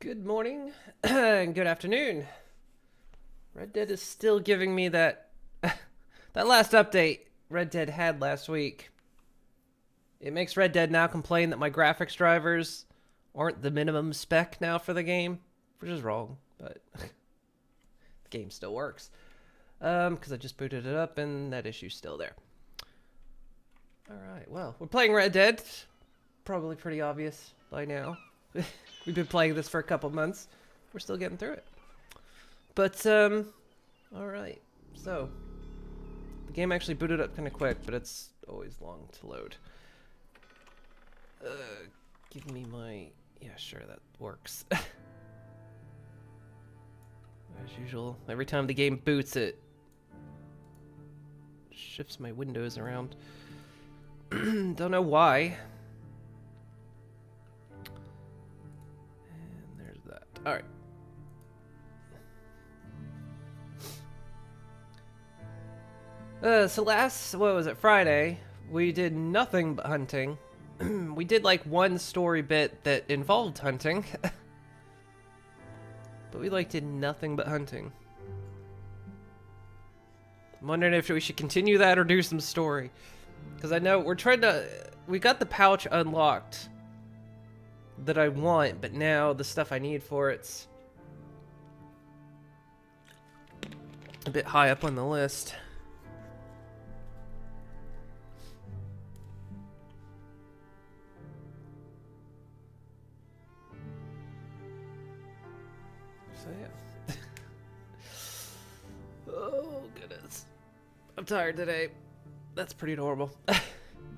Good morning and good afternoon. Red Dead is still giving me that that last update Red Dead had last week. It makes Red Dead now complain that my graphics drivers aren't the minimum spec now for the game, which is wrong, but the game still works. Because I just booted it up and that issue's still there. Alright, well, we're playing Red Dead. Probably pretty obvious by now. We've been playing this for a couple months. We're still getting through it. But, alright. So, the game actually booted up kind of quick, but it's always long to load. Give me my... Yeah, sure, that works. As usual, every time the game boots, it shifts my windows around. Don't know why. And there's that. Alright. So what was it, Friday, we did nothing but hunting. We did like one story bit that involved hunting. But we did nothing but hunting. I'm wondering if we should continue that or do some story. Because I know we got the pouch unlocked that I want, but now the stuff I need for it's a bit high up on the list. So yeah. Oh goodness. I'm tired today. That's pretty normal.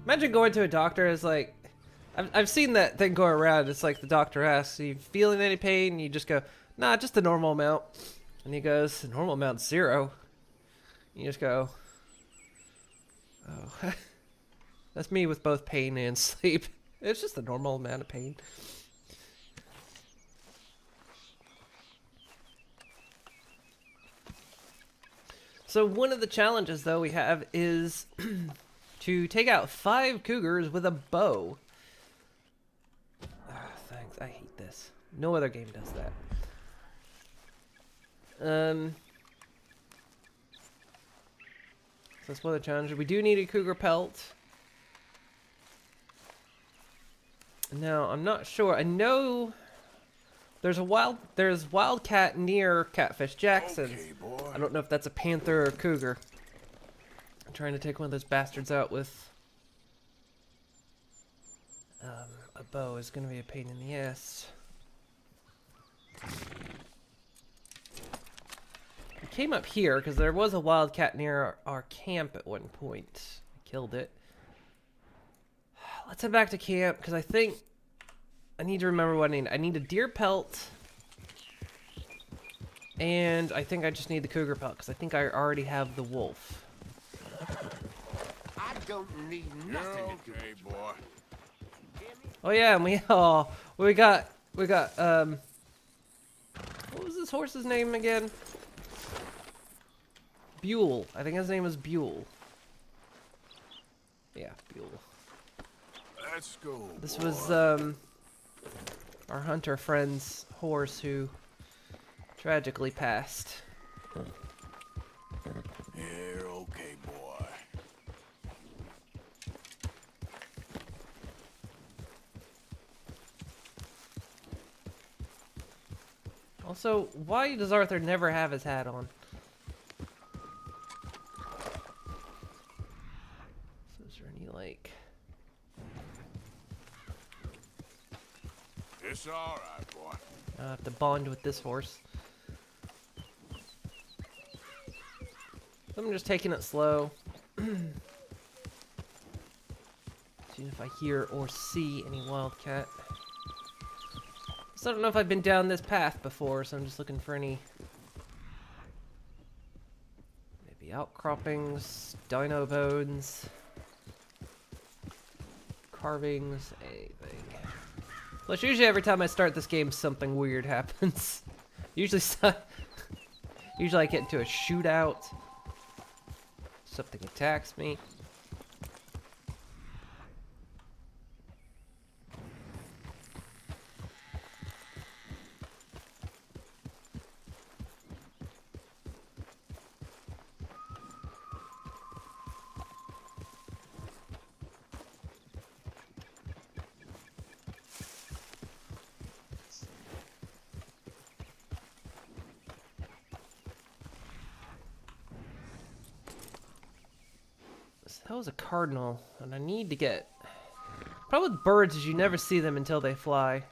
Imagine going to a doctor is like, I've seen that thing go around. It's like the doctor asks, "Are you feeling any pain?" And you just go, "Nah, just the normal amount." And he goes, "The normal amount's 0." You just go, "Oh." That's me with both pain and sleep. It's just the normal amount of pain. So one of the challenges, though, we have is to take out 5 cougars with a bow. Thanks, I hate this. No other game does that. So that's one of the challenges. We do need a cougar pelt. Now, I'm not sure. I know there's wildcat near Catfish Jackson. Okay, boy. I don't know if that's a panther or a cougar. I'm trying to take one of those bastards out with a bow is going to be a pain in the ass. We came up here because there was a wildcat near our camp at one point. I killed it. Let's head back to camp because I think I need to remember what I need. I need a deer pelt. And I think I just need the cougar pelt because I think I already have the wolf. I don't need nothing to do. Okay, boy. Oh yeah, and we got what was this horse's name again? Buell. I think his name was Buell. Yeah, Buell. Let's go. This boy. was our hunter friend's horse who tragically passed. Here, okay, boy. Also, why does Arthur never have his hat on? So is there any It's all right, boy. I have to bond with this horse. So I'm just taking it slow. Seeing if I hear or see any wildcat. So I don't know if I've been down this path before, so I'm just looking for any maybe outcroppings, dino bones, carvings, anything. Plus, usually every time I start this game, something weird happens. Usually I get into a shootout. Something attacks me. was a cardinal, and I need to get... Problem with birds is you never see them until they fly.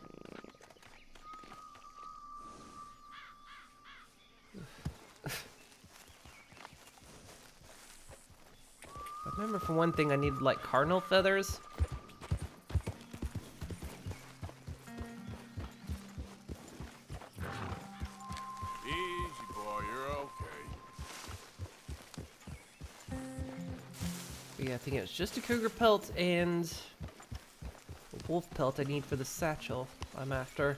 I remember for one thing I needed like cardinal feathers. Easy, boy. You're okay. But yeah, I think it was just a cougar pelt and a wolf pelt I need for the satchel I'm after.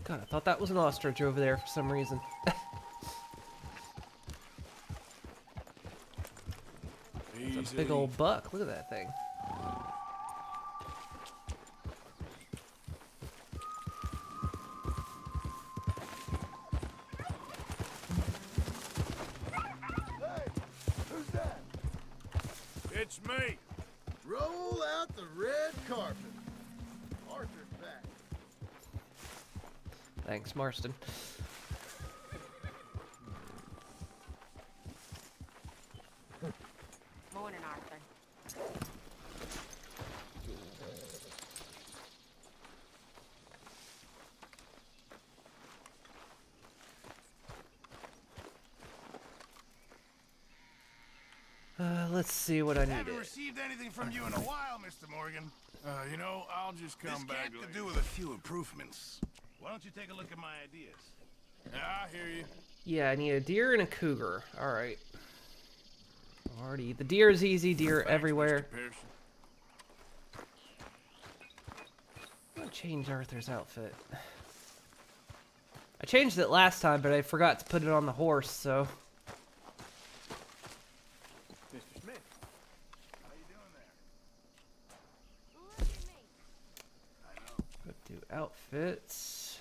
God, I thought that was an ostrich over there for some reason. It's a big old buck. Look at that thing. Who's that? It's me. Roll out the red carpet. Arthur's back. Thanks, Marston. Morning, Arthur. Let's see what I Haven't needed. received anything from you in a while, Mr. Morgan. You know, I'll just This come back kit later. could do with a few improvements. Why don't you take a look at my ideas? Yeah, I hear you. Yeah, I need a deer and a cougar. Alright. Already. The deer is easy, deer Thanks, everywhere. Mr. Pearson. I'm gonna change Arthur's outfit. I changed it last time, but I forgot to put it on the horse, so... Mr. Smith. How you doing there? Look at me. I know. Go do outfits.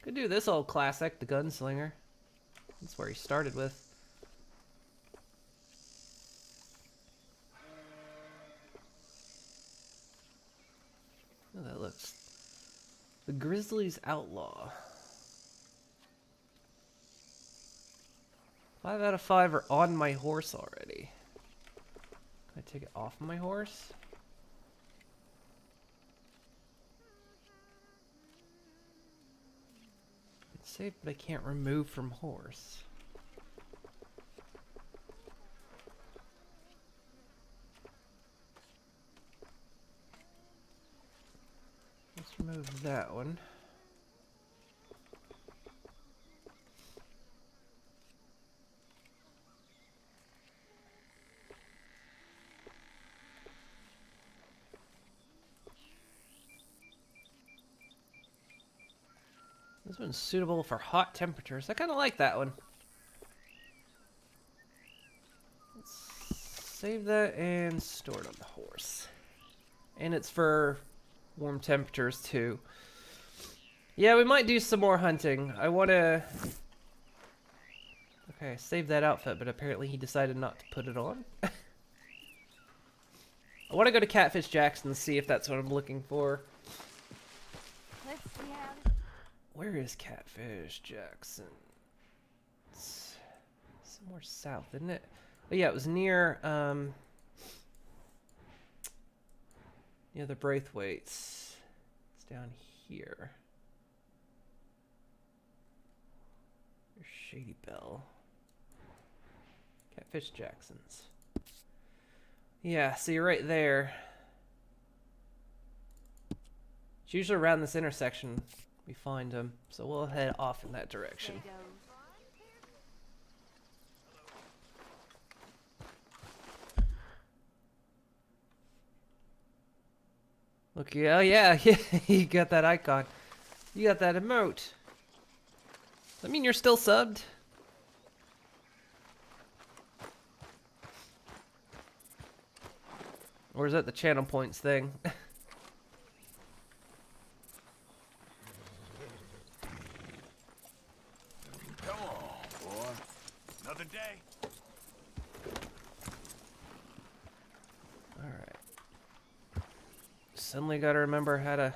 Could do this old classic, the gunslinger. That's where he started with. Oh, that looks... The Grizzly's Outlaw. 5 out of 5 are on my horse already. Can I take it off my horse? It's safe, but I can't remove from horse. Let's remove that one. This one's suitable for hot temperatures. I kind of like that one. Let's save that and store it on the horse. And it's for warm temperatures too. Yeah, we might do some more hunting. I want to... Okay, I saved that outfit, but apparently he decided not to put it on. I want to go to Catfish Jackson and see if that's what I'm looking for. Let's see how. Where is Catfish Jackson? It's somewhere south, isn't it? Oh yeah, it was near near the Braithwaites. It's down here. There's Shady Bell. Catfish Jackson's. Yeah, see right there. It's usually around this intersection we find him, so we'll head off in that direction. There Look, yeah, yeah, you got that icon. You got that emote. Does that mean you're still subbed? Or is that the channel points thing? Come on, boy. Another day. Alright. Suddenly gotta remember how to...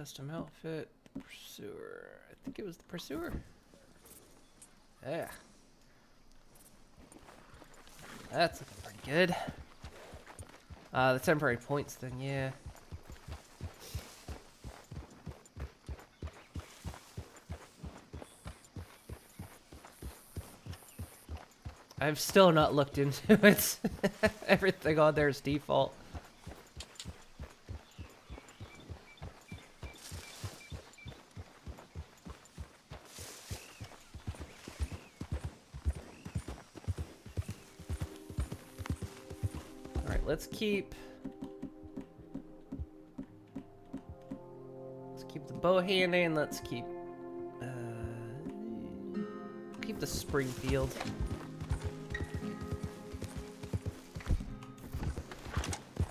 Custom outfit. Pursuer. I think it was the Pursuer. Yeah. That's looking pretty good. The temporary points thing, yeah. I've still not looked into it. Everything on there is default. Alright, let's keep the bow handy, and let's keep the Springfield.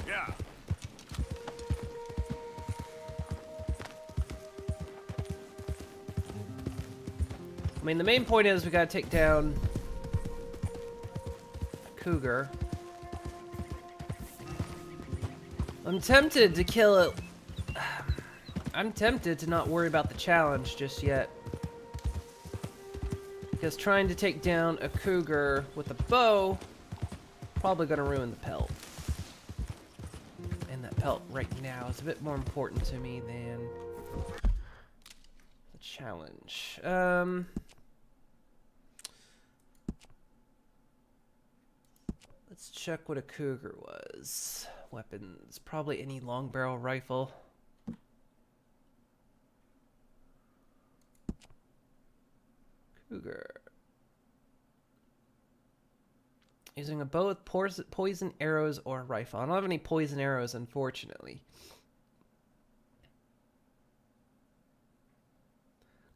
Yeah. I mean, the main point is we gotta take down Cougar. I'm tempted to kill it. I'm tempted to not worry about the challenge just yet. Because trying to take down a Cougar with a bow, probably gonna ruin the pelt. And that pelt right now is a bit more important to me than the challenge. Let's check what a Cougar was. Weapons, probably any long barrel rifle. Cougar. Using a bow with poison arrows or a rifle. I don't have any poison arrows, unfortunately.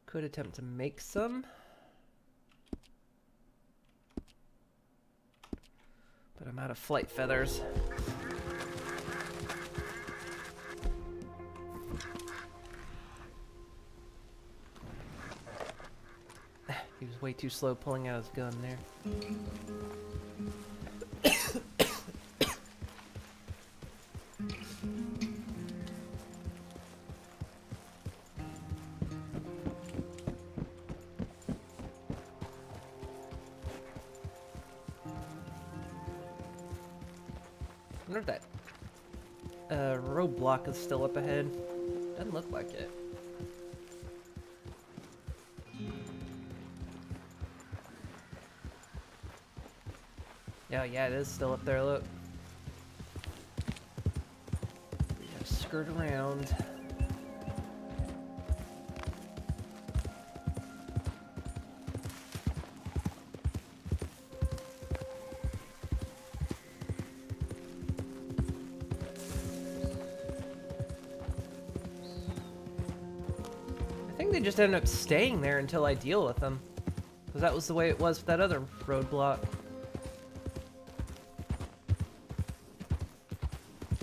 Could attempt to make some. But I'm out of flight feathers. He was way too slow pulling out his gun there. I wonder if that roadblock is still up ahead. Doesn't look like it. Yeah, it is still up there, look. We gotta skirt around. I think they just ended up staying there until I deal with them. Because that was the way it was with that other roadblock.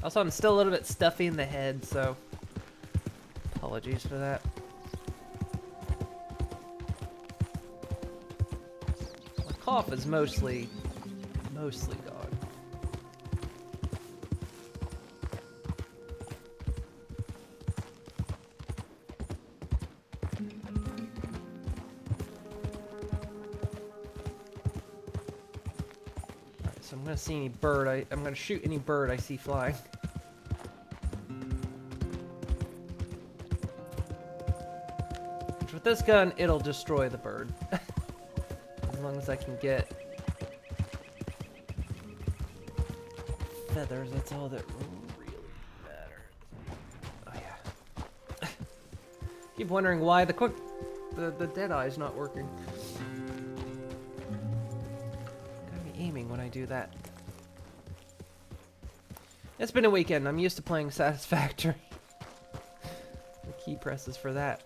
Also, I'm still a little bit stuffy in the head, so apologies for that. My cough is mostly gone. Alright, so I'm gonna see any bird. I'm gonna shoot any bird I see flying. With this gun, it'll destroy the bird. As long as I can get feathers, that's all that really matters. Oh yeah. Keep wondering why the dead eye's not working. Gotta be aiming when I do that. It's been a weekend. I'm used to playing Satisfactory. The key presses for that.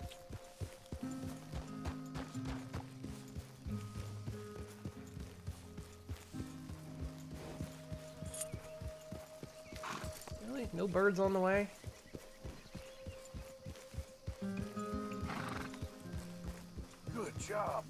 No birds on the way? Good job.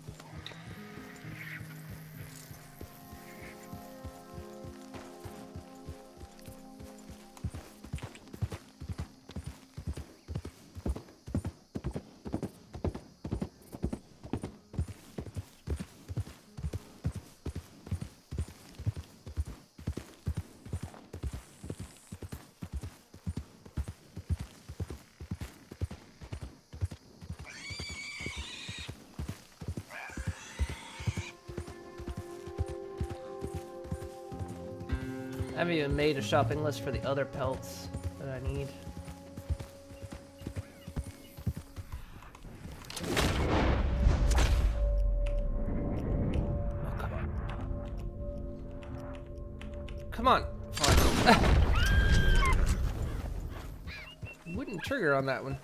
I haven't even made a shopping list for the other pelts that I need. Oh, come on. Come on. Fine. Wouldn't trigger on that one.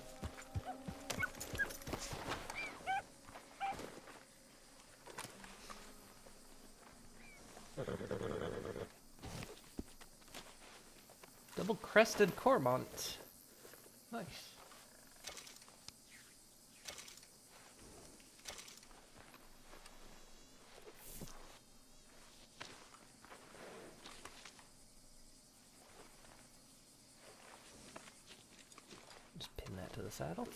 Double-crested cormorant. Nice. Just pin that to the saddle.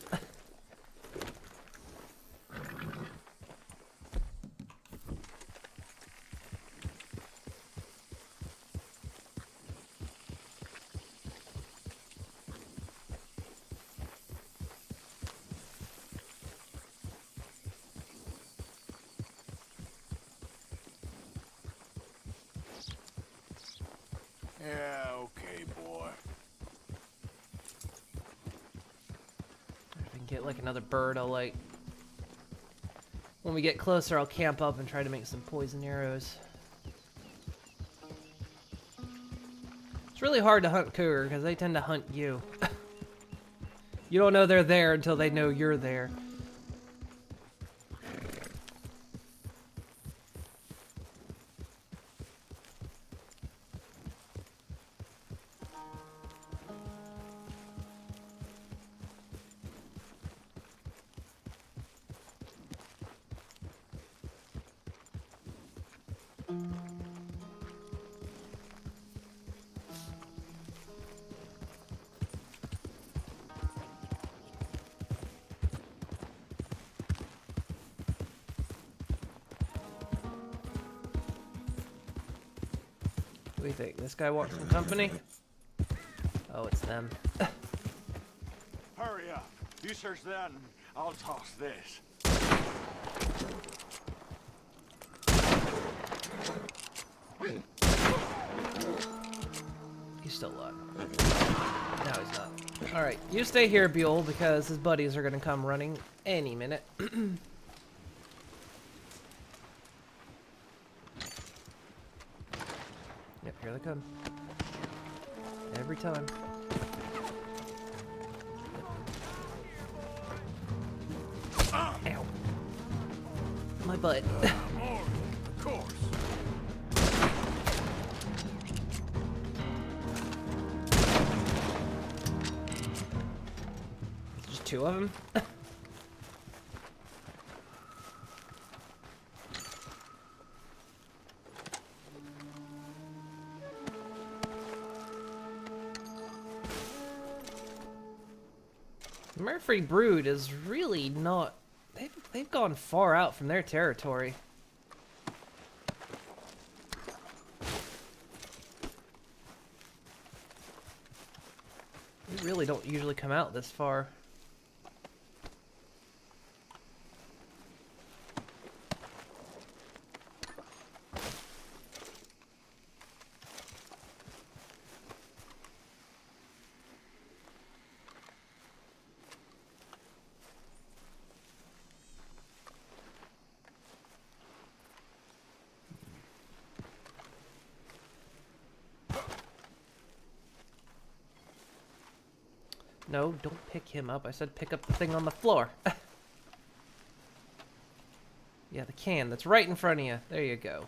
Yeah, okay, boy. If I can get like another bird, I'll like... When we get closer, I'll camp up and try to make some poison arrows. It's really hard to hunt cougar because they tend to hunt you. You don't know they're there until they know you're there. What do you think? This guy wants some company? Oh, it's them. Hurry up. You search that and I'll toss this. He's still alive. No, he's not. Alright, you stay here, Buell, because his buddies are gonna come running any minute. Yep, here they come. Every time. Ow. My butt. More, of course. Just two of them? Murfree Brood is really not... They've gone far out from their territory. They really don't usually come out this far. No, don't pick him up. I said pick up the thing on the floor. Yeah, the can that's right in front of you. There you go.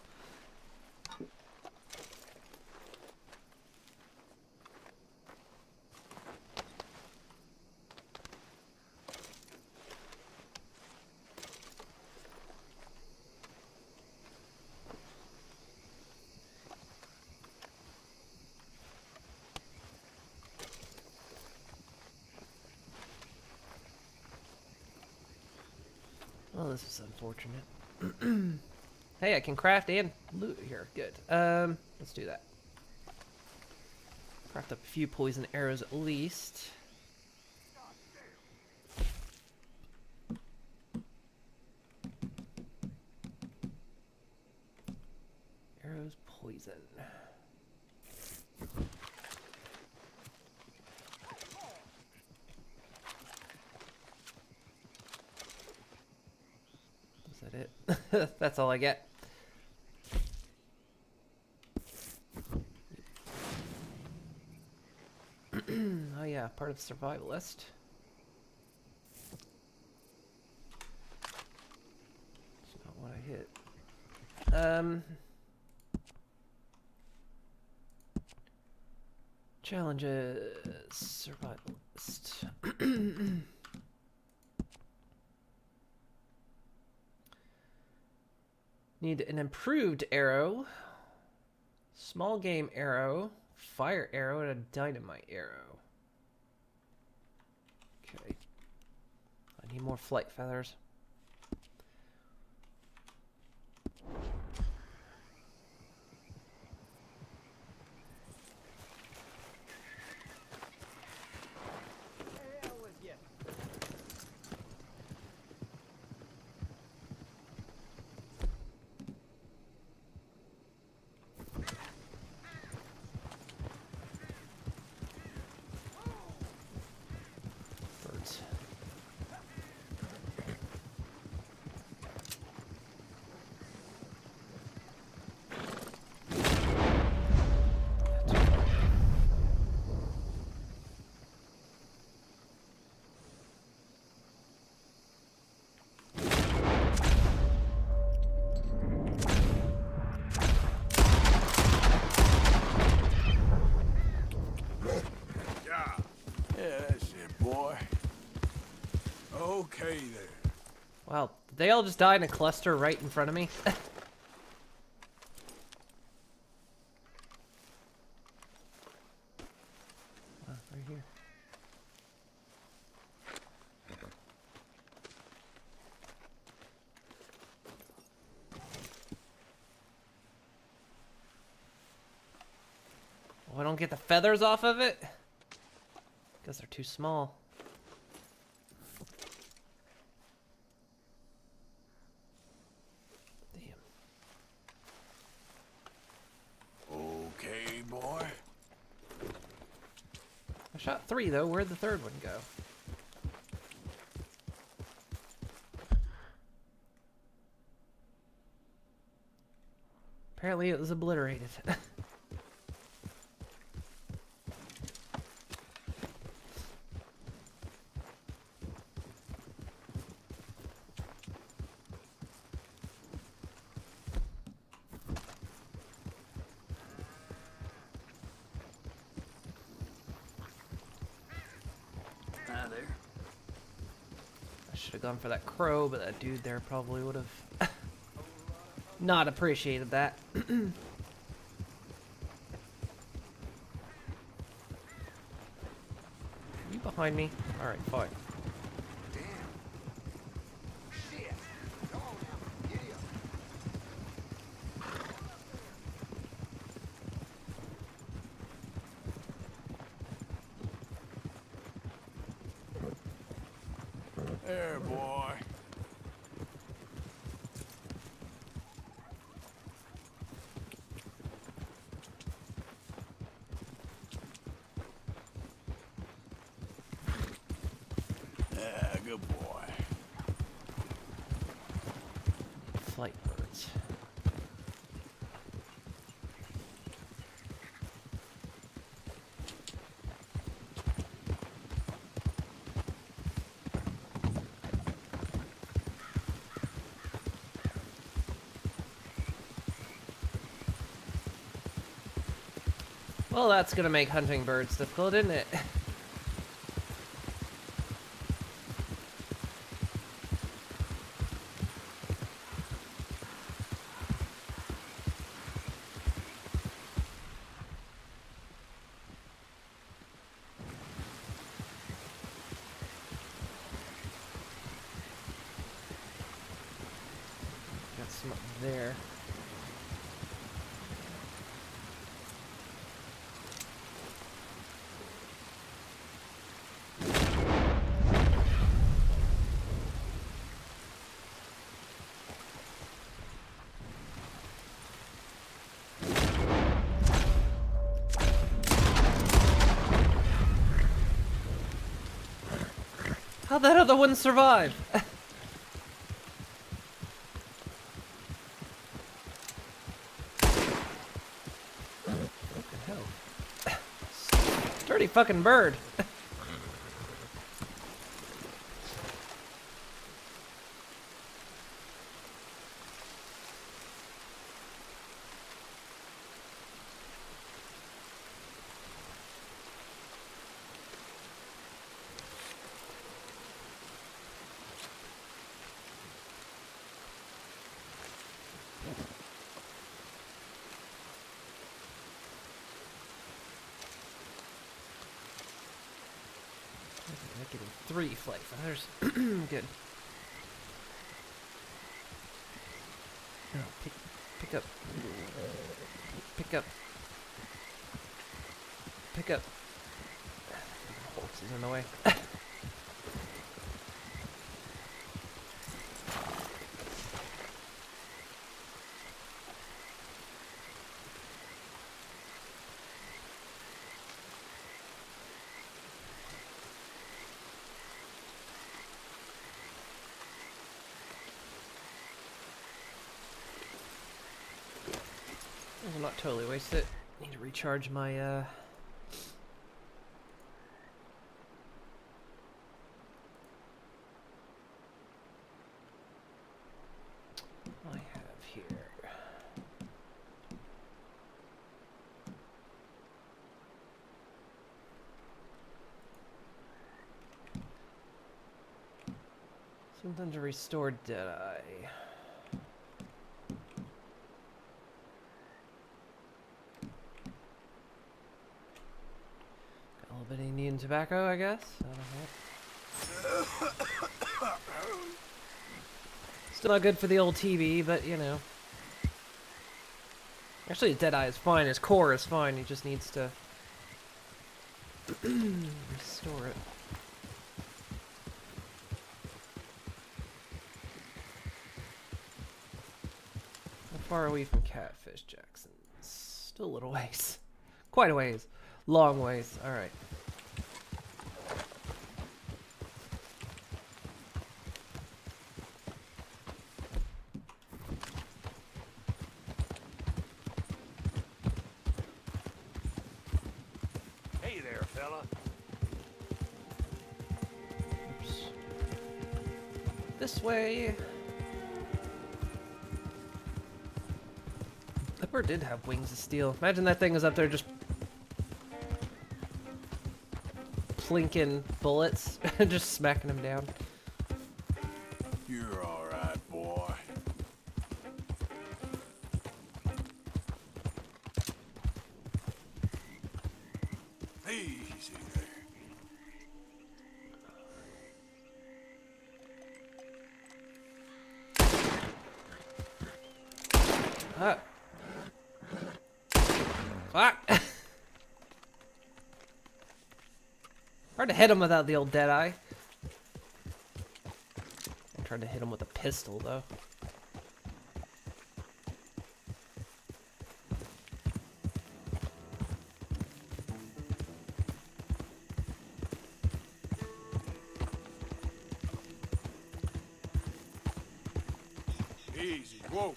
Well, this is unfortunate. Hey, I can craft and loot here. Good. Let's do that. Craft up a few poison arrows at least. Arrows poison. Is that it? That's all I get. Oh yeah, part of survivalist. It's not what I hit. Challenges survivalist. Need an improved arrow, small game arrow, fire arrow, and a dynamite arrow. Okay. I need more flight feathers. Birds. Yeah. Yeah, that's it, boy. Okay there. Wow, did they all just die in a cluster right in front of me? Right here. Oh, I don't get the feathers off of it? Because they're too small. Damn. Okay, boy. I shot 3 though. Where'd the third one go? Apparently it was obliterated. Ah, there. I should have gone for that crow, but that dude there probably would have not appreciated that. You behind me? Alright, fine. Shit! Come on now, giddy up. There, boy. Yeah, good boy. Flight birds. Well, that's gonna make hunting birds difficult, isn't it? Got some up there. How'd that other one survive? fucking bird. I'm getting 3 flight feathers. Good. Oh, pick up. Pick up. Pick up. Horse is in the way. I'll not totally waste it. Need to recharge my I have here. Something to restore Deadeye. A little bit of Indian tobacco, I guess. I don't know. Still not good for the old TV, but you know. Actually, Deadeye is fine. His core is fine. He just needs to restore it. How far are we from Catfish Jackson? Still a little ways. Quite a ways. Long ways. Alright. Hey there, fella. Oops. This way. That bird did have wings of steel. Imagine that thing was up there just plinking bullets and just smacking them down. You're all right, boy. Easy there. Ah. Fuck. Hard to hit him without the old Deadeye. I tried to hit him with a pistol, though. Easy. Whoa.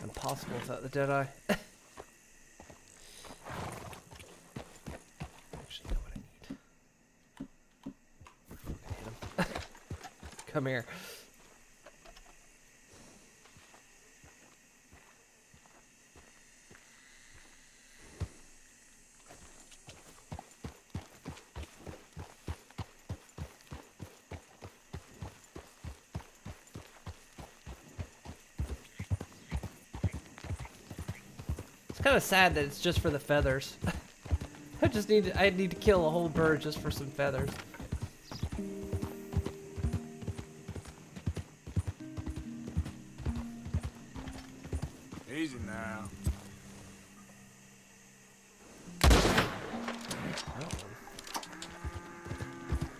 Impossible without the Deadeye. Actually, know what I need. Hit him. Come here. It's kind of sad that it's just for the feathers. I need to kill a whole bird just for some feathers. Easy now.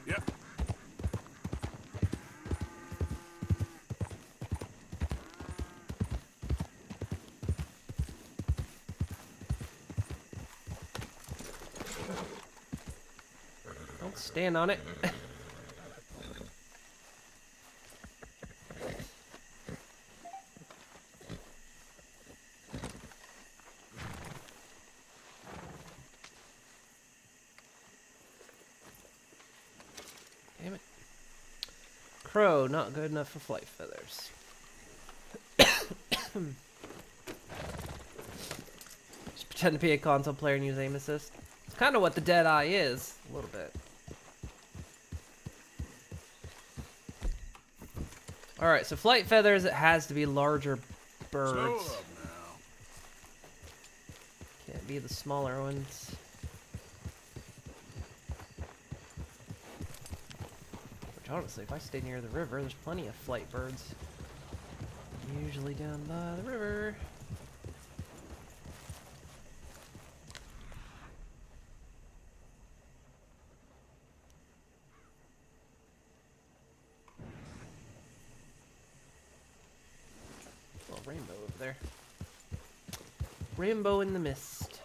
Yep. Don't stand on it. Pro, not good enough for flight feathers. Just pretend to be a console player and use aim assist. It's kind of what the Deadeye is, a little bit. Alright, so flight feathers, it has to be larger birds. Slow up now. Can't be the smaller ones. Which honestly, if I stay near the river, there's plenty of flight birds. Usually down by the river. Oh, rainbow over there. Rainbow in the mist.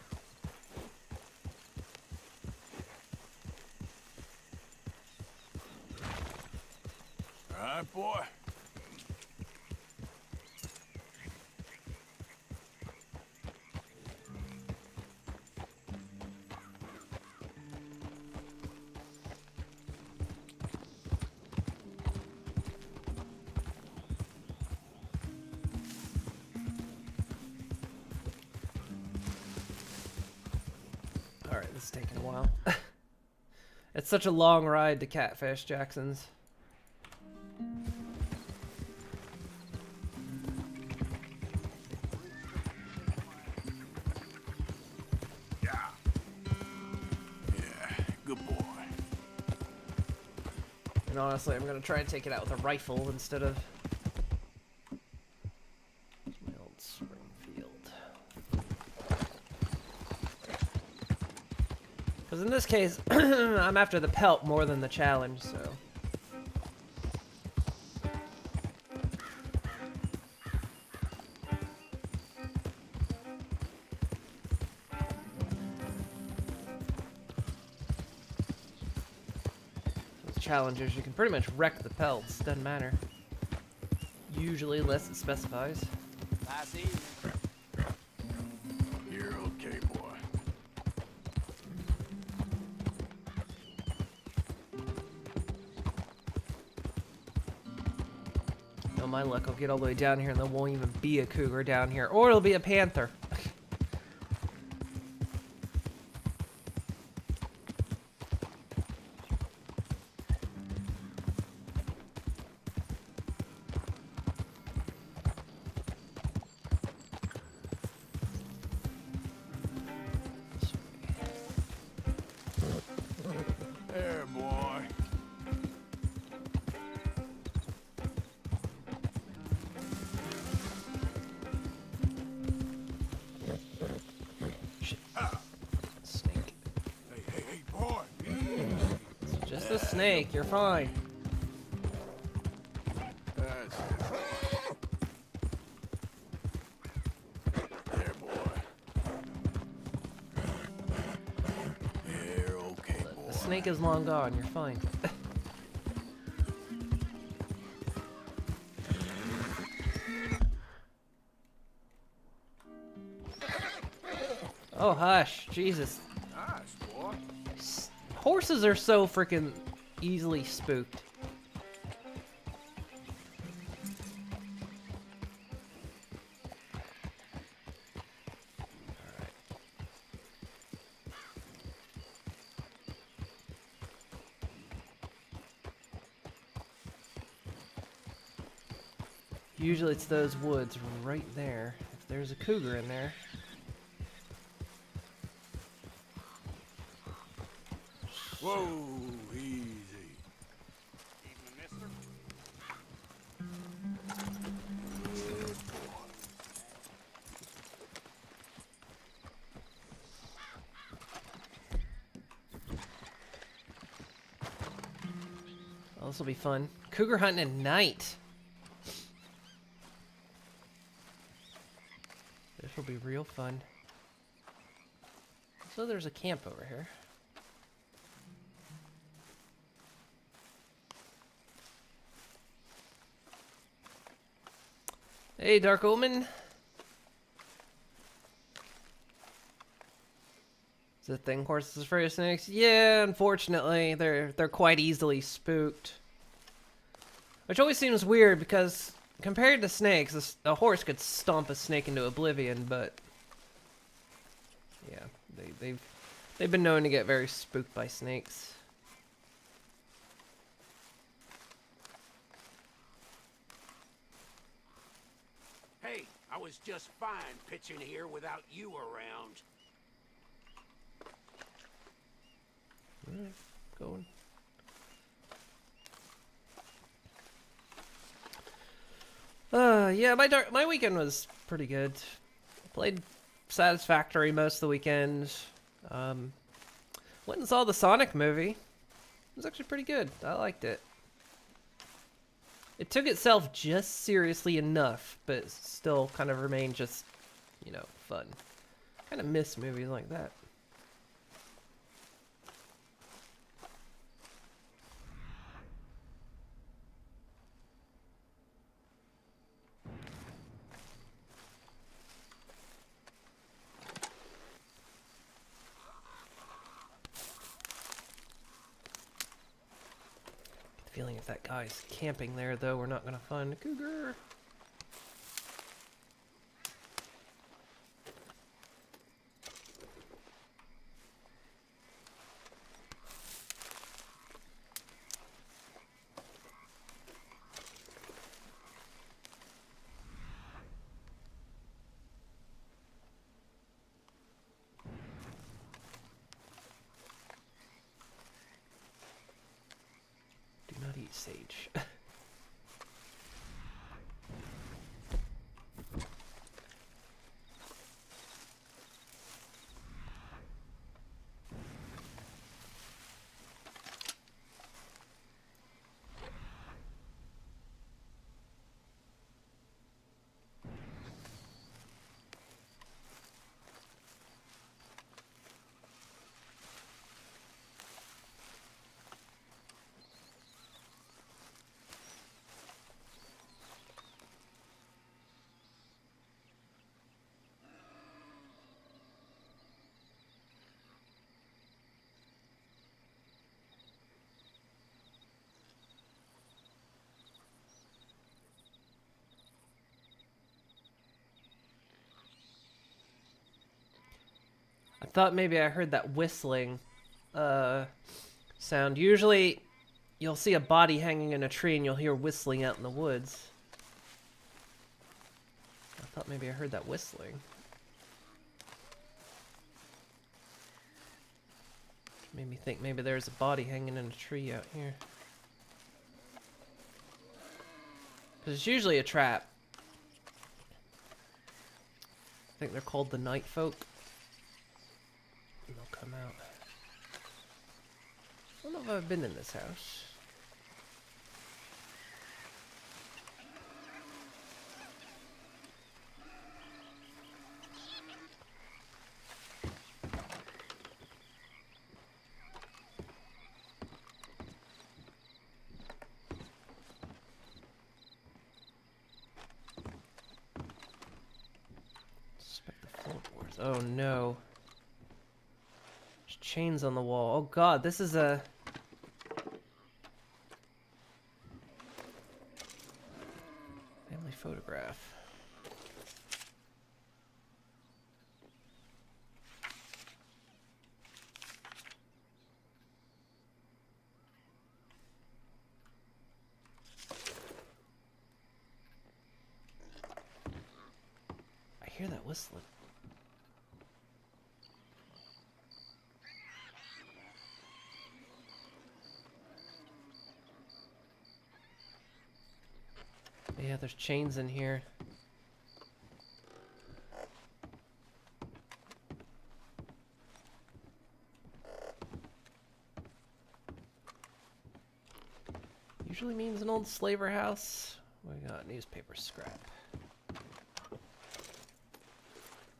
All right, boy. Alright, this is taking a while. It's such a long ride to Catfish Jackson's. Yeah. Yeah, good boy. And honestly, I'm gonna try and take it out with a rifle instead of my old Springfield. Because in this case, I'm after the pelt more than the challenge, so. With challengers, you can pretty much wreck the pelts, doesn't matter. Usually, less it specifies. You're okay, boy. No, my luck, I'll get all the way down here and there won't even be a cougar down here. Or it'll be a panther. There, boy. Shit. Snake. Hey, boy. It's just a snake, you're fine. That's it. There, boy. You're okay, boy. The snake is long gone, you're fine. Oh, hush. Jesus. Nice, boy. Horses are so freaking easily spooked. Alright. Usually it's those woods right there. If there's a cougar in there. Whoa, easy. Oh, this will be fun. Cougar hunting at night. This will be real fun. So there's a camp over here. Hey, Dark Omen. Is it thing horses afraid of snakes? Yeah, unfortunately, they're quite easily spooked. Which always seems weird because compared to snakes, a horse could stomp a snake into oblivion, but yeah, they've been known to get very spooked by snakes. Hey, I was just fine pitching here without you around. Going. Yeah, my weekend was pretty good. Played Satisfactory most of the weekend. Went and saw the Sonic movie. It was actually pretty good. I liked it. It took itself just seriously enough, but still kind of remained just, you know, fun. Kind of miss movies like that. Feeling if that guy's camping there, though, we're not gonna find a cougar. Do not eat sage. I thought maybe I heard that whistling sound. Usually you'll see a body hanging in a tree and you'll hear whistling out in the woods. I thought maybe I heard that whistling. Made me think maybe there's a body hanging in a tree out here. Because it's usually a trap. I think they're called the Night Folk. And they'll come out. I don't know if I've been in this house. Inspect the floorboards. Oh no. There's chains on the wall. Oh god, this is a... family photograph. I hear that whistling. Yeah, there's chains in here. Usually means an old slaver house. We got newspaper scrap.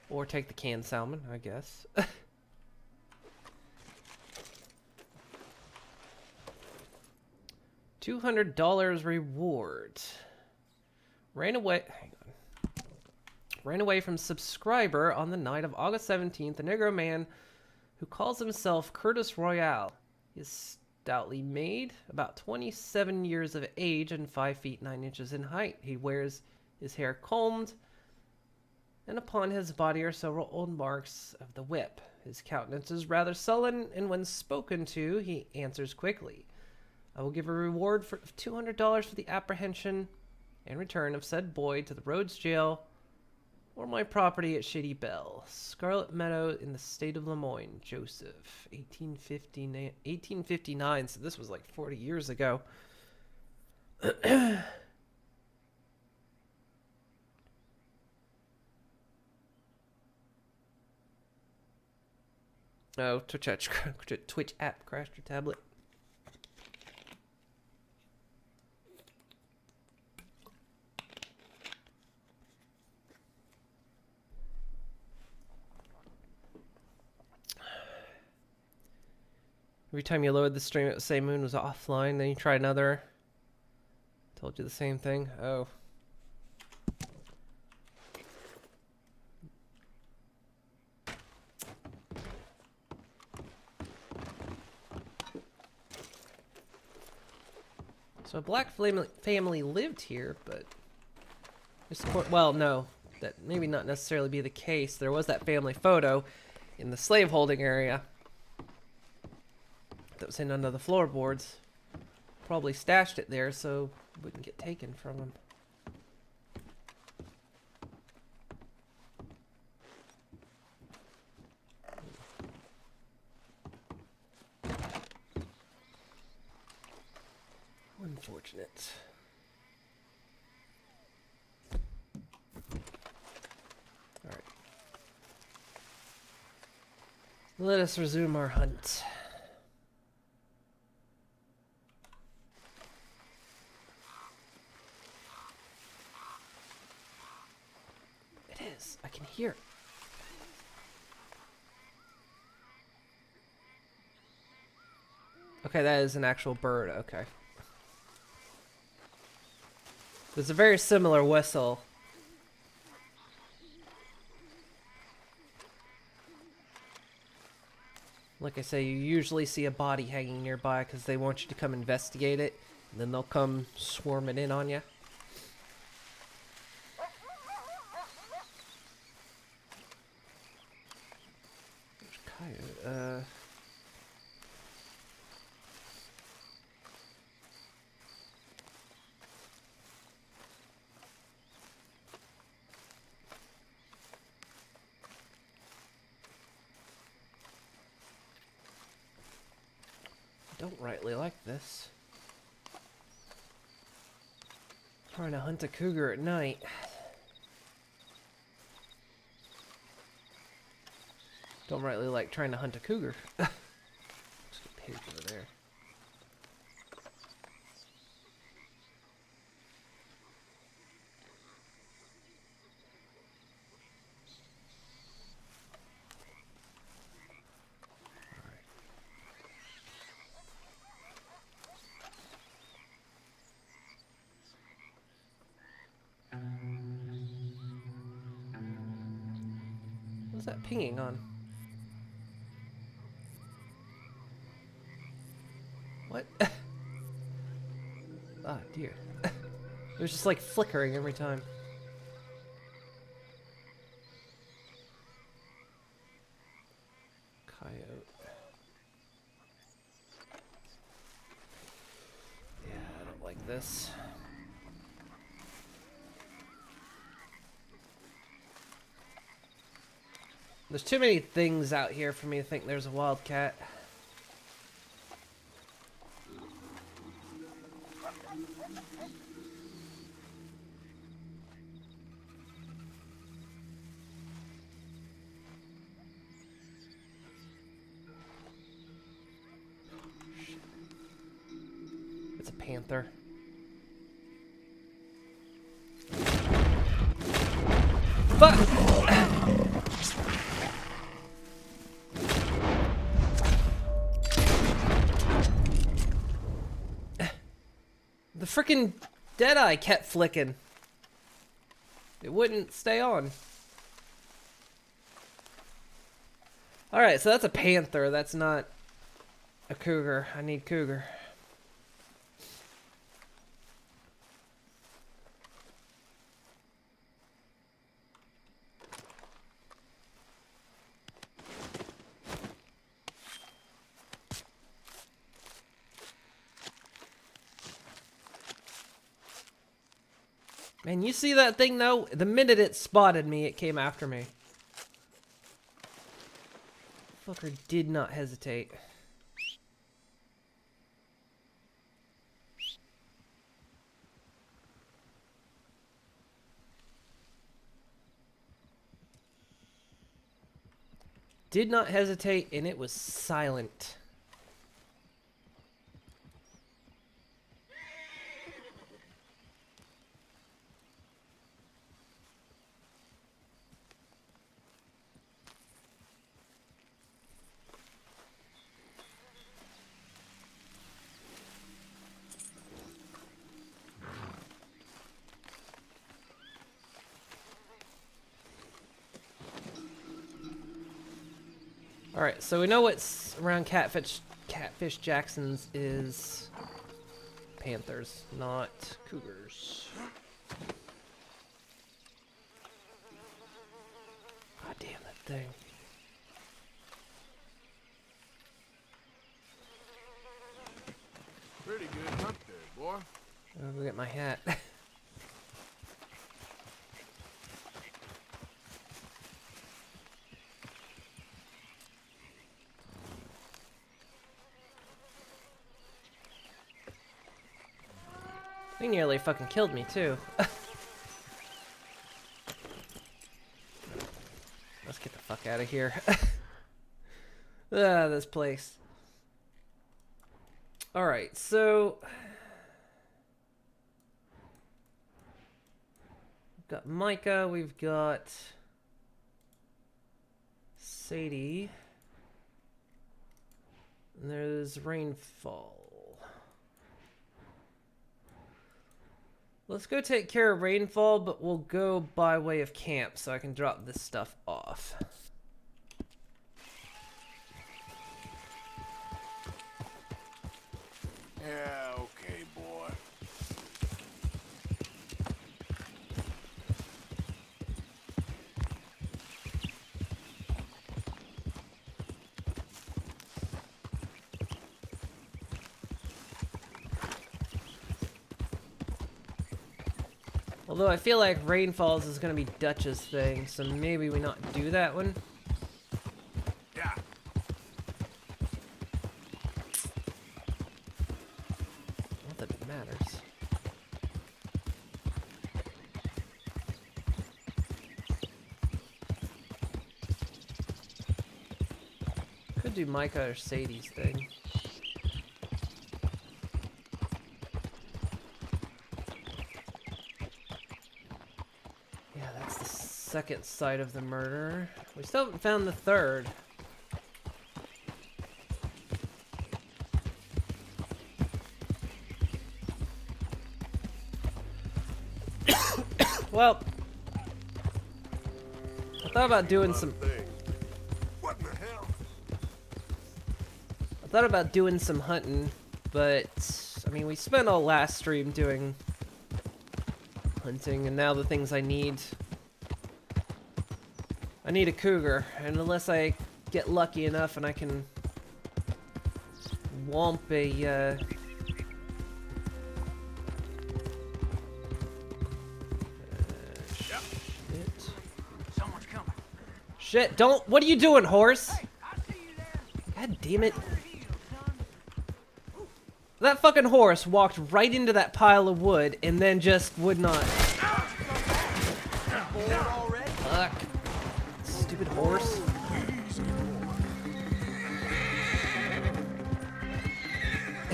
Or take the canned salmon, I guess. $200 reward. Ran away. Hang on. Ran away from subscriber on the night of August 17th. A Negro man who calls himself Curtis Royale. He is stoutly made, about 27 years of age, and 5 feet 9 inches in height. He wears his hair combed, and upon his body are several old marks of the whip. His countenance is rather sullen, and when spoken to, he answers quickly. I will give a reward for $200 for the apprehension and return of said boy to the Rhodes Jail or my property at Shady Bell, Scarlet Meadow in the state of Lemoyne. Joseph, 1859, so this was like 40 years ago. Oh, Twitch app crashed your tablet. Every time you load the stream, it would say Moon was offline. Then you try another. Told you the same thing. Oh. So a black family lived here, but... Well, no. That maybe not necessarily be the case. There was that family photo in the slaveholding area that was in under the floorboards. Probably stashed it there so it wouldn't get taken from him. Unfortunate. Alright. Let us resume our hunt. It is. I can hear it. Okay, that is an actual bird. Okay. There's a very similar whistle. Like I say, you usually see a body hanging nearby because they want you to come investigate it. And then they'll come swarming in on you. Coyote. Don't rightly like this. Trying to hunt a cougar at night. Don't rightly like trying to hunt a cougar. Let's get pigs over there. What's that pinging on? What? Ah, dear. It was just like flickering every time. Coyote. Yeah, I don't like this. There's too many things out here for me to think there's a wildcat. It's a panther. Fuck! The frickin' Deadeye kept flicking. It wouldn't stay on. Alright, so that's a panther. That's not a cougar. I need cougar. Man, you see that thing though? The minute it spotted me, it came after me. Fucker did not hesitate. Did not hesitate, and it was silent. Alright, so we know what's around Catfish Jackson's is panthers, not cougars. God damn that thing. Pretty good hunt there, boy. I'll go get my hat. He nearly fucking killed me too. Let's get the fuck out of here. This place. Alright, so we've got Micah, we've got Sadie, and there's Rainfall. Let's go take care of Rainfall, but we'll go by way of camp so I can drop this stuff off. Yeah, okay, boy. Although I feel like Rainfalls is going to be Dutch's thing, so maybe we not do that one. Yeah. Not that it matters. Could do Micah or Sadie's thing. Yeah, that's the second site of the murder. We still haven't found the third. Well, I thought about doing some. What in the hell? I thought about doing some hunting, but I mean, we spent all last stream doing hunting, and now the things I need a cougar, and unless I get lucky enough and I can womp a shit. Someone's coming. Shit, don't, what are you doing, horse? I see you there. God damn it. Over here, son. That fucking horse walked right into that pile of wood and then just would not. Fuck. Stupid horse.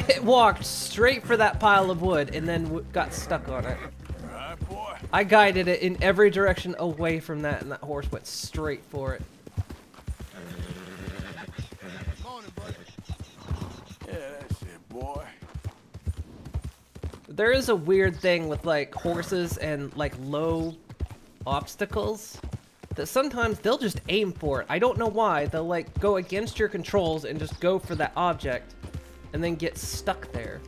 It walked straight for that pile of wood and then got stuck on it. All right, boy. I guided it in every direction away from that, and that horse went straight for it. Morning, buddy. Yeah, that's it, boy. There is a weird thing with like horses and like low obstacles that sometimes they'll just aim for it. I don't know why. They'll like go against your controls and just go for that object. and then get stuck there.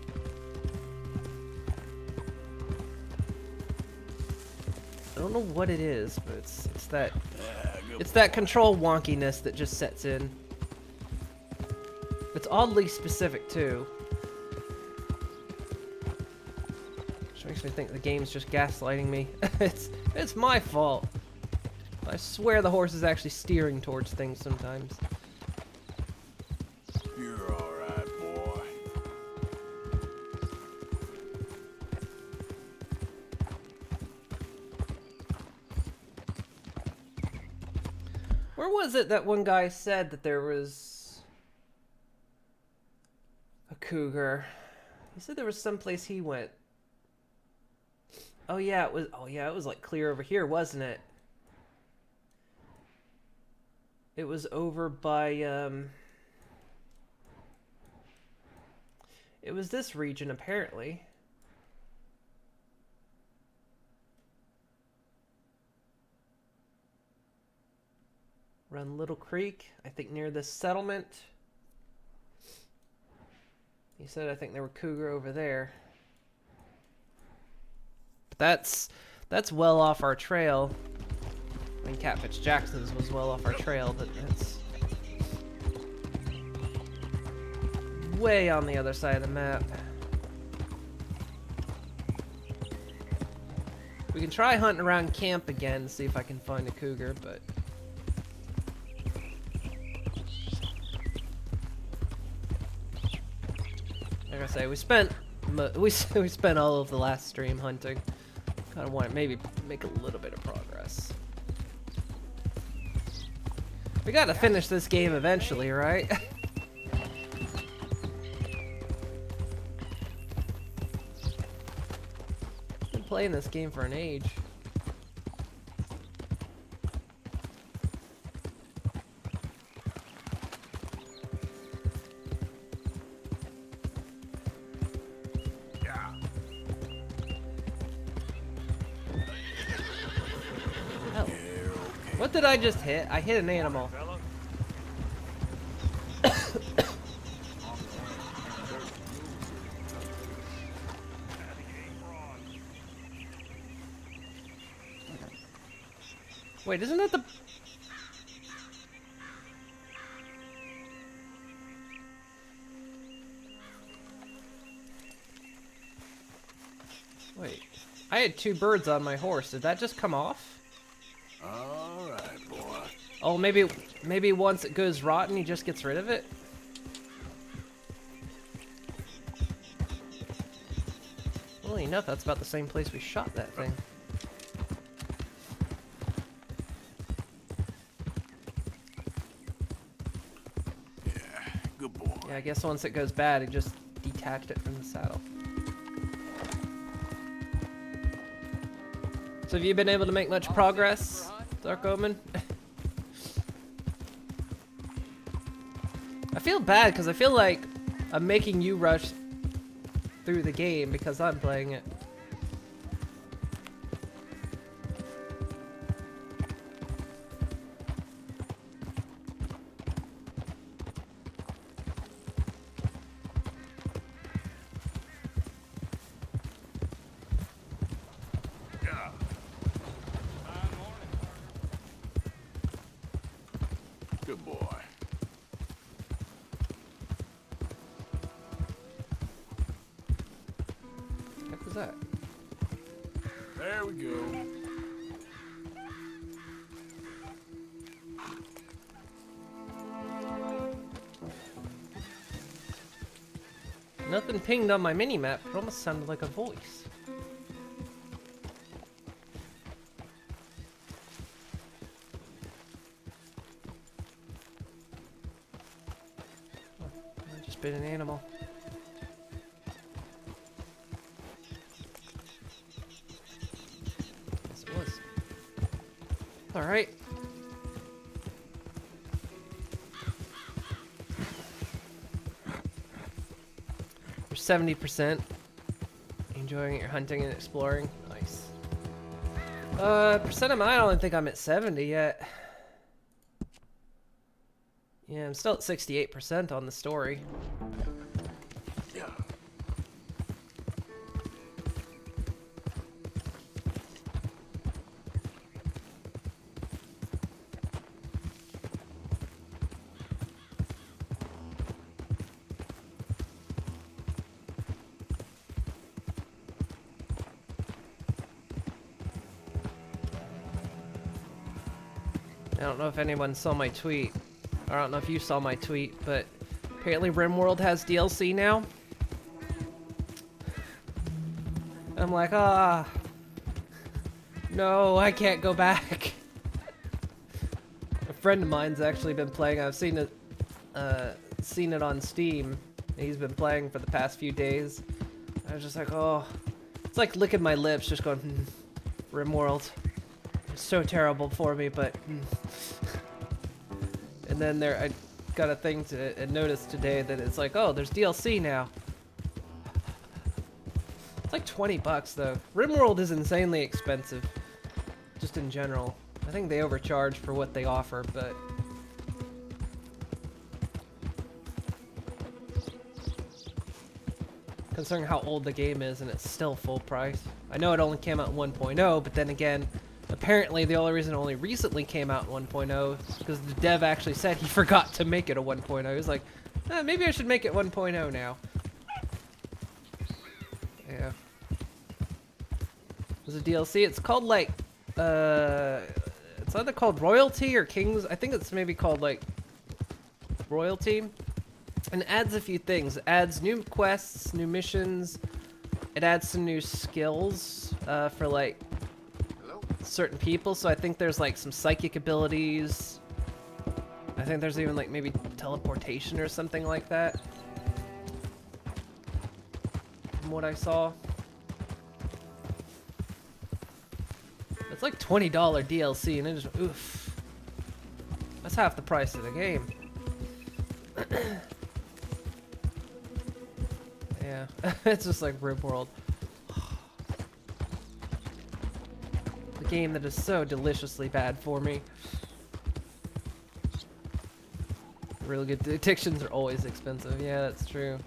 I don't know what it is, but it's that control wonkiness that just sets in. It's oddly specific too. Which makes me think the game's just gaslighting me. It's my fault. I swear the horse is actually steering towards things sometimes. You're all right, boy. Where was it that one guy said that there was a cougar? He said there was someplace he went. Oh yeah, it was like clear over here, wasn't it? It was over by it was this region apparently. Run Little Creek, I think near this settlement. He said I think there were cougar over there. But that's well off our trail. I mean, Catfish Jackson's was well off our trail, but that's way on the other side of the map. We can try hunting around camp again to see if I can find a cougar, but like I say, we spent all of the last stream hunting. Kind of want to maybe make a little bit of progress. We gotta finish this game eventually, right? Been playing this game for an age. Yeah. Hell. What did I just hit? I hit an animal. Wait, isn't that the... Wait, I had 2 birds on my horse. Did that just come off? All right, boy. Oh, maybe once it goes rotten, he just gets rid of it? Well, enough, that's about the same place we shot that thing. Good boy. Yeah, I guess once it goes bad, it just detached it from the saddle. So have you been able to make much progress, Dark Omen? I feel bad because I feel like I'm making you rush through the game because I'm playing it. Yeah. Good boy. What was that? There we go. Nothing pinged on my mini-map. It almost sounded like a voice. Oh, I just bit an animal. Yes, it was. Alright. You're 70%. Enjoying your hunting and exploring. Nice. Percent of mine, I don't think I'm at 70 yet. Yeah, I'm still at 68% on the story. I don't know if anyone saw my tweet. I don't know if you saw my tweet, but apparently RimWorld has DLC now. I'm like, no, I can't go back. A friend of mine's actually been playing. I've seen it on Steam. He's been playing for the past few days. I was just like, oh, it's like licking my lips, just going, RimWorld. It's so terrible for me, but. And then I got a thing to notice today that it's like, oh, there's DLC now. It's like $20 though. RimWorld is insanely expensive, just in general. I think they overcharge for what they offer, but. Considering how old the game is and it's still full price. I know it only came out in 1.0, but then again, apparently the only reason it only recently came out in 1.0 is because the dev actually said he forgot to make it a 1.0. He was like, maybe I should make it 1.0 now. Yeah. There's a DLC. It's called like, it's either called Royalty or Kings. I think it's maybe called like Royalty. And it adds a few things. It adds new quests, new missions. It adds some new skills for like certain people. So I think there's like some psychic abilities. I think there's even like maybe teleportation or something like that. From what I saw. It's like $20 DLC and it just, oof. That's half the price of the game. Yeah, it's just like RimWorld. The game that is so deliciously bad for me. Really good addictions are always expensive. Yeah, that's true.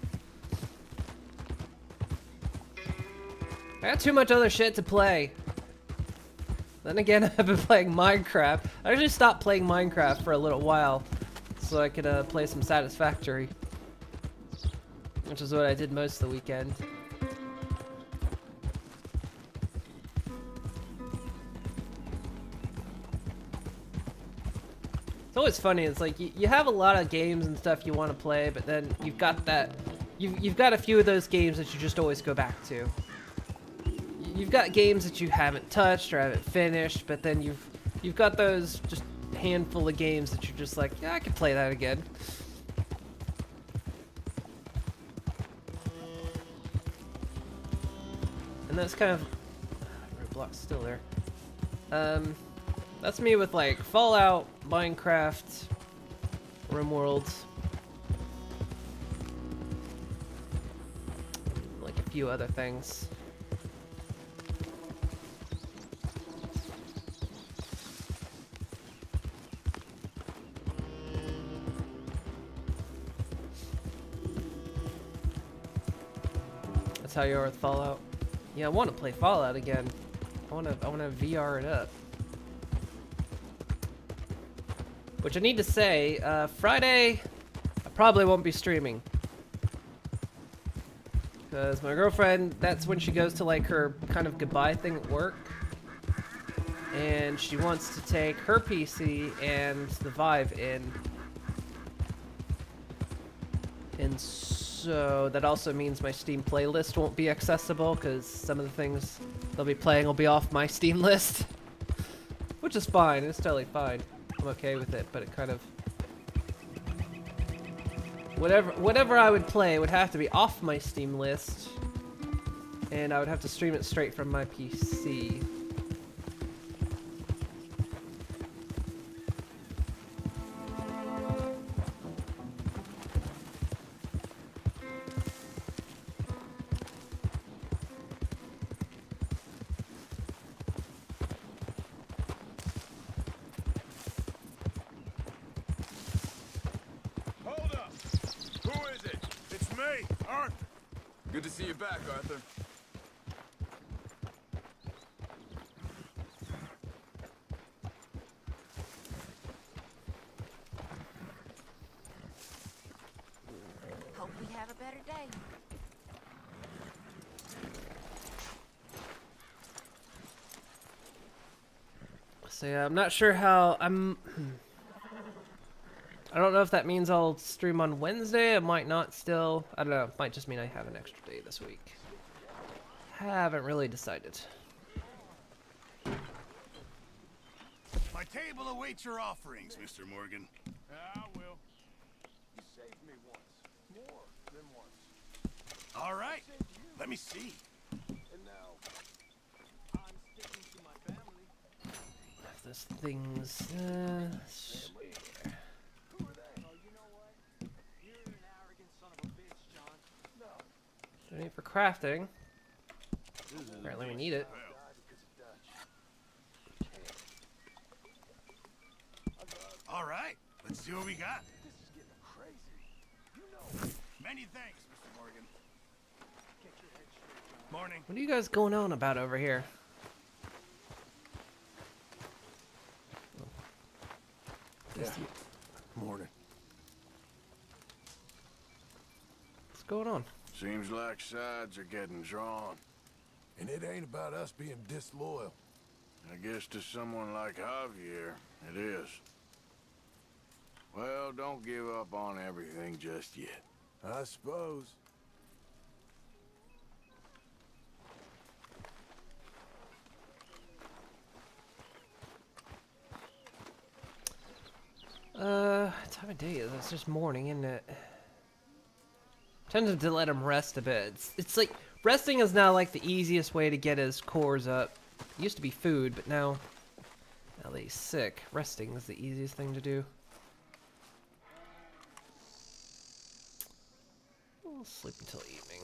I got too much other shit to play. Then again, I've been playing Minecraft. I actually stopped playing Minecraft for a little while so I could play some Satisfactory. Which is what I did most of the weekend. It's always funny. It's like you have a lot of games and stuff you want to play, but then you've got that. You've got a few of those games that you just always go back to. You've got games that you haven't touched or haven't finished, but then you've got those just handful of games that you're just like, yeah, I could play that again. And that's kind of roadblock's still there. That's me with like Fallout, Minecraft, RimWorld, like a few other things. That's how you are with Fallout. Yeah, I want to play Fallout again. I want to VR it up. Which I need to say, Friday, I probably won't be streaming. Because my girlfriend, that's when she goes to like her kind of goodbye thing at work. And she wants to take her PC and the Vive in. And so that also means my Steam playlist won't be accessible because some of the things they'll be playing will be off my Steam list. Which is fine, it's totally fine. I'm okay with it, but it kind of... Whatever I would play would have to be off my Steam list. And I would have to stream it straight from my PC. Good to see you back, Arthur. Hope we have a better day. So yeah, I'm not sure how I don't know if that means I'll stream on Wednesday. It might not still. I don't know. It might just mean I have an extra day this week. Haven't really decided. My table awaits your offerings, Mr. Morgan. I will. You saved me once. More than once. All right. Let me see. And now, I'm sticking to my family. If this thing's Who are they? Oh, you know what? You're an arrogant son of a bitch, John. No. don't need for crafting. Apparently we need it. I died because of Dutch. All right. Let's see what we got. This is getting crazy. You know. Many thanks, Mr. Morgan. Get your head straight, John. Morning. What are you guys going on about over here? Morning. What's going on? Seems like sides are getting drawn. And it ain't about us being disloyal. I guess to someone like Javier, it is. Well, don't give up on everything just yet. I suppose. Time of day is it's just morning, isn't it? Tempted to let him rest a bit. It's like resting is now like the easiest way to get his cores up. It used to be food, but now that he's sick, resting is the easiest thing to do. We'll sleep until evening.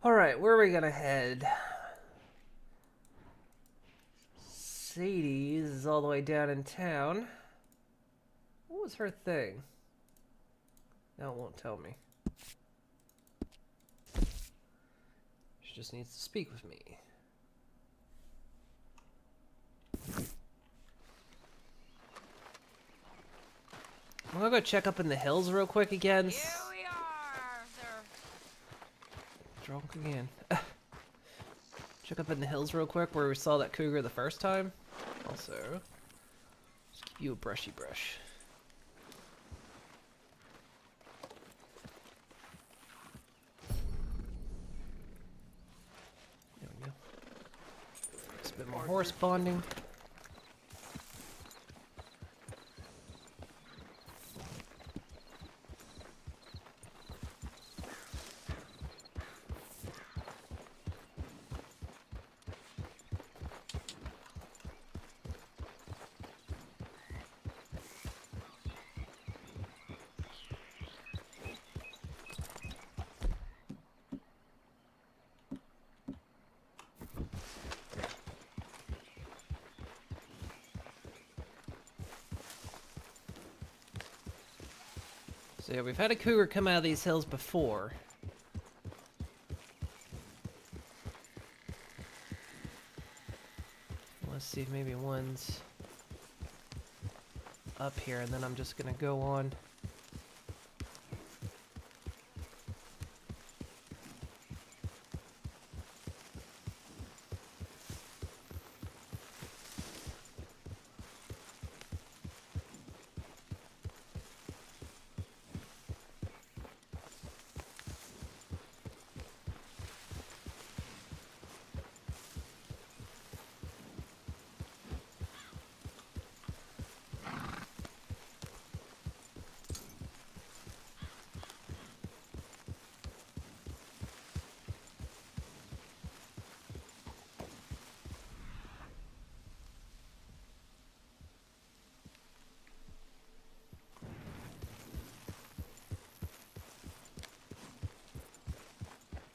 Alright, where are we gonna head? Sadie's is all the way down in town. What was her thing? No, it won't tell me. She just needs to speak with me. I'm gonna go check up in the hills real quick again. Here we are, sir. Drunk again. Check up in the hills real quick where we saw that cougar the first time. Also, just give you a brushy brush. There we go. Just a bit more horse bonding. So yeah, we've had a cougar come out of these hills before. Let's see if maybe one's up here, and then I'm just gonna go on.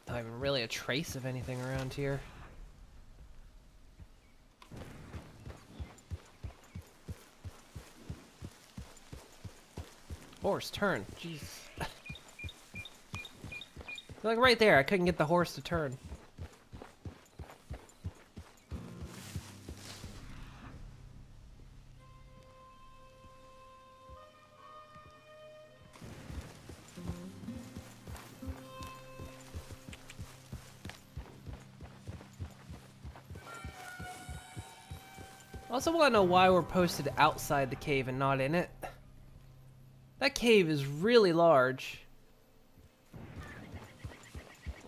Not even really a trace of anything around here. horse. Turn. Jeez. Like right there, I couldn't get the horse to turn. I also want to know why we're posted outside the cave and not in it. That cave is really large.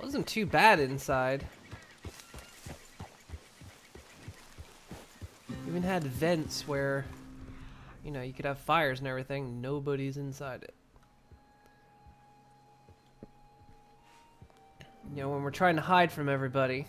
Wasn't too bad inside. Even had vents where, you know, you could have fires and everything. Nobody's inside it. You know, when we're trying to hide from everybody.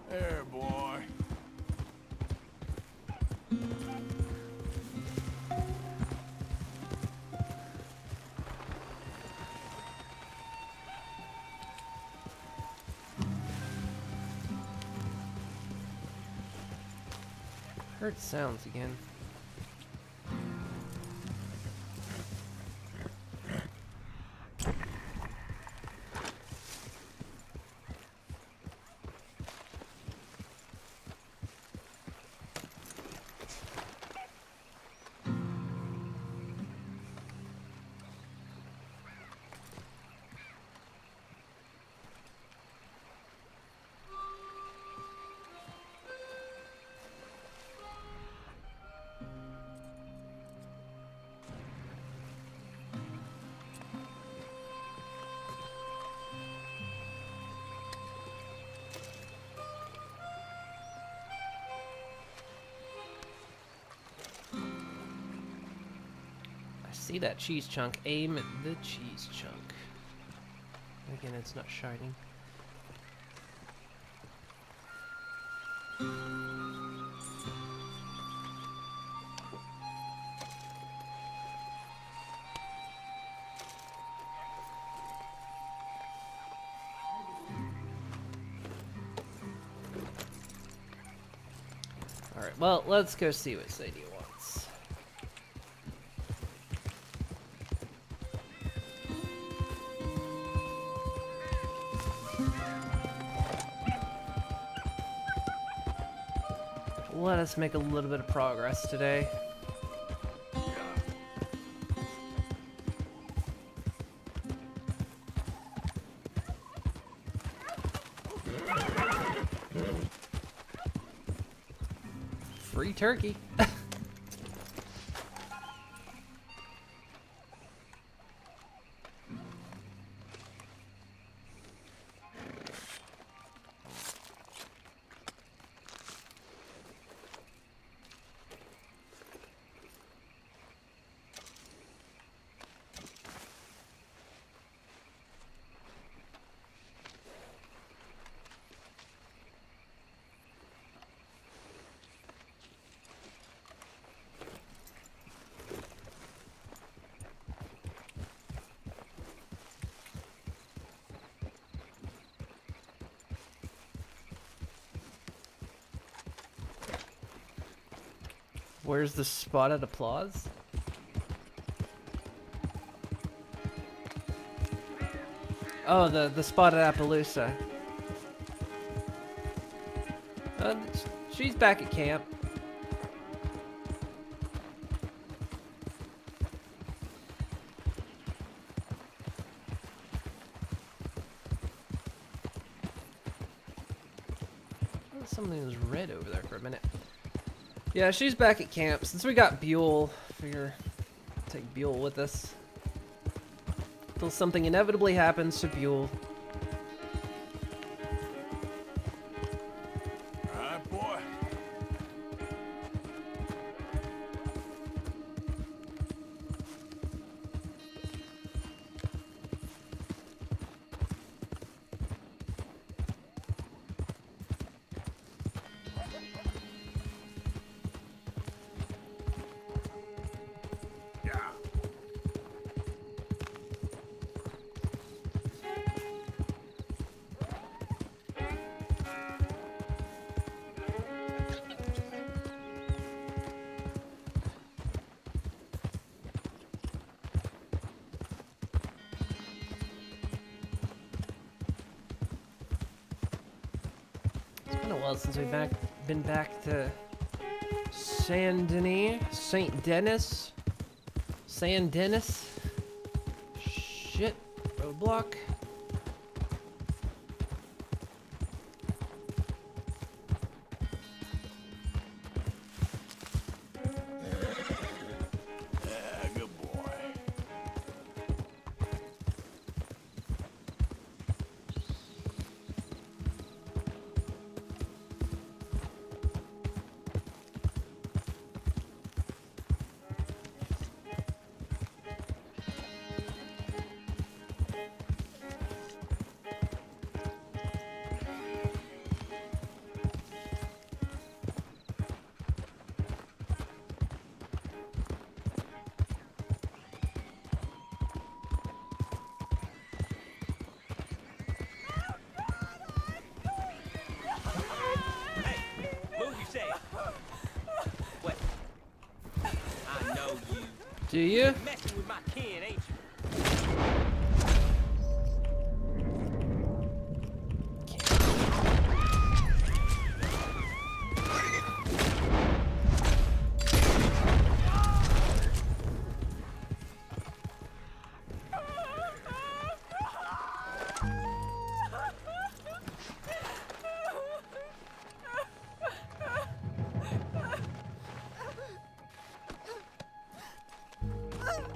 There, boy. Heard sounds again. See that cheese chunk. Aim at the cheese chunk. Again, it's not shining. Alright, well, let's go see what Sadie wants. Let us make a little bit of progress today. Free turkey. Where's the spotted applause? Oh, the spotted Appaloosa. She's back at camp. Oh, something was red over there for a minute. Yeah, she's back at camp. Since we got Buell, figure take Buell with us. Until something inevitably happens to Buell. All right, boy. It's been a while since we've been back to Saint Denis, Saint Denis, San Denis. Shit, roadblock. Yeah, good boy. Move yourself. What? I know you. Do you? Messing with my kin, ain't you?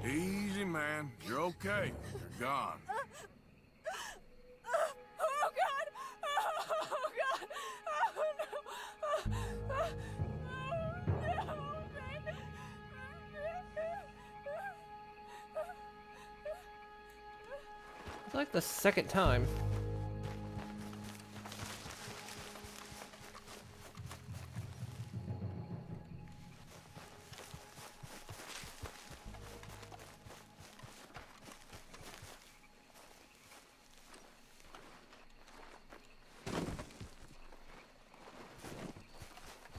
Easy, man. You're okay. You're gone. Oh God! Oh God! Oh no! Oh no! It's like the second time.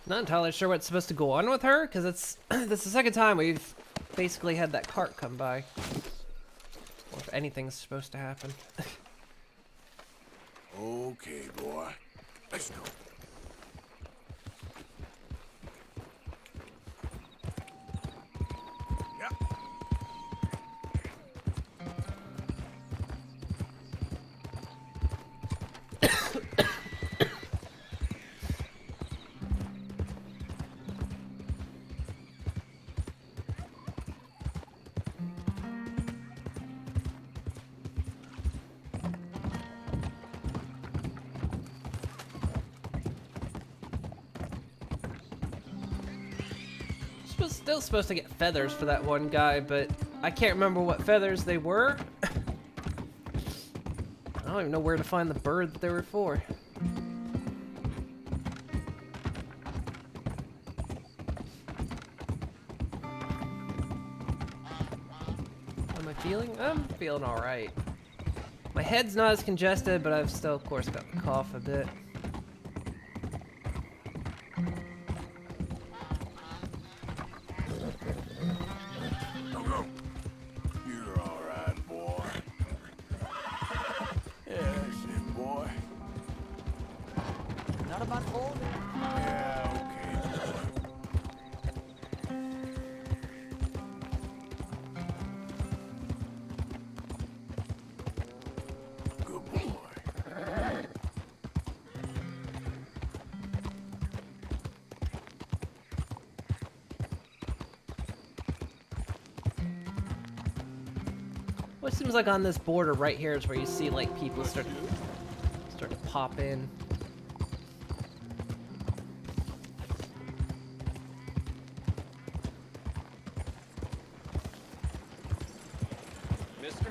Not entirely sure what's supposed to go on with her, because it's this is the second time we've basically had that cart come by. Or if anything's supposed to happen. Okay, boy. Let's go. Yeah. Still supposed to get feathers for that one guy, but I can't remember what feathers they were. I don't even know where to find the bird that they were for. How am I feeling? I'm feeling alright. My head's not as congested, but I've still, of course, got the cough a bit. Go, go. You're all right, boy. Yeah, that's it, boy. Not about holding. Yeah, okay, boy. Good boy. Well, it seems like on this border right here is where you see like people start to pop in. Mister?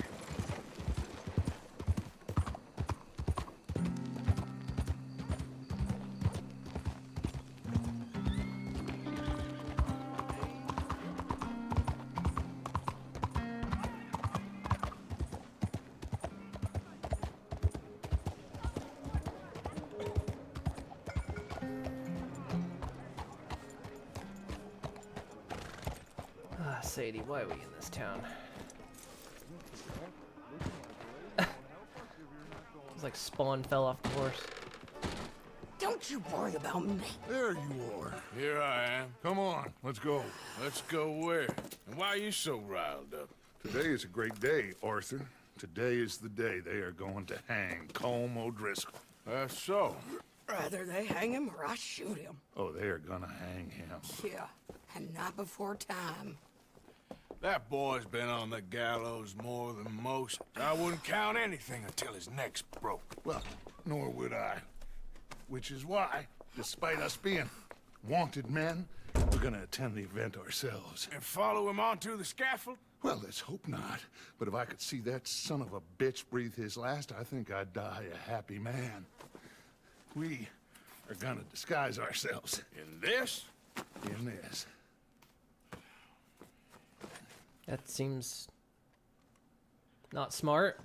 Ah, Sadie, why are we in this town? It's like Spawn fell off the horse. Don't you worry about me. There you are. Here I am. Come on, let's go. Let's go where? And why are you so riled up? Today is a great day, Arthur. Today is the day they are going to hang Colm O'Driscoll. That's so. Rather they hang him or I shoot him. Oh, they are gonna hang him. Yeah, and not before time. That boy's been on the gallows more than most. I wouldn't count anything until his neck's broke. Well, nor would I. Which is why, despite us being wanted men, we're gonna attend the event ourselves. And follow him onto the scaffold? Well, let's hope not. But if I could see that son of a bitch breathe his last, I think I'd die a happy man. We are gonna disguise ourselves In this? in this. That seems not smart.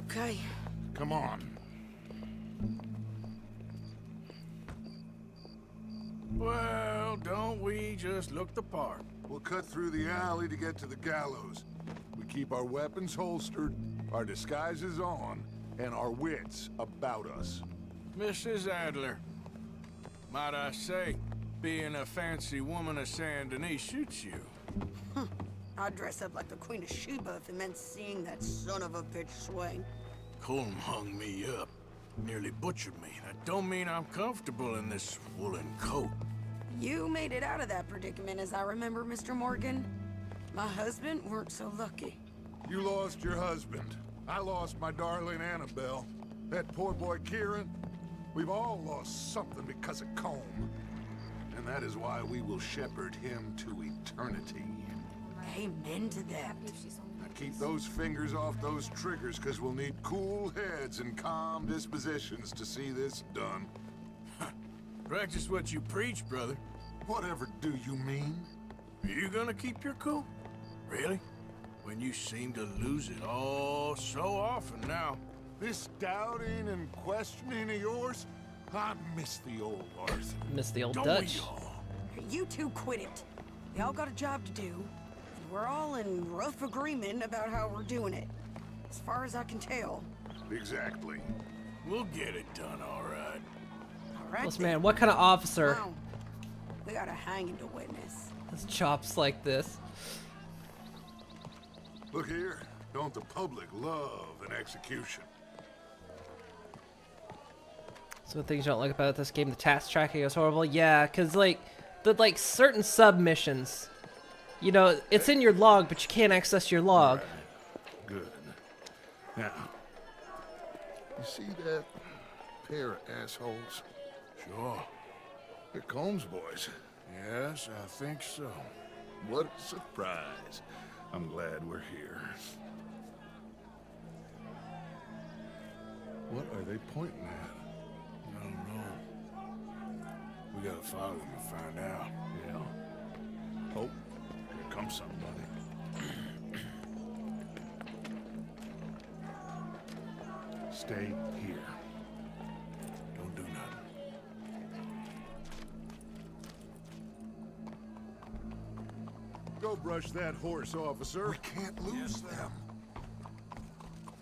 Okay. Come on. Well, don't we just look the part? We'll cut through the alley to get to the gallows. We keep our weapons holstered, our disguises on, and our wits about us. Mrs. Adler, might I say, being a fancy woman of Saint Denis shoots you. I'd dress up like the Queen of Sheba if it meant seeing that son of a bitch swing. Colm hung me up, nearly butchered me. That don't mean I'm comfortable in this woolen coat. You made it out of that predicament, as I remember, Mr. Morgan. My husband weren't so lucky. You lost your husband. I lost my darling Annabelle. That poor boy Kieran. We've all lost something because of Colm. And that is why we will shepherd him to eternity. Amen to that. Now keep those fingers off those triggers, because we'll need cool heads and calm dispositions to see this done. Practice what you preach, brother. Whatever do you mean? Are you gonna keep your cool? Really? When you seem to lose it all so often now. This doubting and questioning of yours? I miss the old Arthur. Miss the old Don't Dutch. we all? You two quit it. Y'all got a job to do, and we're all in rough agreement about how we're doing it. As far as I can tell. Exactly. We'll get it done, all right. All right, Plus, then. man, what kind of officer Now, we got a hanging to witness. has chops like this? Look here. Don't the public love an execution? Some things you don't like about this game, the task tracking is horrible. Yeah, because, like, certain submissions, you know, it's in your log, but you can't access your log. Good. Now, you see that pair of assholes? Sure. They're Colm's boys. Yes, I think so. What a surprise. I'm glad we're here. What are they pointing at? I don't know. We gotta follow them to find out. Yeah. Oh, here comes somebody. Stay here. Don't do nothing. Go brush that horse, officer. We can't lose them.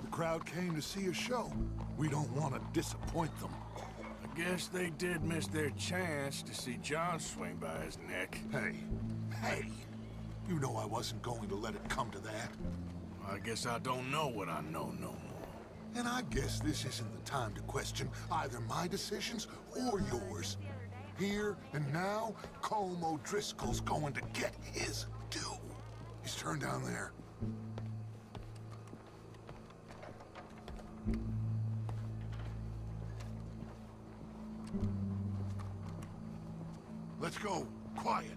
The crowd came to see a show. We don't want to disappoint them. I guess they did miss their chance to see John swing by his neck. Hey, you know I wasn't going to let it come to that. I guess I don't know what I know no more. And I guess this isn't the time to question either my decisions or yours. Here and now, Colm O'Driscoll's going to get his due. He's turned down there. Let's go. Quiet.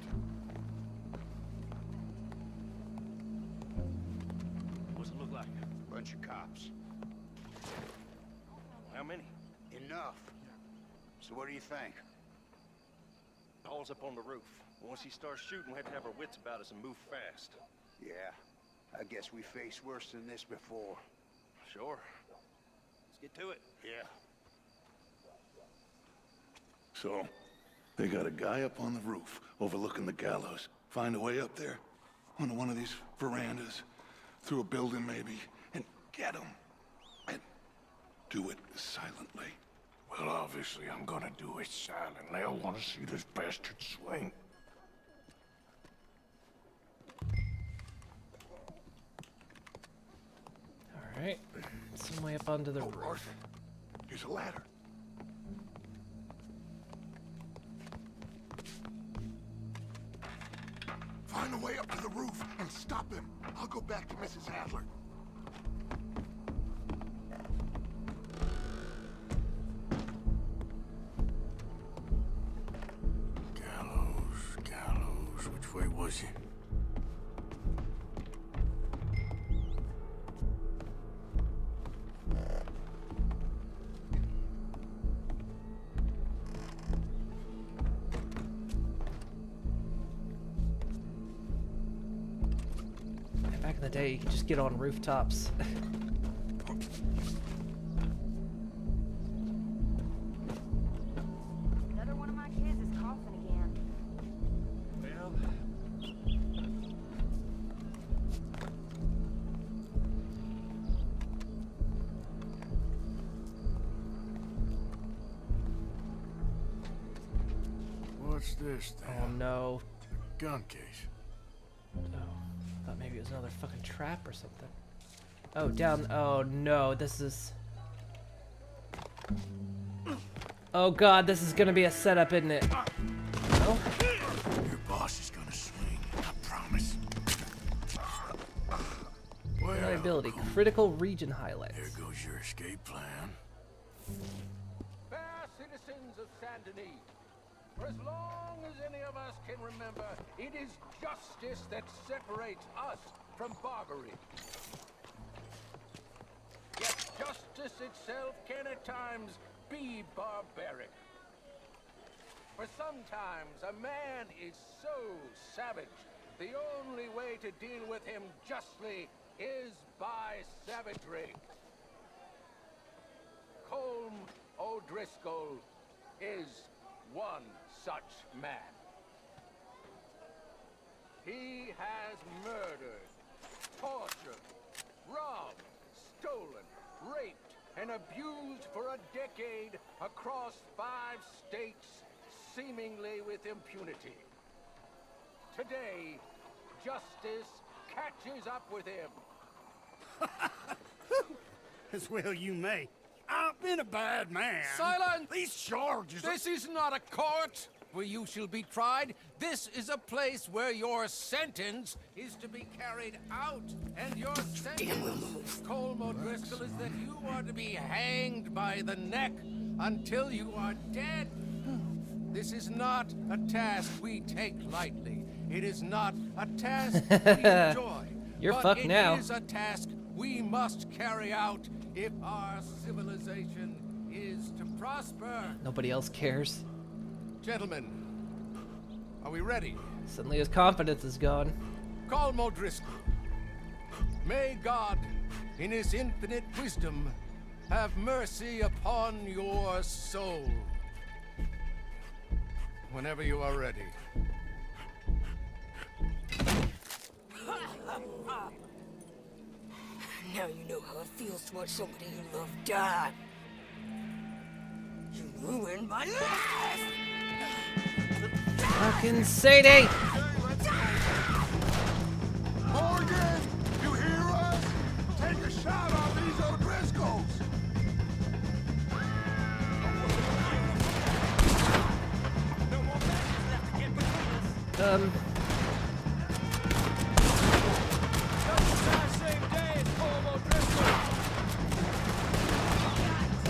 What's it look like? Bunch of cops. How many? Enough. So what do you think? Paul's up on the roof. Once he starts shooting, we have to have our wits about us and move fast. Yeah, I guess we faced worse than this before. Sure. Let's get to it. Yeah. So, they got a guy up on the roof overlooking the gallows. Find a way up there, onto one of these verandas, through a building maybe, and get him. Do it silently. Well, obviously I'm gonna do it silently. I want to see this bastard swing. Alright. Some way up onto the Oh, roof. Arthur, here's a ladder. Find a way up to the roof and stop him. I'll go back to Mrs. Adler. Gallows. Which way was he? Back in the day, you could just get on rooftops. Another one of my kids is coughing again. Well, What's this Oh then? no. Gun case. Oh, thought maybe it was another fucking trap or something. Oh, down. Oh no, this is. Oh god, this is gonna be a setup, isn't it? Oh, Your boss is gonna swing. I promise. Well, reliability, critical region highlights. there goes your escape plan. Fair citizens of Saint Denis, for as long as any of us can remember, it is justice that separates us from Barbary. Yet justice itself can at times be barbaric. For sometimes a man is so savage, the only way to deal with him justly is by savagery. Colm O'Driscoll is one such man. He has murdered, tortured, robbed, stolen, raped, and abused for a decade across 5 states, seemingly with impunity. Today, justice catches up with him. As well you may. I've been a bad man. Silence! These charges... This is not a court where you shall be tried. This is a place where your sentence is to be carried out. And your sentence, Colm O'Driscoll, is that you are to be hanged by the neck until you are dead. This is not a task we take lightly. It is not a task we enjoy. You're but fucked now. It is a task we must carry out if our civilization is to prosper. Nobody else cares. Gentlemen, are we ready? Suddenly his confidence is gone. Colm O'Driscoll. May God, in his infinite wisdom, have mercy upon your soul. Whenever you are ready. Now you know how it feels to watch somebody you love die. You ruined my life! Fucking Sadie! Morgan, you hear us? Take a shot on these O'Driscolls.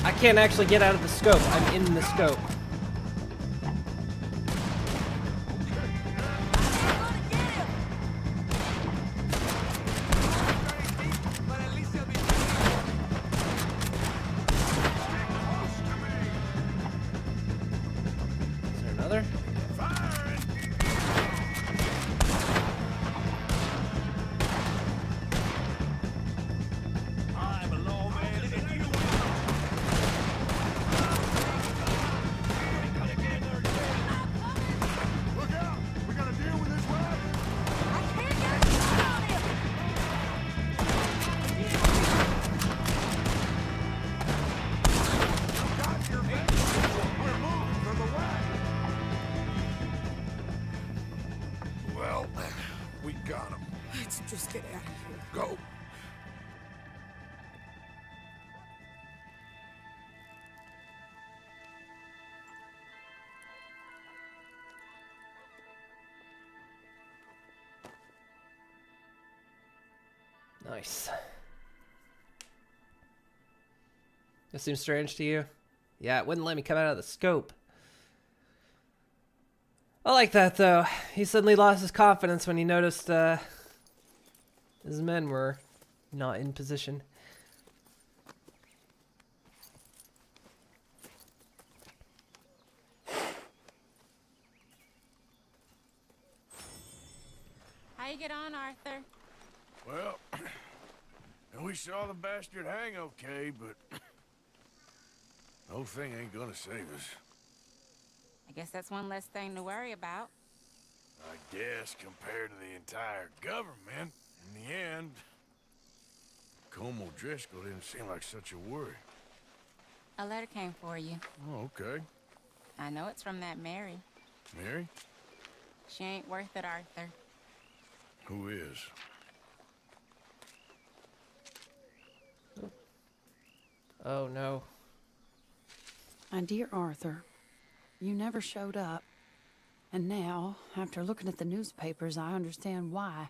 I can't actually get out of the scope. I'm in the scope. Is there another? I'm a lawman and you... Got him. Let's just get out of here. Go. Nice. This seems strange to you? Yeah, it wouldn't let me come out of the scope. I like that, though. He suddenly lost his confidence when he noticed his men were not in position. How you get on, Arthur? Well, we saw the bastard hang okay, but the whole thing ain't gonna save us. I guess that's one less thing to worry about. I guess compared to the entire government, in the end, Colm O'Driscoll didn't seem like such a worry. A letter came for you. Oh, okay. I know it's from that Mary. Mary? She ain't worth it, Arthur. Who is? Oh, no. My dear Arthur, you never showed up. And now, after looking at the newspapers, I understand why.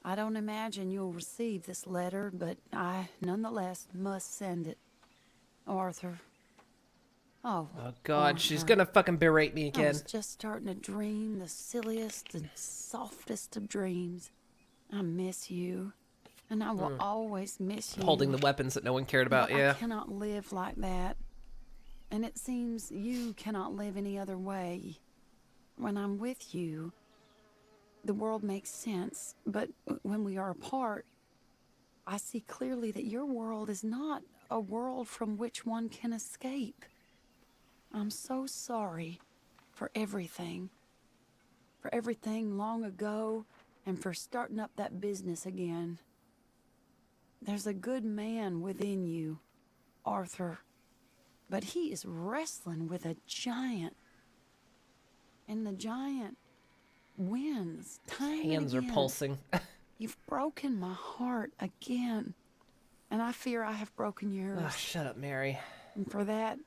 I don't imagine you'll receive this letter, but I, nonetheless, must send it. Arthur. Oh, God, she's Arthur. gonna fucking berate me I again. was just starting to dream the silliest and softest of dreams. I miss you, and I will always miss you. Holding the weapons that no one cared about, But yeah. I cannot live like that. And it seems you cannot live any other way. When I'm with you, the world makes sense. But when we are apart, I see clearly that your world is not a world from which one can escape. I'm so sorry for everything. For everything long ago, and for starting up that business again. There's a good man within you, Arthur. But he is wrestling with a giant. And the giant wins time and Hands are again. pulsing. You've broken my heart again. And I fear I have broken yours. Oh, shut up, Mary. And for that,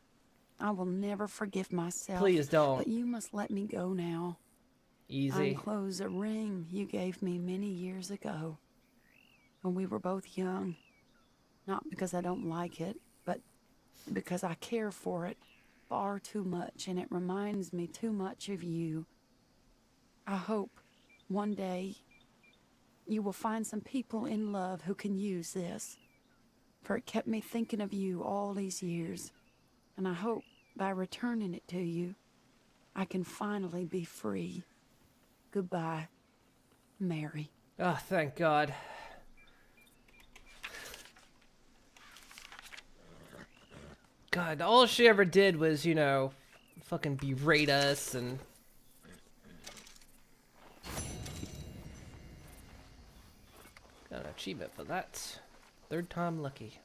I will never forgive myself. Please don't. But you must let me go now. Easy. Unclose a ring you gave me many years ago. When we were both young. Not because I don't like it, but because I care for it far too much, and it reminds me too much of you. I hope one day you will find some people in love who can use this, for it kept me thinking of you all these years, and I hope by returning it to you, I can finally be free. Goodbye, Mary. Oh, thank God. God, all she ever did was, you know, fucking berate us and... Got an achievement for that. Third time lucky.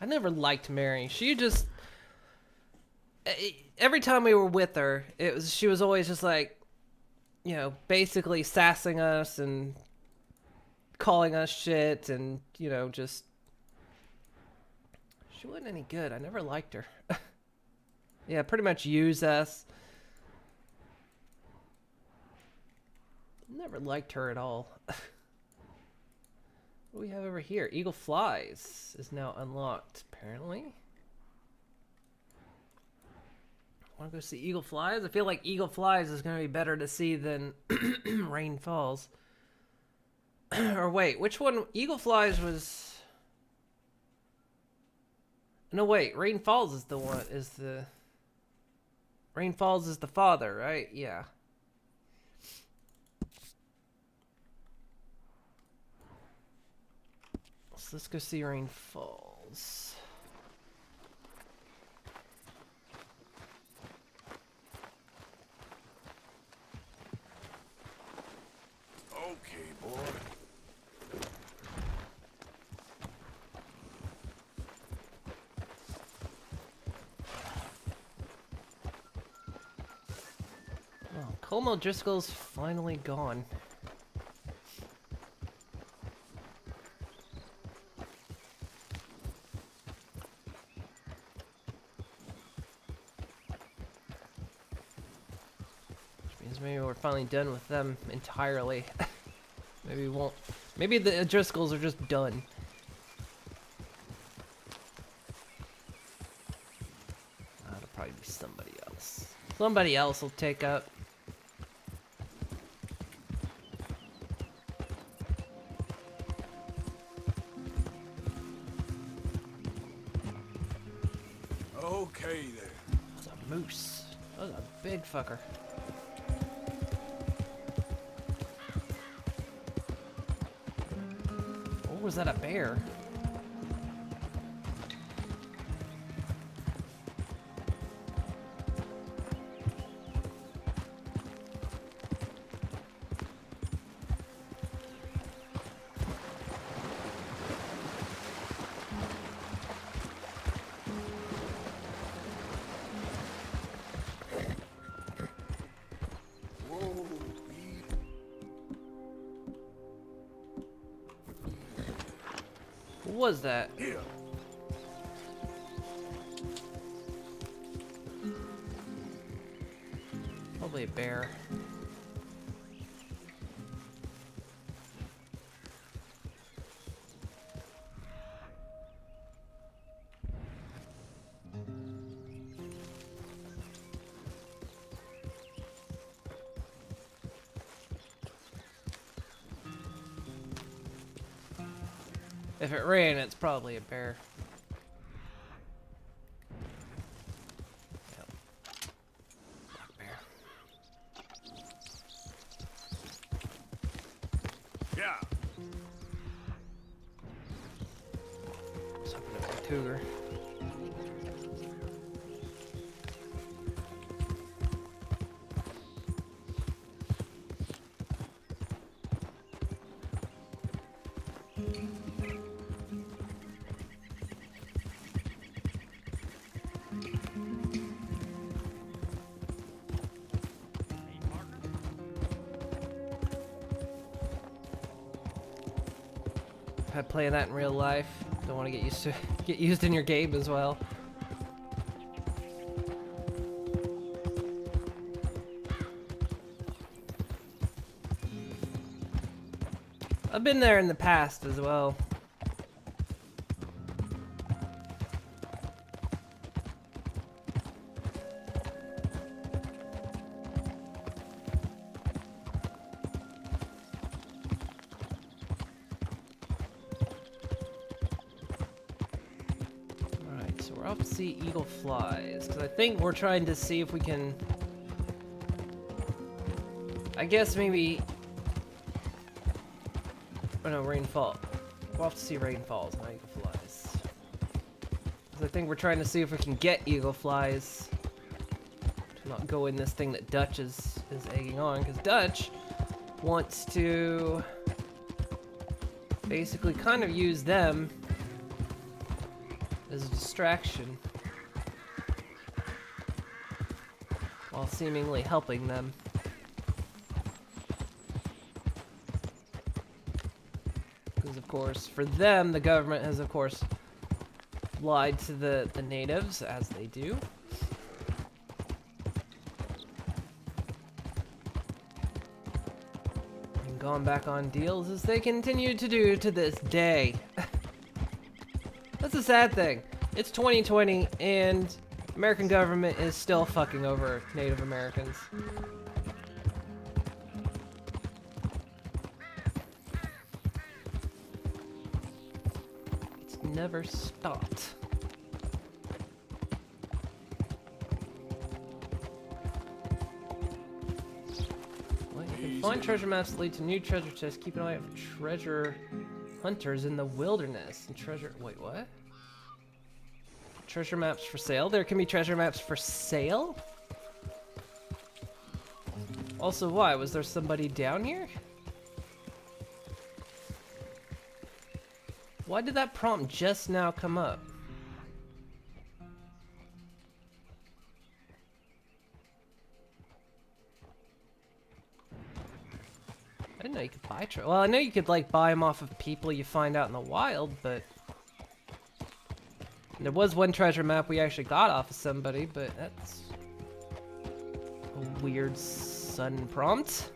I never liked Mary. She just... Every time we were with her, she was always just like, you know, basically sassing us and calling us shit and, you know, just... She wasn't any good. I never liked her. Yeah, pretty much use us. Never liked her at all. What do we have over here? Eagle Flies is now unlocked, apparently. Want to go see Eagle Flies? I feel like Eagle Flies is going to be better to see than Rain Falls. Or wait, which one? Eagle Flies was... No, wait. Rain Falls is the one. Rain Falls is the father, right? Yeah. So let's go see Rain Falls. Okay, boy. Oh, Colm O'Driscoll's finally gone. Which means maybe we're finally done with them entirely. Maybe we won't. Maybe the O'Driscolls are just done. That'll probably be somebody else. Somebody else will take up. Okay there. That's a moose. That was a big fucker. Or was that a bear? What was that? Here. Probably a bear. If it ran, it's probably a bear. Yep. Black bear. Yeah. Let's open up a cougar. Had playing that in real life. Don't want to get used in your game as well. I've been there in the past as well. We're off to see eagle flies, because I think we're trying to see if we can... I guess maybe... Oh no, rainfall. We're off to see rainfalls, not eagle flies. 'Cause I think we're trying to see if we can get eagle flies. To not go in this thing that Dutch is egging on, because Dutch wants to... basically kind of use them as a distraction while seemingly helping them. Because of course, for them, the government has of course lied to the natives, as they do. And gone back on deals as they continue to do to this day. That's a sad thing. It's 2020 and American government is still fucking over Native Americans. It's never stopped. Well, you can find treasure maps that lead to new treasure chests. Keep an eye out for treasure hunters in the wilderness. And treasure... Wait, what? Treasure maps for sale? There can be treasure maps for sale? Also, why? Was there somebody down here? Why did that prompt just now come up? I didn't know you could buy well, I know you could like buy them off of people you find out in the wild, but there was one treasure map we actually got off of somebody, but that's a weird sudden prompt.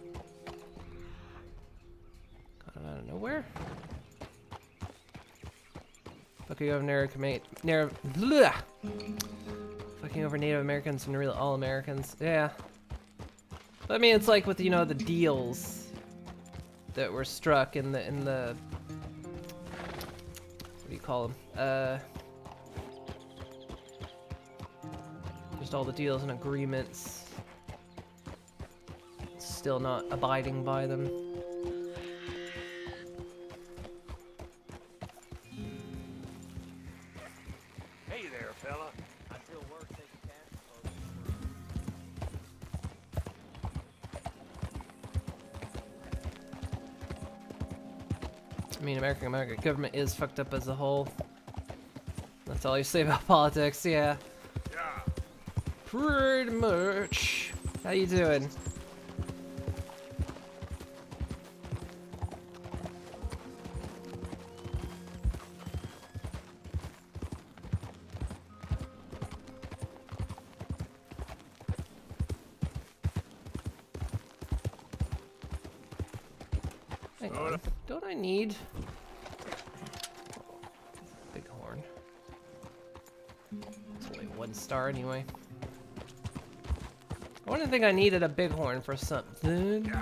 Got him out of nowhere. Fucking over fucking over Native Americans and real all Americans. Yeah. But I mean, it's like with, you know, the deals that were struck in the what do you call them? Just all the deals and agreements. Still not abiding by them. Hey there, fella. I feel worth taking cash. I mean, American government is fucked up as a whole. That's all you say about politics, yeah. Yeah. Pretty much. How you doing? Hang on. Don't I need big horn? It's only 1 star anyway. I wouldn't think I needed a bighorn for something.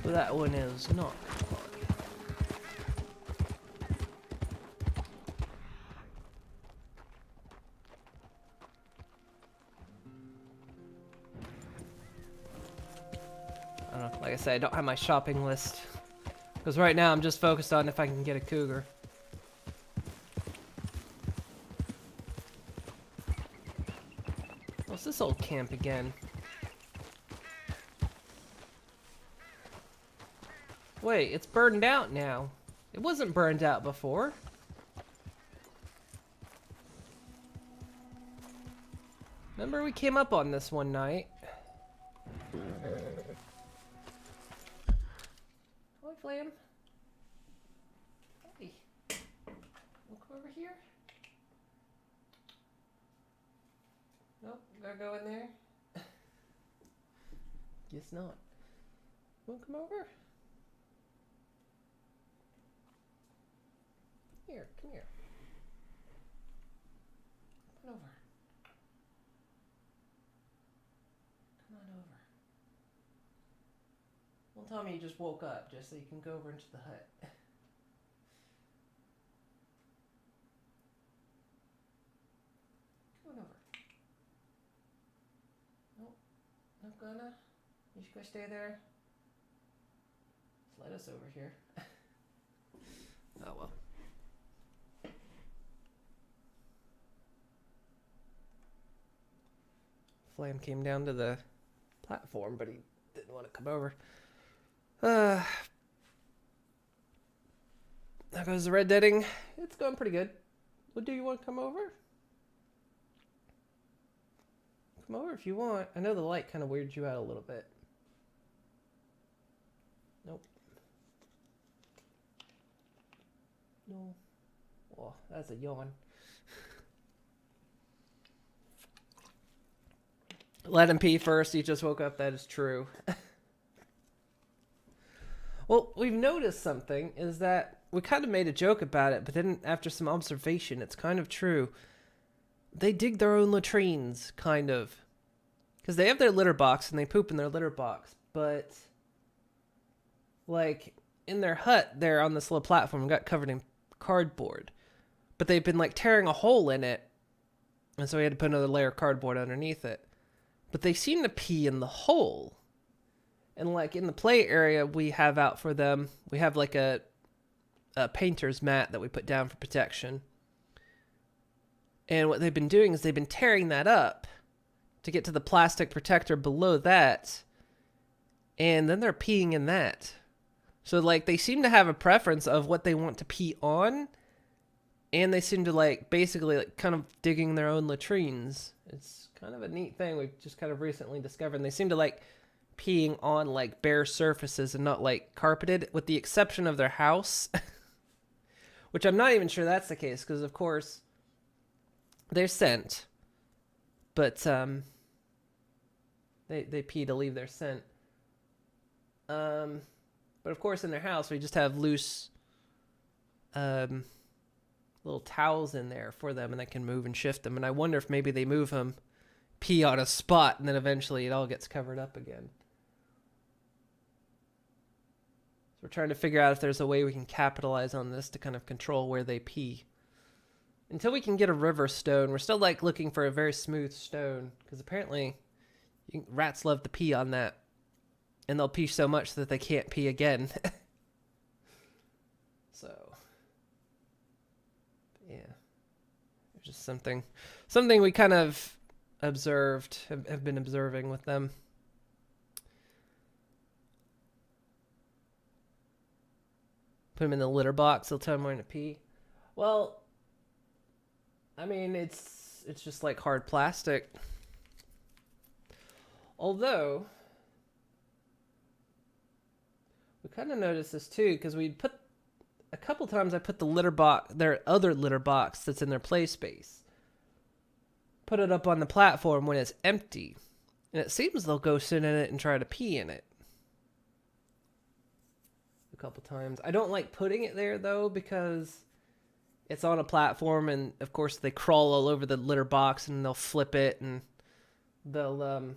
But that one is not. I don't know. Like I said, I don't have my shopping list. Because right now I'm just focused on if I can get a cougar. What's this old camp again? Wait, it's burned out now. It wasn't burned out before. Remember we came up on this one night. Hi, Flam. Hey. Look over here. Nope, gotta go in there. Guess not. Wanna come over? Here, come here. Come on over. Come on over. Don't tell me you just woke up just so you can go over into the hut. Come on over. Nope, not gonna. You should go stay there. Just let us over here. Oh well. Flam came down to the platform, but he didn't want to come over. How goes the red deading? It's going pretty good. Well, do you want to come over? Come over if you want. I know the light kind of weirds you out a little bit. Nope. No. Oh, that's a yawn. Let him pee first. He just woke up. That is true. Well, we've noticed something is that we kind of made a joke about it, but then after some observation, it's kind of true. They dig their own latrines, kind of. Because they have their litter box and they poop in their litter box. But, like, in their hut, they're on this little platform, got covered in cardboard. But they've been, like, tearing a hole in it. And so we had to put another layer of cardboard underneath it. But they seem to pee in the hole. And, like, in the play area we have out for them, we have, like, a painter's mat that we put down for protection. And what they've been doing is they've been tearing that up to get to the plastic protector below that. And then they're peeing in that. So, like, they seem to have a preference of what they want to pee on. And they seem to like basically like kind of digging their own latrines. It's kind of a neat thing we've just kind of recently discovered. And they seem to like peeing on like bare surfaces and not like carpeted, with the exception of their house. Which I'm not even sure that's the case, because of course they're scent. But they pee to leave their scent. But of course in their house we just have loose little towels in there for them, and they can move and shift them. And I wonder if maybe they move them, pee on a spot, and then eventually it all gets covered up again. So we're trying to figure out if there's a way we can capitalize on this to kind of control where they pee. Until we can get a river stone, we're still like looking for a very smooth stone, because apparently rats love to pee on that, and they'll pee so much that they can't pee again. So yeah, it's just something we kind of observed, have been observing with them. Put them in the litter box, they'll tell them when to pee. Well, I mean, it's just like hard plastic. Although, we kind of noticed this too, because we'd put, a couple times I put the litter box, their other litter box that's in their play space, put it up on the platform when it's empty. And it seems they'll go sit in it and try to pee in it. A couple times. I don't like putting it there though, because it's on a platform, and of course they crawl all over the litter box and they'll flip it, and they'll,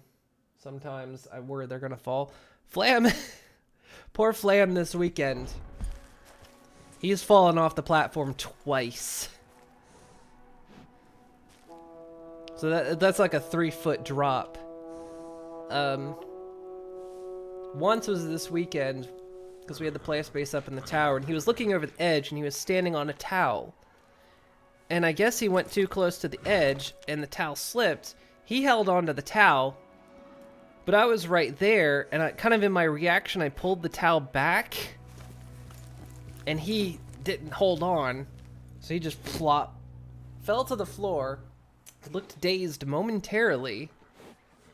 sometimes I worry they're gonna fall. Flam! Poor Flam this weekend. He's fallen off the platform twice. So that's like a 3-foot drop. Once was this weekend, because we had the play space up in the tower, and he was looking over the edge, and he was standing on a towel. And I guess he went too close to the edge, and the towel slipped. He held onto the towel, but I was right there, and I kind of in my reaction, I pulled the towel back, and he didn't hold on, so he just flopped, fell to the floor, looked dazed momentarily,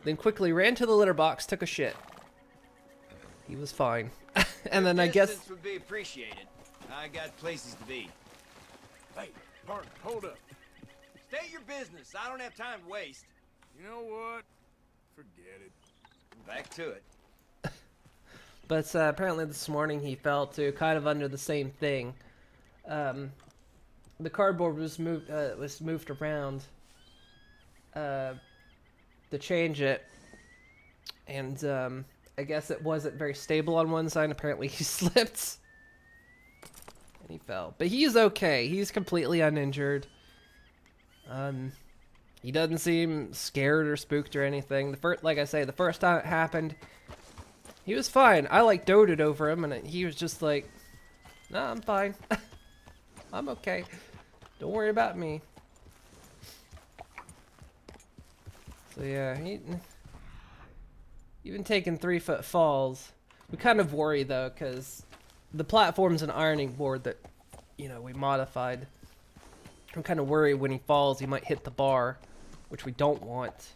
then quickly ran to the litter box, took a shit. He was fine. And then I guess would be appreciated. I got places to be. Hey, partner, hold up. State your business. I don't have time to waste. You know what? Forget it. Back to it. But apparently this morning he fell to kind of under the same thing. The cardboard was moved around to change it, and I guess it wasn't very stable on one side. Apparently he slipped and he fell, but he's okay. He's completely uninjured. He doesn't seem scared or spooked or anything. Like I say, the first time it happened, he was fine. I like doted over him, and he was just like, "Nah, I'm fine. I'm okay. Don't worry about me." So yeah, even taking 3-foot falls. We kind of worry though, because the platform's an ironing board that, you know, we modified. I'm kind of worried when he falls, he might hit the bar, which we don't want.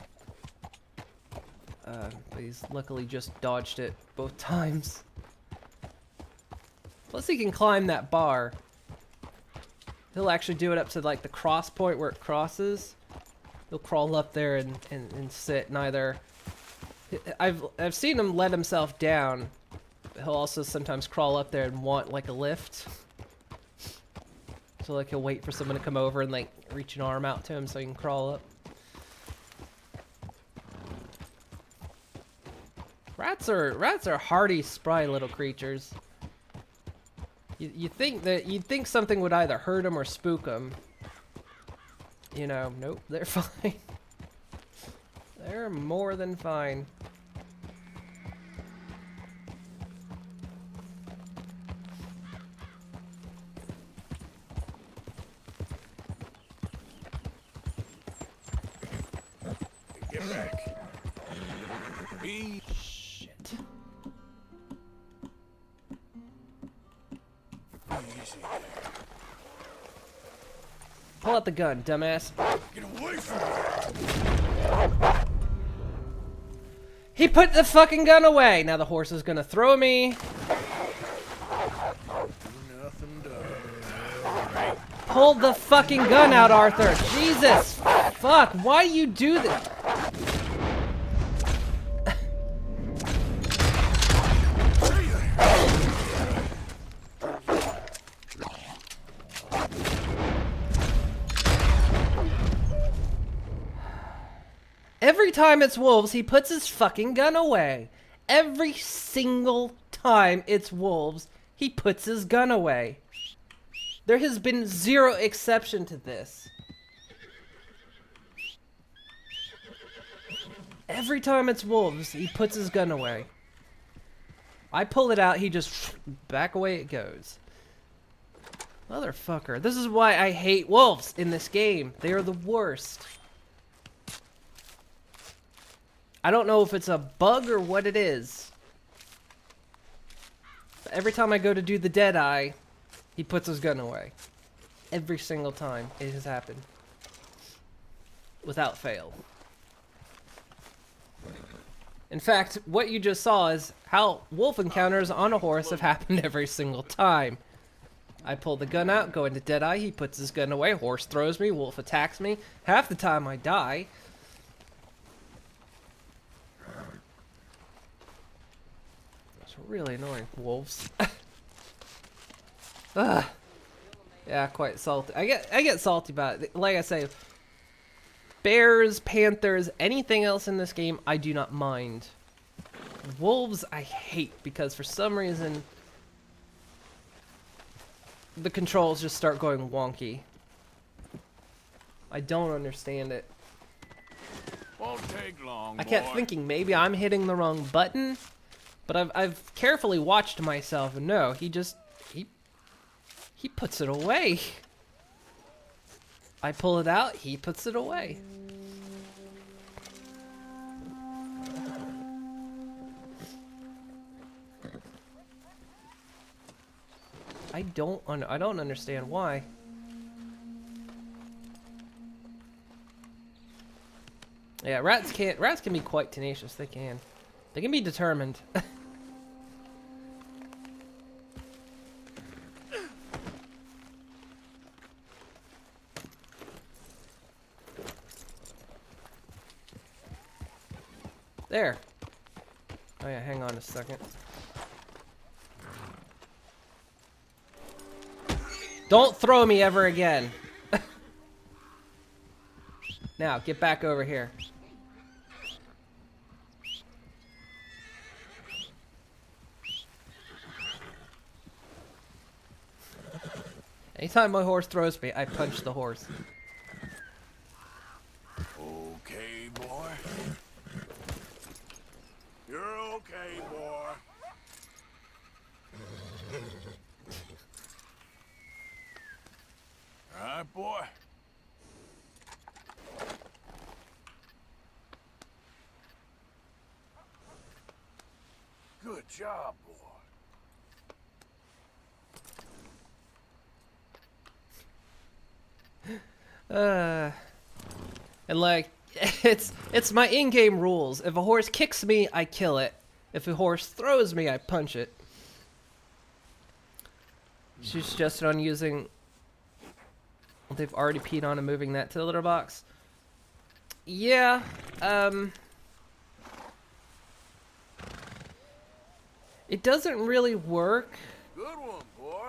But he's luckily just dodged it both times. Plus he can climb that bar. He'll actually do it up to like the cross point where it crosses. He'll crawl up there and sit. Neither. I've seen him let himself down. But he'll also sometimes crawl up there and want like a lift. So like he'll wait for someone to come over and like reach an arm out to him so he can crawl up. Rats are hardy, spry little creatures. You'd think something would either hurt them or spook them. You know, nope, they're fine. They're more than fine. Get back. Be Shit. easy. Pull out the gun, dumbass. Get away from me! He put the fucking gun away! Now the horse is gonna throw me. Nothing done. Pull the fucking gun out, Arthur. Jesus. Fuck, why do you do this? Every time it's wolves, he puts his fucking gun away. Every single time it's wolves, he puts his gun away. There has been zero exception to this. Every time it's wolves, he puts his gun away. I pull it out, he just back away it goes. Motherfucker. This is why I hate wolves in this game. They are the worst. I don't know if it's a bug or what it is. But every time I go to do the Deadeye, he puts his gun away. Every single time it has happened. Without fail. In fact, what you just saw is how wolf encounters on a horse have happened every single time. I pull the gun out, go into Deadeye, he puts his gun away, horse throws me, wolf attacks me. Half the time I die. It's really annoying. Wolves. Ugh. Yeah, quite salty. I get salty about it. Like I say, bears, panthers, anything else in this game, I do not mind. Wolves, I hate because for some reason the controls just start going wonky. I don't understand it. Won't take long, I kept thinking maybe I'm hitting the wrong button, but I've carefully watched myself and no, he puts it away. I pull it out, he puts it away. I don't understand why. Yeah, rats can be quite tenacious. They can be determined. There. Oh yeah, hang on a second. Don't throw me ever again. Now, get back over here. Anytime my horse throws me, I punch the horse. Okay, boy. You're okay, boy. All right, boy. Good job, boy. And like, it's my in-game rules. If a horse kicks me, I kill it. If a horse throws me, I punch it. She suggested on using... Well, they've already peed on and moving that to the litter box. Yeah, it doesn't really work. Good one, boy.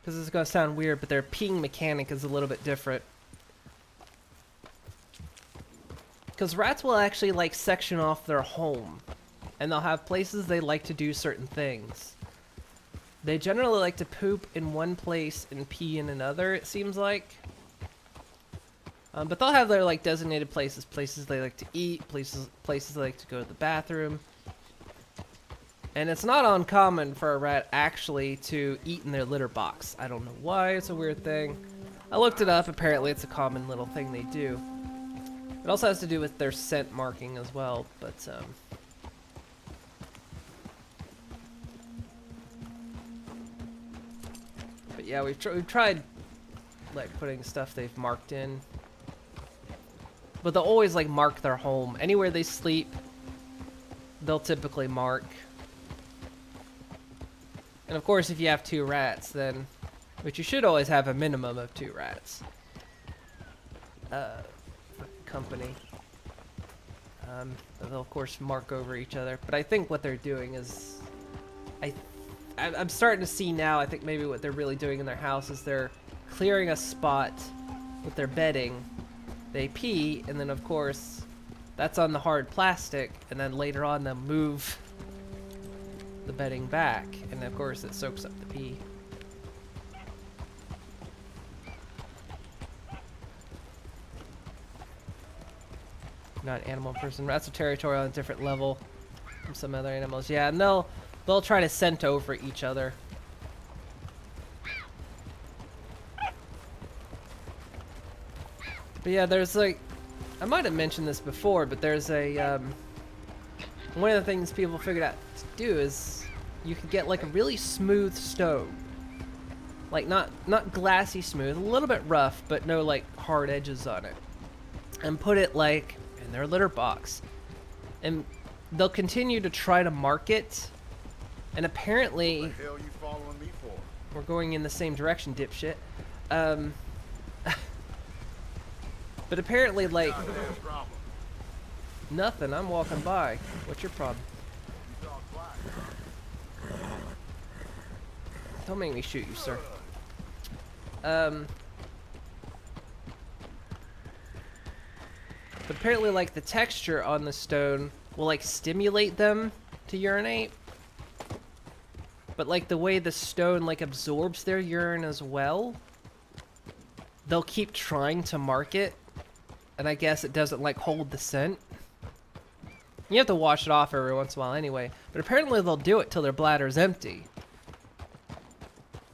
Because it's gonna sound weird, but their peeing mechanic is a little bit different. Because rats will actually like section off their home, and they'll have places they like to do certain things. They generally like to poop in one place and pee in another, it seems like. But they'll have their like designated places they like to eat, places they like to go to the bathroom. And it's not uncommon for a rat actually to eat in their litter box. I don't know why, it's a weird thing. I looked it up, apparently it's a common little thing they do. It also has to do with their scent marking as well, but yeah, we've tried like putting stuff they've marked in. But they'll always like mark their home. Anywhere they sleep, they'll typically mark. And of course, if you have 2 rats, then, which you should always have a minimum of 2 rats. Company. They'll of course mark over each other. But I think what they're doing is, I'm starting to see now, I think maybe what they're really doing in their house is they're clearing a spot with their bedding. They pee, and then of course, that's on the hard plastic, and then later on they'll move the bedding back, and of course it soaks up the pee. Not an animal person. Rats are territorial on a different level from some other animals. Yeah, and they'll try to scent over each other. But yeah, there's like, I might have mentioned this before, but there's a one of the things people figured out to do is you can get like a really smooth stone, like not glassy smooth, a little bit rough, but no like hard edges on it, and put it like in their litter box, and they'll continue to try to mark it. And apparently, What the hell you following me for? we're going in the same direction, dipshit. But apparently, like, Goddamn problem. nothing. I'm walking by. What's your problem? You talk quiet. Don't make me shoot you, sir. But apparently, like, the texture on the stone will, like, stimulate them to urinate. But, like, the way the stone, like, absorbs their urine as well, they'll keep trying to mark it. And I guess it doesn't, like, hold the scent. You have to wash it off every once in a while anyway. But apparently they'll do it till their bladder's empty.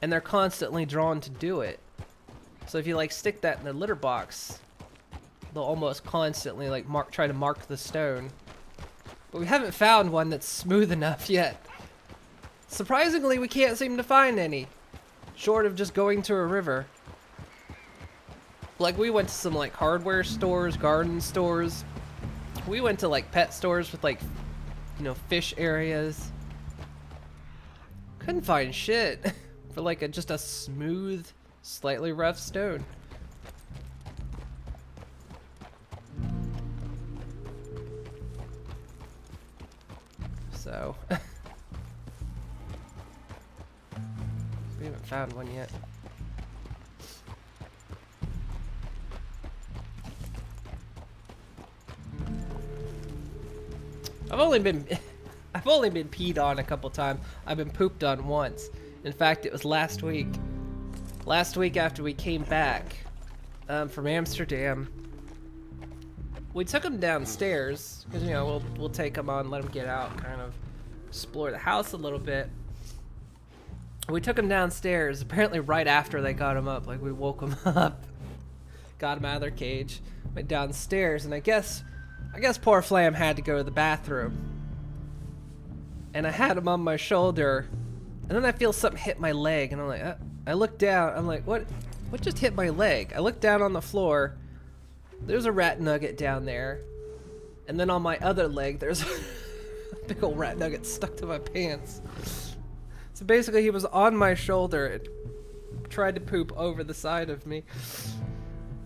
And they're constantly drawn to do it. So if you, like, stick that in their litter box, they'll almost constantly, like, try to mark the stone. But we haven't found one that's smooth enough yet. Surprisingly, we can't seem to find any. Short of just going to a river. Like, we went to some, like, hardware stores, garden stores. We went to, like, pet stores with, like, you know, fish areas. Couldn't find shit for, like, just a smooth, slightly rough stone. So, we haven't found one yet. I've only been peed on a couple times. I've been pooped on once. In fact, it was last week. Last week after we came back from Amsterdam, we took him downstairs because, you know, we'll take him on, let him get out, kind of explore the house a little bit. We took him downstairs. Apparently, right after they got him up, like, we woke him up, got him out of their cage, went downstairs, and I guess poor Flam had to go to the bathroom. And I had him on my shoulder, and then I feel something hit my leg, and I'm like, I look down, I'm like, what just hit my leg? I look down on the floor, there's a rat nugget down there, and then on my other leg, there's a big old rat nugget stuck to my pants. So basically, he was on my shoulder and tried to poop over the side of me.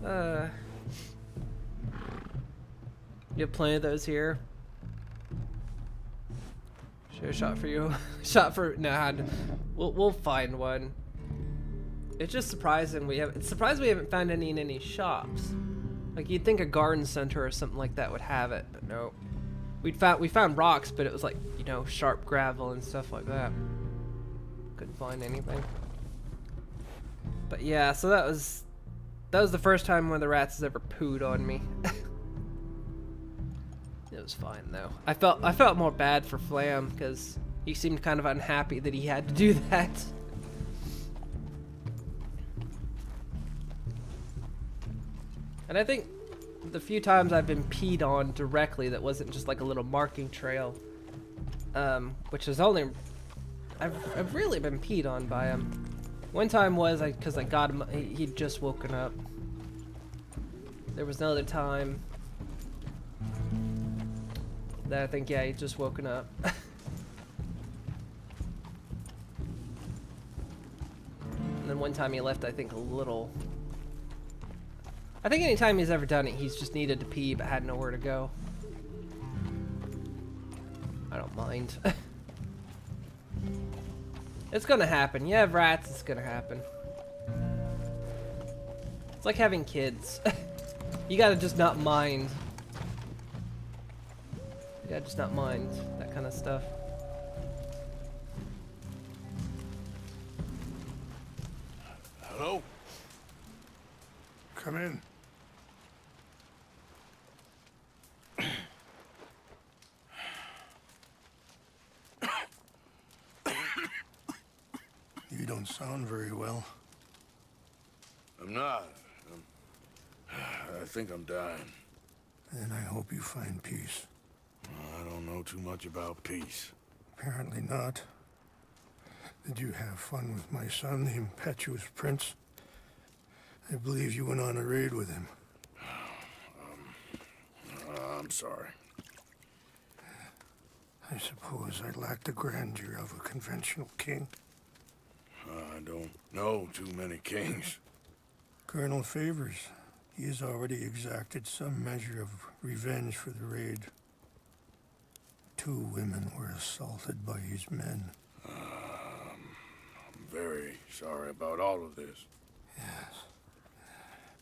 You have plenty of those here. Should have shot for you. We'll find one. It's just surprising it's surprising we haven't found any in any shops. Like, you'd think a garden center or something like that would have it, but no. We found rocks, but it was like, you know, sharp gravel and stuff like that. Couldn't find anything. But yeah, so that was the first time one of the rats has ever pooed on me. It was fine though. I felt more bad for Flam because he seemed kind of unhappy that he had to do that. And I think the few times I've been peed on directly that wasn't just like a little marking trail, which is only I've really been peed on by him. One time was because I got him. He'd just woken up. There was another time that I think, yeah, he'd just woken up. And then one time he left, I think, a little. I think anytime he's ever done it, he's just needed to pee but had nowhere to go. I don't mind. It's gonna happen. You have rats, it's gonna happen. It's like having kids. You gotta just not mind. You gotta just not mind that kind of stuff. Hello? Come in. You don't sound very well. I'm not. I think I'm dying. And I hope you find peace. I don't know too much about peace. Apparently not. Did you have fun with my son, the impetuous prince? I believe you went on a raid with him. I'm sorry. I suppose I lack the grandeur of a conventional king. I don't know too many kings. Colonel Favors, he has already exacted some measure of revenge for the raid. 2 women were assaulted by his men. I'm very sorry about all of this. Yes.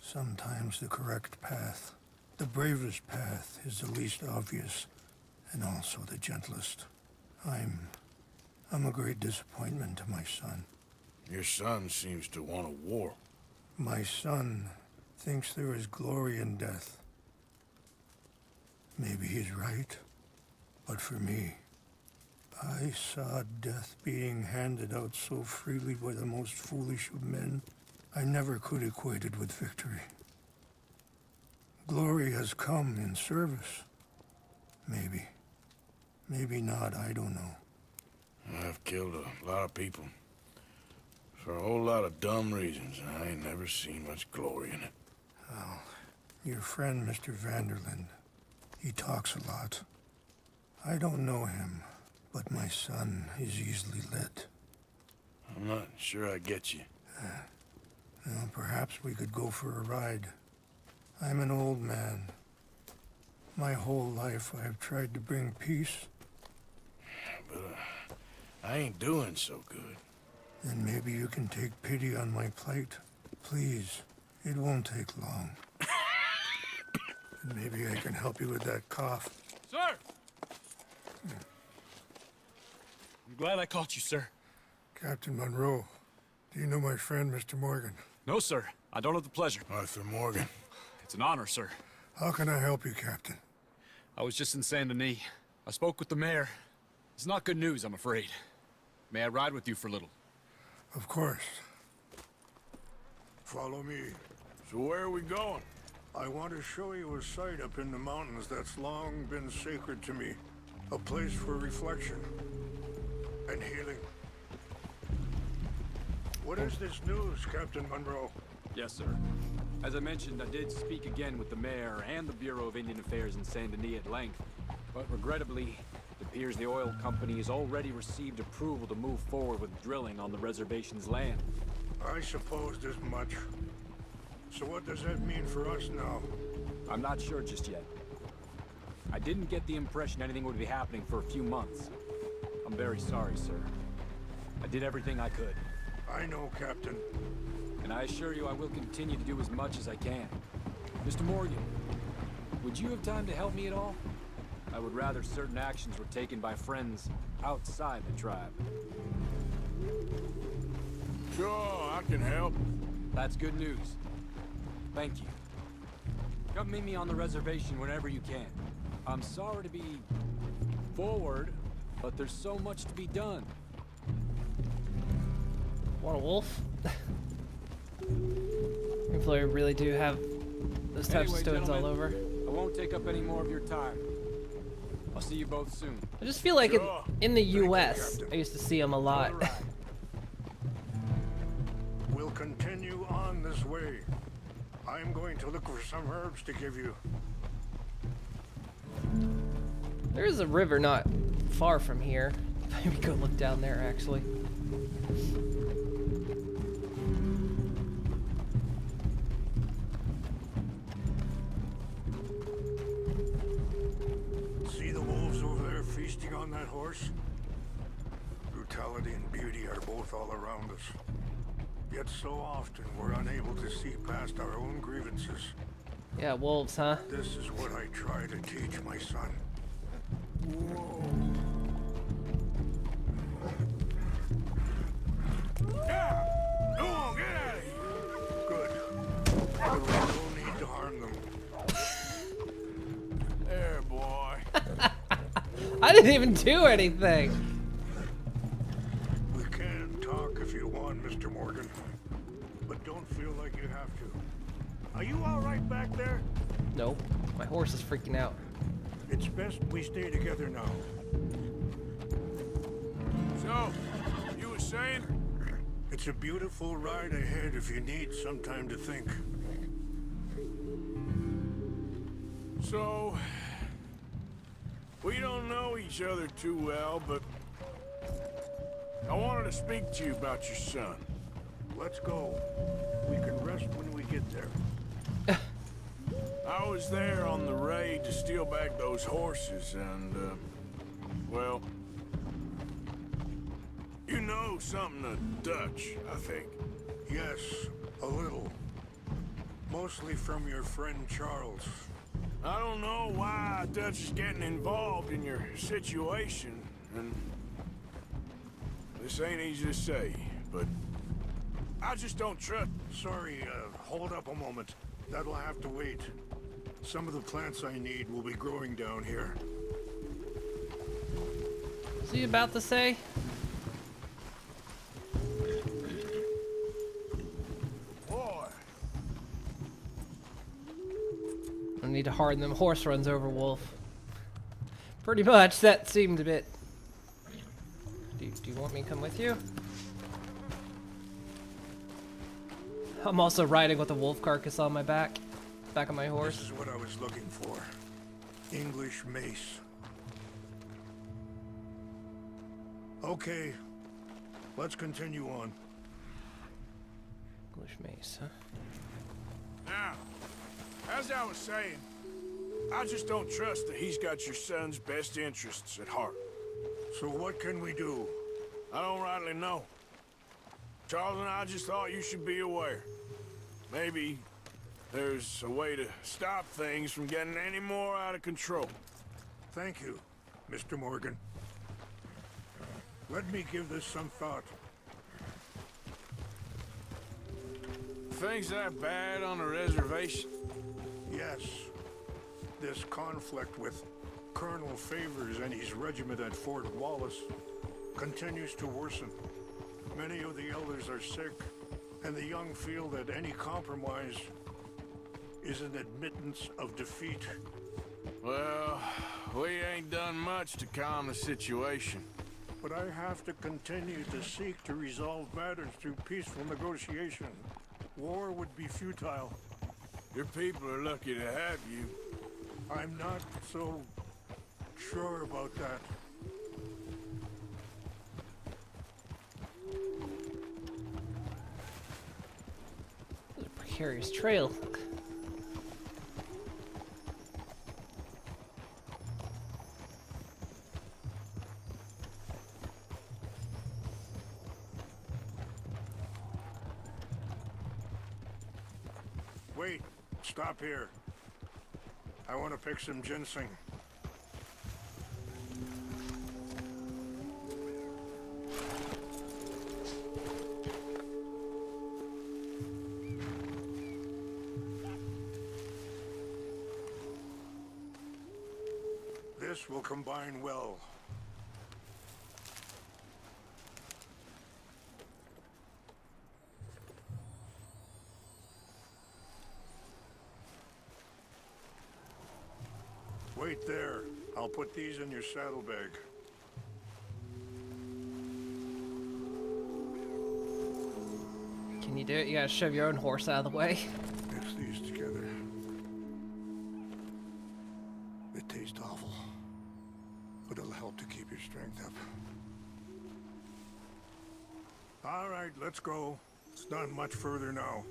Sometimes the correct path, the bravest path, is the least obvious, and also the gentlest. I'm a great disappointment to my son. Your son seems to want a war. My son thinks there is glory in death. Maybe he's right, but for me, I saw death being handed out so freely by the most foolish of men. I never could equate it with victory. Glory has come in service. Maybe. Maybe not, I don't know. I've killed a lot of people. For a whole lot of dumb reasons, and I ain't never seen much glory in it. Well, your friend, Mr. Vanderlyn, he talks a lot. I don't know him, but my son is easily led. I'm not sure I get you. Well, perhaps we could go for a ride. I'm an old man. My whole life I have tried to bring peace. But I ain't doing so good. Then maybe you can take pity on my plight. Please, it won't take long. And maybe I can help you with that cough. Sir! I'm glad I caught you, sir. Captain Monroe, do you know my friend, Mr. Morgan? No, sir. I don't have the pleasure. Arthur Morgan. It's an honor, sir. How can I help you, Captain? I was just in Saint Denis. I spoke with the mayor. It's not good news, I'm afraid. May I ride with you for a little? Of course. Follow me. So where are we going? I want to show you a site up in the mountains that's long been sacred to me. A place for reflection and healing. What is this news, Captain Monroe? Yes, sir. As I mentioned, I did speak again with the mayor and the Bureau of Indian Affairs in Saint Denis at length. But regrettably, it appears the oil company has already received approval to move forward with drilling on the reservation's land. I supposed as much. So what does that mean for us now? I'm not sure just yet. I didn't get the impression anything would be happening for a few months. I'm very sorry, sir. I did everything I could. I know, Captain. And I assure you I will continue to do as much as I can. Mr. Morgan, would you have time to help me at all? I would rather certain actions were taken by friends outside the tribe. Sure, I can help. That's good news. Thank you. Come meet me on the reservation whenever you can. I'm sorry to be forward, but there's so much to be done. Want a wolf? Employer really do have those types of stones all over. I won't take up any more of your time. I'll see you both soon. I just feel like in the U.S., I used to see them a lot. Continue on this way. I'm going to look for some herbs to give you. There is a river not far from here. Maybe go look down there, actually. See the wolves over there feasting on that horse? Brutality and beauty are both all around us. Yet so often we're unable to see past our own grievances. Yeah, wolves, huh? This is what I try to teach my son. Yeah! Go on, get out of here! Good. There was no need to harm them. There, boy. I didn't even do anything. We can talk if you want, Mr. Morgan. But don't feel like you have to. Are you all right back there? Nope. My horse is freaking out. It's best we stay together now. So, you were saying? It's a beautiful ride ahead if you need some time to think. So, we don't know each other too well, but I wanted to speak to you about your son. Let's go. We can rest when we get there. I was there on the raid to steal back those horses, and, well, you know something of Dutch, I think. Yes, a little. Mostly from your friend Charles. I don't know why Dutch is getting involved in your situation, and this ain't easy to say, but I just don't trust. Sorry, hold up a moment. That'll have to wait. Some of the plants I need will be growing down here. What's he about to say? Boy. I need to harden them horse runs over wolf. Pretty much, that seemed a bit... Do you want me to come with you? I'm also riding with a wolf carcass on my back of my horse. This is what I was looking for. English mace. Okay, let's continue on. English mace, huh? Now, as I was saying, I just don't trust that he's got your son's best interests at heart. So what can we do? I don't rightly know. Charles and I just thought you should be aware. Maybe there's a way to stop things from getting any more out of control. Thank you, Mr. Morgan. Let me give this some thought. Things that bad on the reservation? Yes. This conflict with Colonel Favors and his regiment at Fort Wallace continues to worsen. Many of the elders are sick, and the young feel that any compromise is an admittance of defeat. Well, we ain't done much to calm the situation. But I have to continue to seek to resolve matters through peaceful negotiation. War would be futile. Your people are lucky to have you. I'm not so sure about that. This is a precarious trail. Wait, stop here. I want to pick some ginseng. This will combine well. Wait there. I'll put these in your saddlebag. Can Can you do it? You gotta shove your own horse out of the way. Mix these together. They taste awful, but it'll help to keep your strength up. All right, let's go. It's not much further now.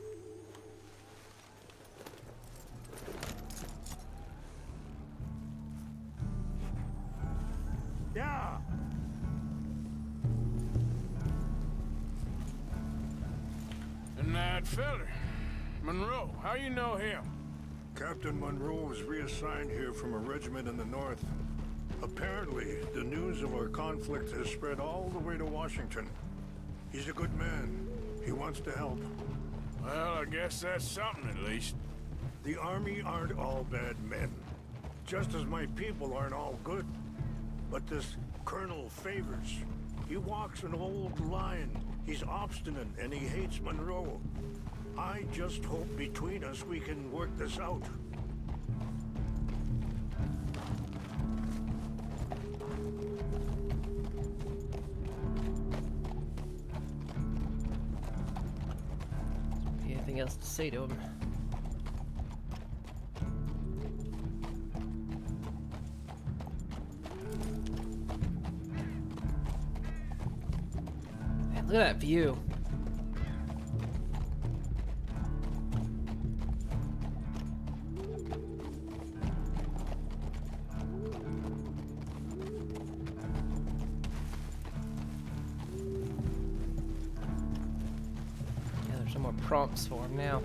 Yeah. And that feller, Monroe, how you know him? Captain Monroe was reassigned here from a regiment in the north. Apparently, the news of our conflict has spread all the way to Washington. He's a good man. He wants to help. Well, I guess that's something at least. The army aren't all bad men. Just as my people aren't all good. But this Colonel Favors, he walks an old line. He's obstinate and he hates Monroe. I just hope between us we can work this out. Anything else to say to him? Man, look at that view. Yeah, there's no more prompts for him now.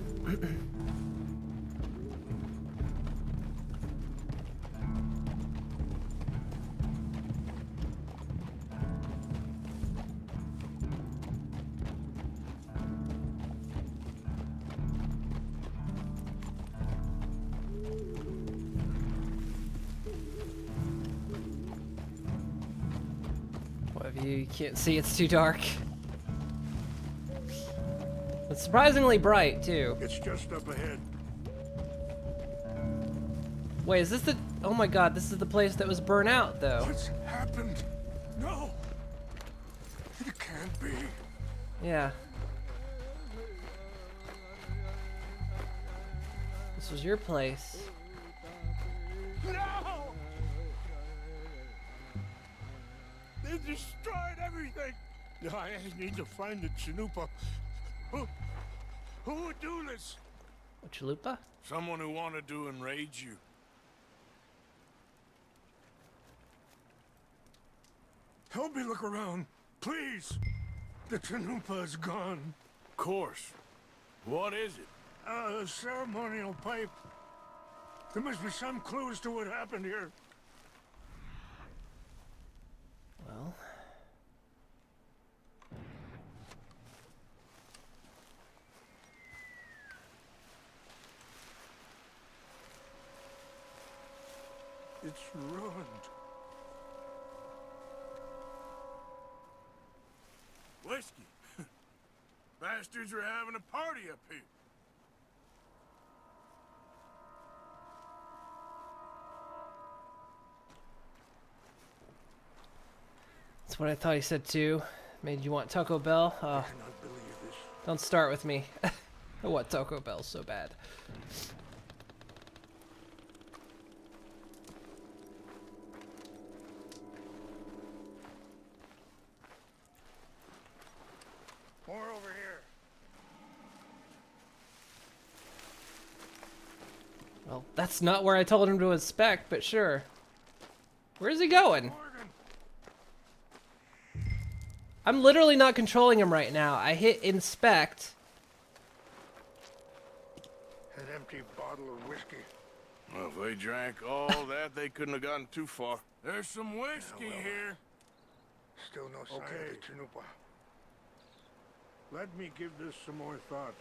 What have you can't see, it's too dark. It's surprisingly bright too. It's just up ahead. Wait, is this the... Oh my god, this is the place that was burnt out, though. What's happened? No! It can't be. Yeah. This was your place. No! They destroyed everything! I need to find the Chanupa. Who would do this? A chalupa? Someone who wanted to enrage you. Help me look around, please. The Chanupa is gone. Of course. What is it? A ceremonial pipe. There must be some clues to what happened here. Well... It's ruined. Whiskey. Bastards are having a party up here. That's what I thought he said too. Made you want Taco Bell? I Oh, cannot believe this. don't start with me. I want Taco Bell so bad. More over here. Well, that's not where I told him to inspect, but sure. Where's he going? Morgan. I'm literally not controlling him right now. I hit inspect. An empty bottle of whiskey. Well, if they drank all that, they couldn't have gotten too far. There's some whiskey here. Still no sign of the Chanupa. Let me give this some more thought.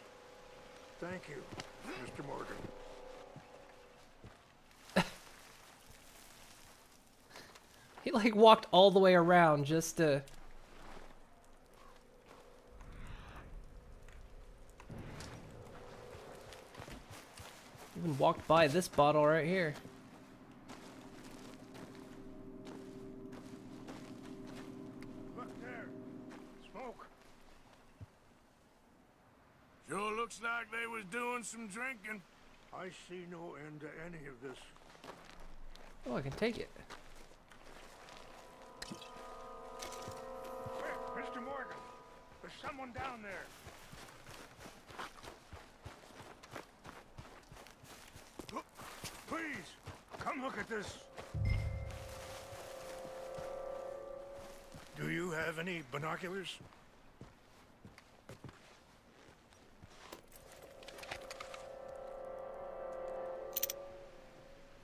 Thank you, Mr. Morgan. He like walked all the way around just to... Even walked by this bottle right here. Look there. Smoke. Looks like they was doing some drinking. I see no end to any of this. Oh, I can take it. Quick, Mr. Morgan. There's someone down there. Look, please, come look at this. Do you have any binoculars?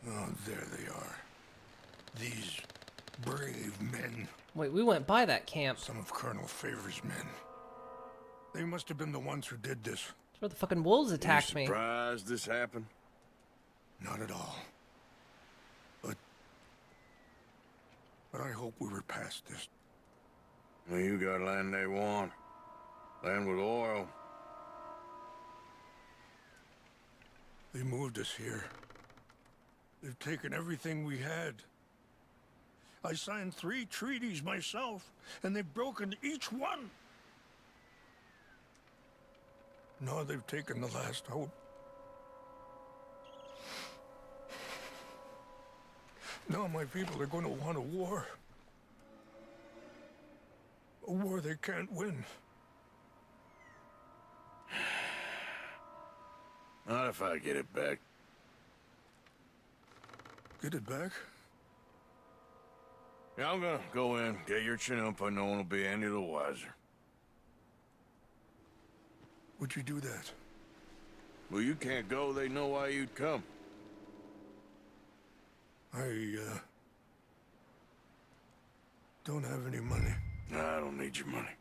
Oh, there they are. These brave men. Wait, we went by that camp. Some of Colonel Favor's men. They must have been the ones who did this. That's where the fucking wolves attacked me. Surprised this happened? Not at all. But I hope we were past this. Well, you got land they want. Land with oil. They moved us here. They've taken everything we had. I signed 3 treaties myself, and they've broken each one. Now they've taken the last hope. Now my people are going to want a war. A war they can't win. Not if I get it back. Get it back? Yeah, I'm gonna go in, get your Chinoopa, no one will be any the wiser. Would you do that? Well, you can't go, they know why you'd come. I, don't have any money. Nah, I don't need your money.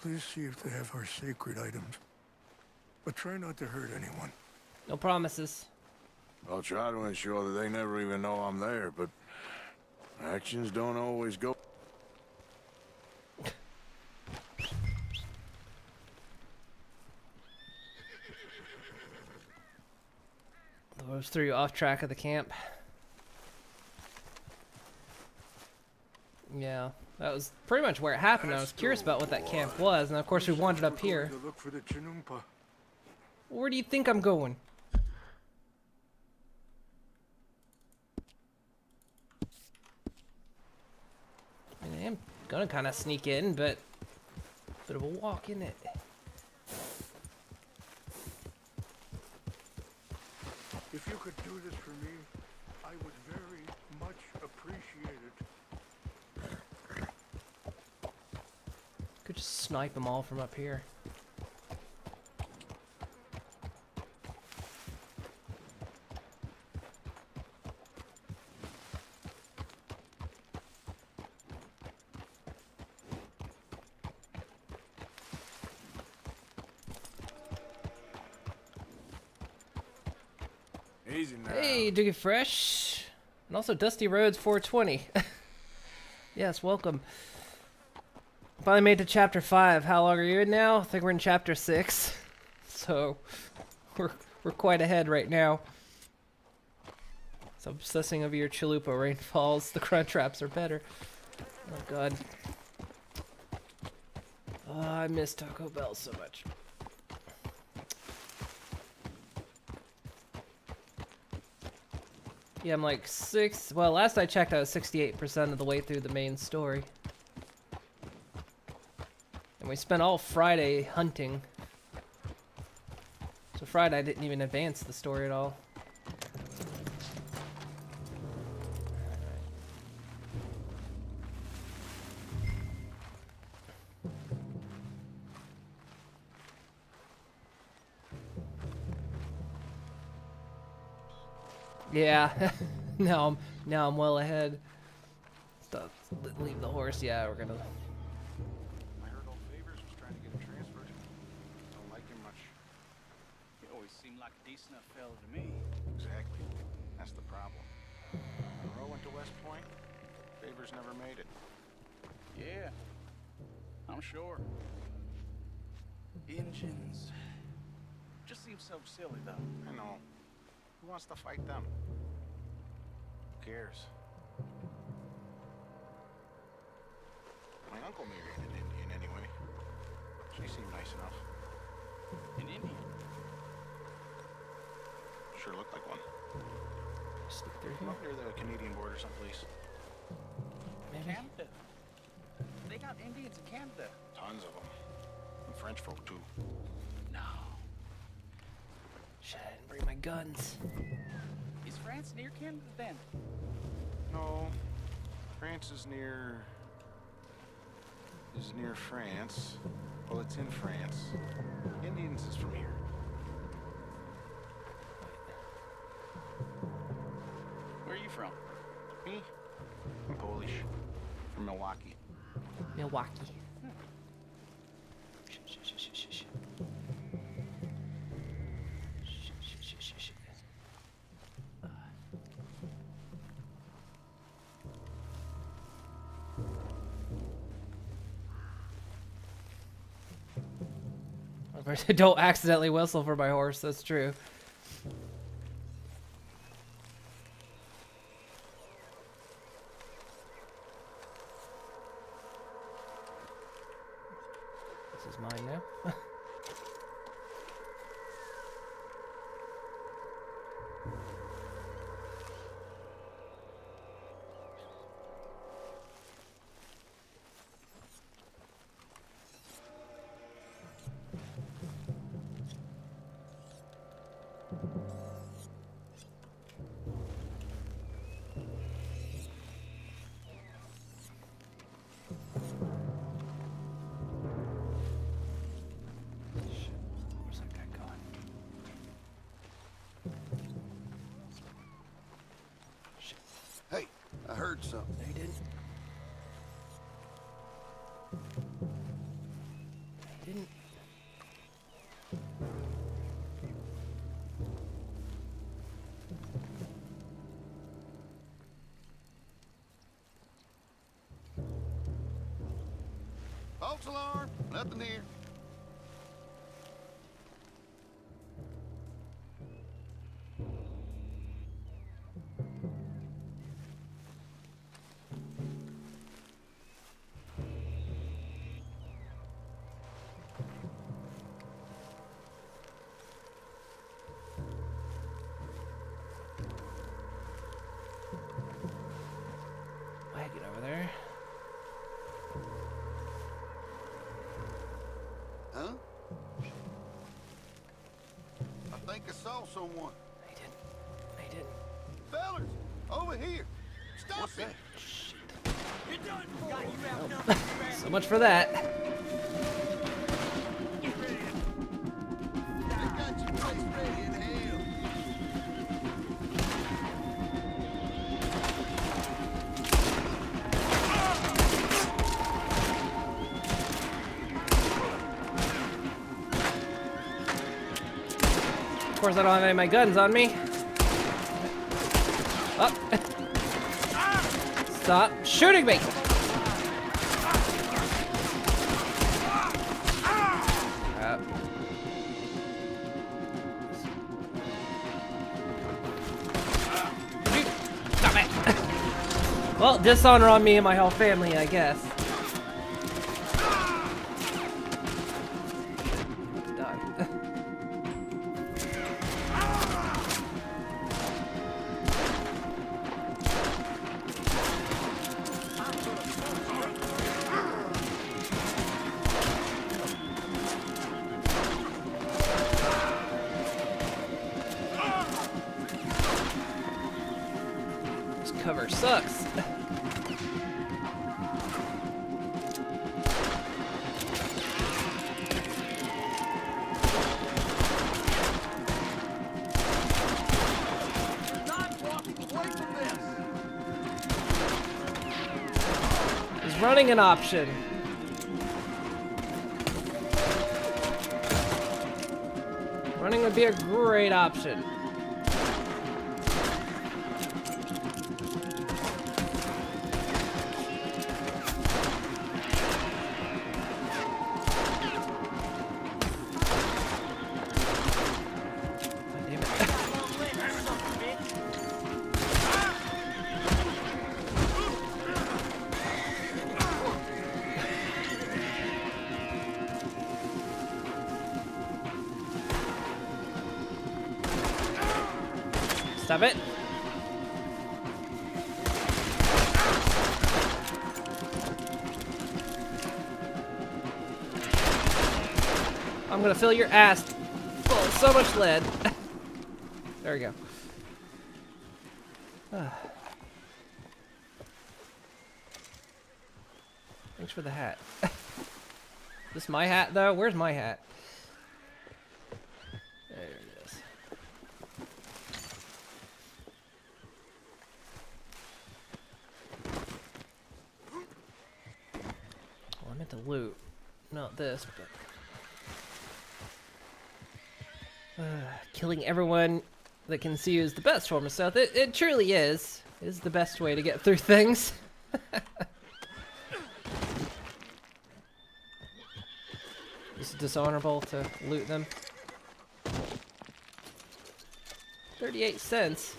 Please see if they have our sacred items. But try not to hurt anyone. No promises. I'll try to ensure that they never even know I'm there, but actions don't always go. Those threw you off track of the camp. Yeah, that was pretty much where it happened. I was curious about what that camp was, and of course we wandered up here. To look for the Chinoopa. Where do you think I'm going? I mean, I am gonna kind of sneak in, but bit of a walk, isn't it? If you could do this for me, I would very much appreciate it. Could just snipe them all from up here. Easy now. Hey, Doogie Fresh. And also Dusty Roads 420. Yes, welcome. Finally made to chapter 5. How long are you in now? I think we're in chapter 6. So, we're quite ahead right now. So obsessing over your chalupa. Rain falls. The crunch traps are better. Oh, God. Oh, I miss Taco Bell so much. Yeah, I'm like well, last I checked I was 68% of the way through the main story. And we spent all Friday hunting. So Friday I didn't even advance the story at all. Yeah, now I'm well ahead. Stuff. Leave the horse. Yeah, we're gonna. I heard old Favors was trying to get him transferred. Don't like him much. He always seemed like a decent enough fella to me. Exactly. That's the problem. Monroe went to West Point. Favors never made it. Yeah, I'm sure. Engines. Just seems so silly, though. I know. Who wants to fight them? Who cares? My uncle married an Indian anyway. She seemed nice enough. An Indian. Sure looked like one. Sneak through From here. up near the Canadian border someplace. Maybe. Canada. They got Indians in Canada. Tons of them. And French folk, too. No. Shit, I didn't bring my guns. Is France near Canada then? No. France is near France. Well, it's in France. Indians is from here. Where are you from? Me? I'm Polish. From Milwaukee. Milwaukee. Shit, shit, shit, shit, shit, shit. Shit, shit, shit, shit, shit. Don't accidentally whistle for my horse, that's true. This is mine now. Where's that guy going? Shit. Hey, I heard something. No, you didn't. You didn't. False alarm. Nothing here. Wagon over there. Huh? I think I saw someone. He didn't. He didn't. Fellas, over here. Stop it. So much for that. I got your place ready in hell. Of course, I don't have any of my guns on me. Oh. Stop shooting me! Crap. Stop it! Well, dishonor on me and my whole family, I guess. Die. This cover sucks. Is running an option? Running would be a great option. Damn it. Stop it. I'm gonna fill your ass full of so much lead. There we go. Thanks for the hat. This my hat though? Where's my hat? There it is. Well, I meant to loot. Not this, but... killing everyone that can see you is the best form of stealth. It truly is. It is the best way to get through things. It's dishonorable to loot them. 38 cents.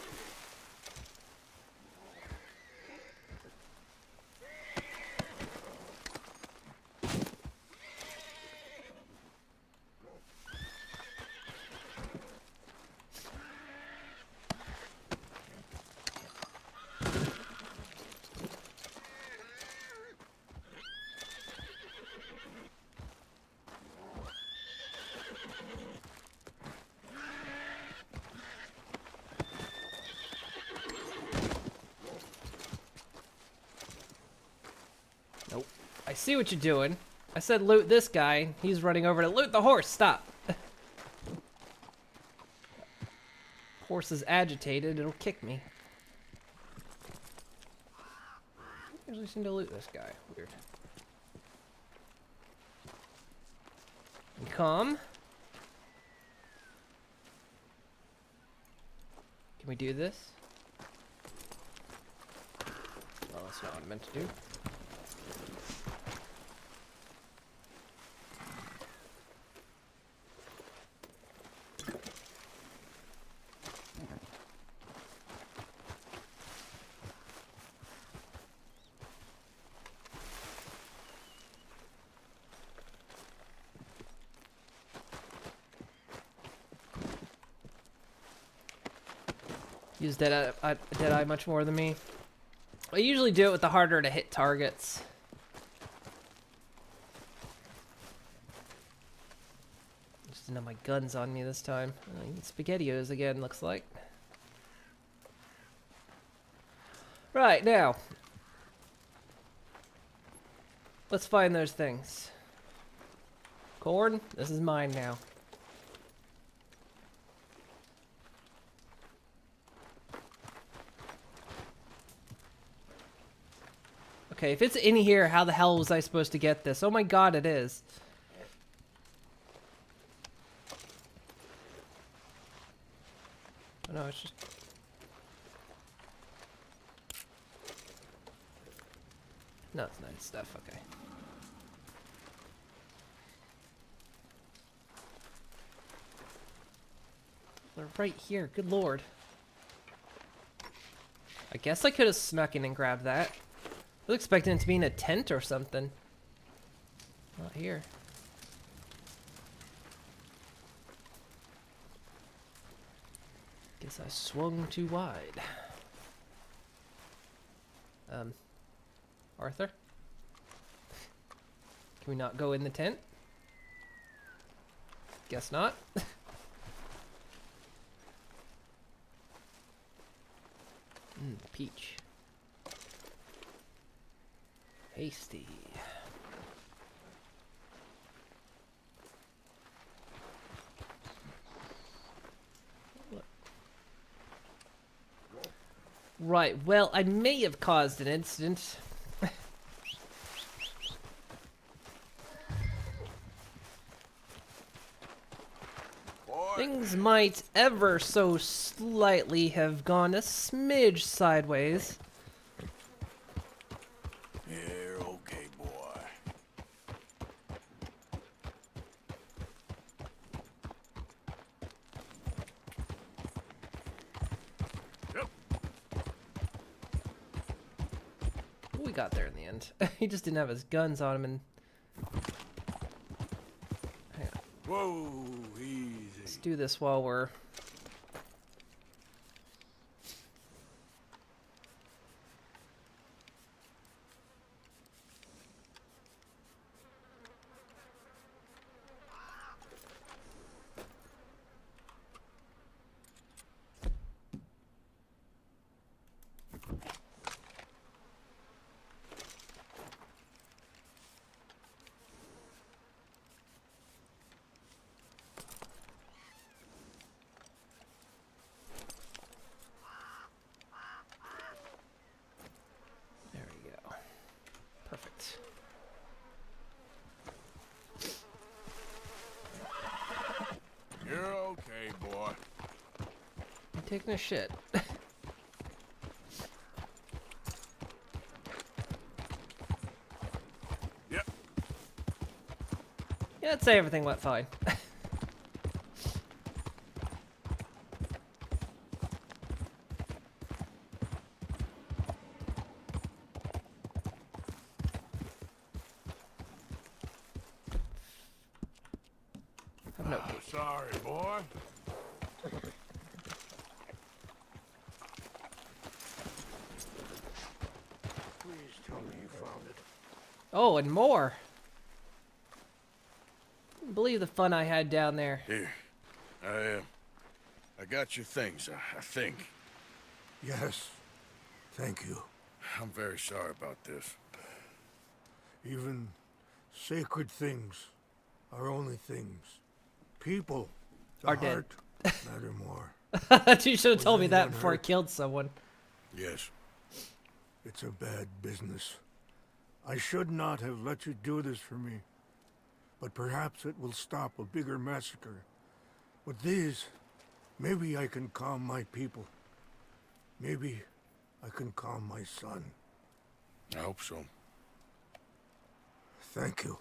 Nope. I see what you're doing. I said loot this guy. He's running over to loot the horse. Stop. Horse is agitated. It'll kick me. I usually seem to loot this guy. Weird. Come. Can we do this? Oh, that's not what I meant to do. Use Deadeye much more than me. I usually do it with the harder to hit targets. Just didn't have my guns on me this time. SpaghettiOs again, looks like. Right, now. Let's find those things. Corn, this is mine now. Okay, if it's in here, how the hell was I supposed to get this? Oh my god, it is. Oh no, it's just... No, it's nice stuff, okay. They're right here, good lord. I guess I could have snuck in and grabbed that. I was expecting it to be in a tent or something. Not here. Guess I swung too wide. Arthur? Can we not go in the tent? Guess not. Peach. Hasty. Right, well, I may have caused an incident. Things might ever so slightly have gone a smidge sideways. You're okay, boy. Yep. We got there in the end. He just didn't have his guns on him and... Hang on. Whoa, easy. Let's do this while we're... taking a shit. Yep. Yeah, I'd say everything went fine. No. Sorry, boy. Please tell me you found it. Oh, and more. Couldn't believe the fun I had down there. Here. I got your things, I think. Yes. Thank you. I'm very sorry about this. Even sacred things are only things. People, the Are dead. heart, matter more. You should have told me that anyone before I hurt? killed someone. Yes. It's a bad business. I should not have let you do this for me. But perhaps it will stop a bigger massacre. With these, maybe I can calm my people. Maybe I can calm my son. I hope so. Thank you.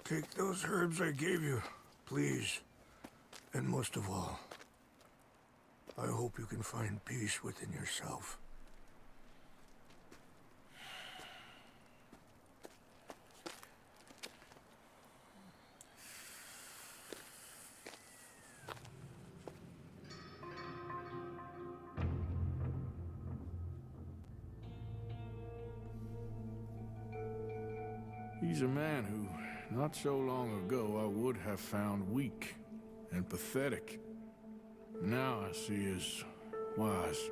Take those herbs I gave you, please. And most of all, I hope you can find peace within yourself. He's a man who, not so long ago, I would have found weak and pathetic. Now I see as wise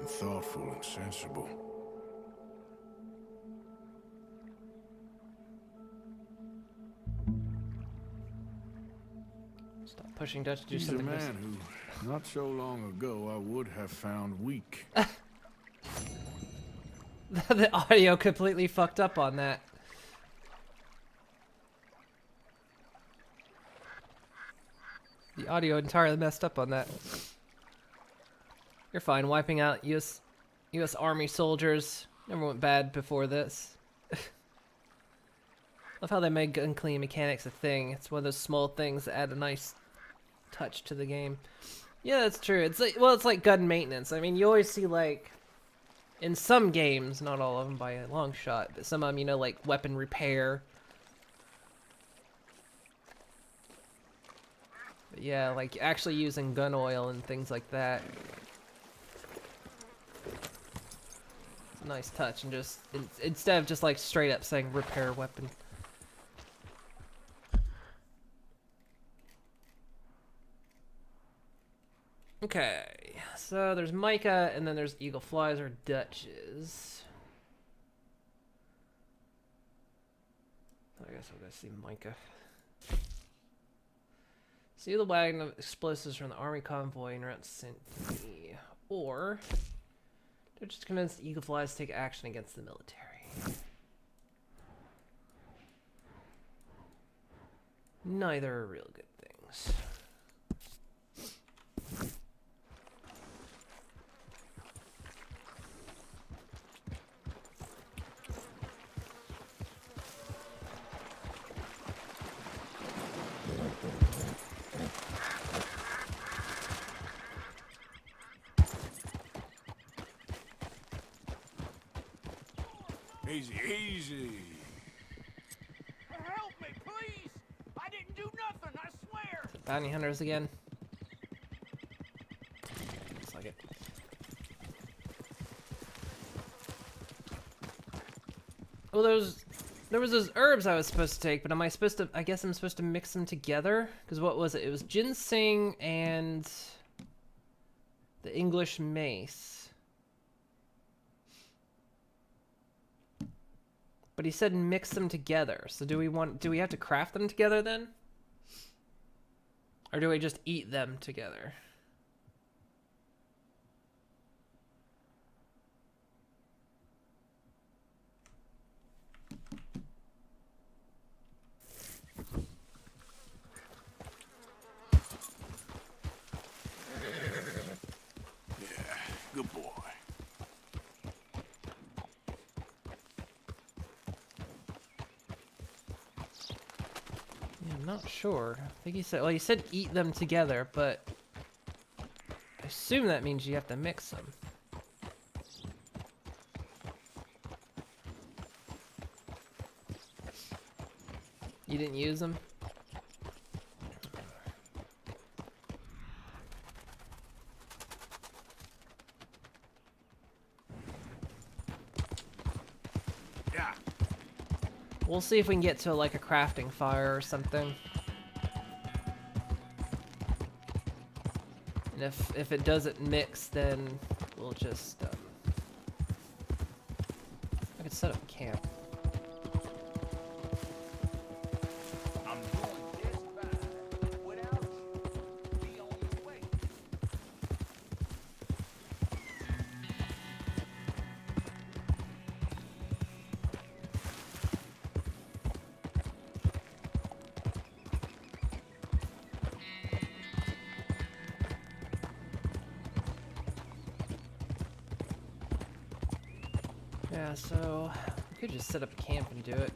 and thoughtful and sensible. Stop pushing Dutch to do He's a something. man who, not so long ago, I would have found weak. The audio completely fucked up on that. The audio entirely messed up on that. You're fine. Wiping out U.S. Army soldiers never went bad before this. Love how they made gun clean mechanics a thing. It's one of those small things that add a nice touch to the game. Yeah, that's true. It's like, well, it's like gun maintenance. I mean, you always see like in some games, not all of them by a long shot, but some of them, you know, like weapon repair. But yeah, like actually using gun oil and things like that. It's a nice touch, and just instead of just like straight up saying repair weapon. Okay, so there's Micah, and then there's Eagle Flies or Dutches. I guess I'll go see Micah. See the wagon of explosives from the army convoy and around Saint-Denis. Or they're just convinced the Eagle Flies to take action against the military. Neither are real good things. Easy, easy. Help me, please! I didn't do nothing, I swear! Bounty hunters again. Looks like it. Well, there was those herbs I was supposed to take, but am I supposed to? I guess I'm supposed to mix them together. Because what was it? It was ginseng and the English mace. But he said mix them together. So do we have to craft them together then? Or do we just eat them together? not sure. I think he said, well, he said eat them together, but I assume that means you have to mix them. You didn't use them? Yeah. We'll see if we can get to like a crafting fire or something. And if it doesn't mix, then we'll just I could set up camp. I'm doing just fine. Without you, be on your way. Yeah, so we could just set up camp and do it.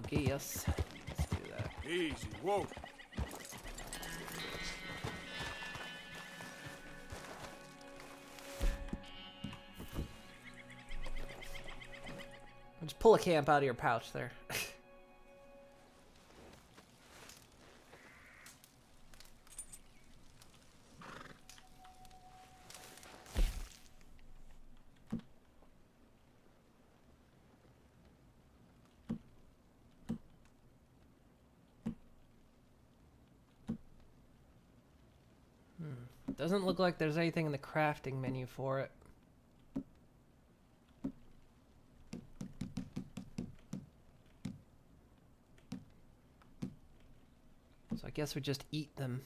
Guess. Let's do that. Easy, whoa. Just pull a camp out of your pouch there. Doesn't look like there's anything in the crafting menu for it. So I guess we just eat them.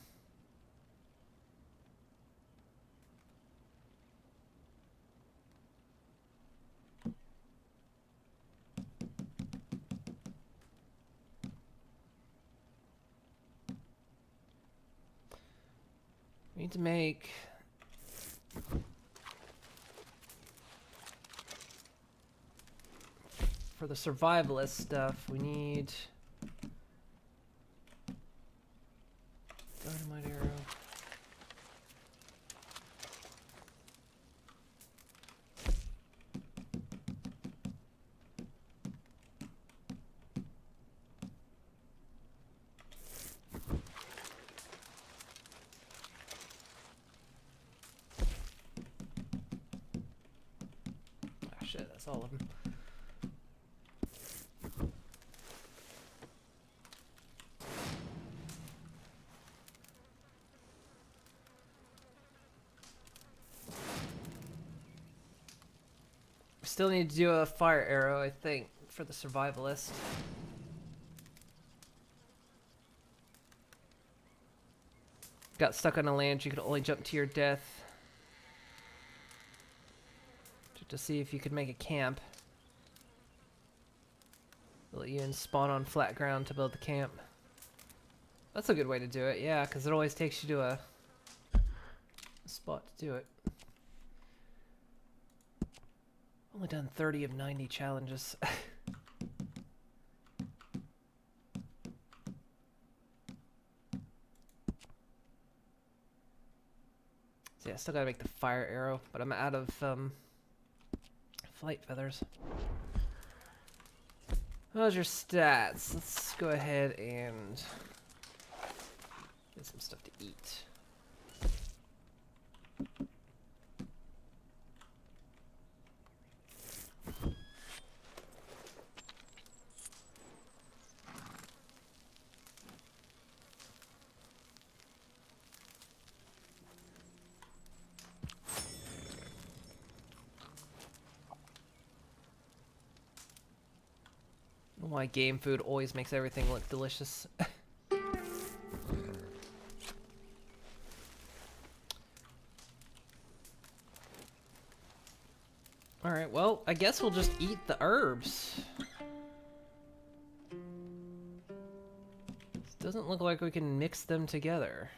We need to make for the survivalist stuff, we need dynamite arrow. Ah, shit, that's all of them. Still need to do a fire arrow, I think, for the survivalist. Got stuck on a land, you could only jump to your death. To see if you could make a camp. Let you in spawn on flat ground to build the camp. That's a good way to do it, yeah, because it always takes you to a spot to do it. Only done 30 of 90 challenges. So yeah, still gotta make the fire arrow, but I'm out of flight feathers. How's your stats? Let's go ahead and get some stuff to eat. Why game food always makes everything look delicious. Alright, well, I guess we'll just eat the herbs. It doesn't look like we can mix them together.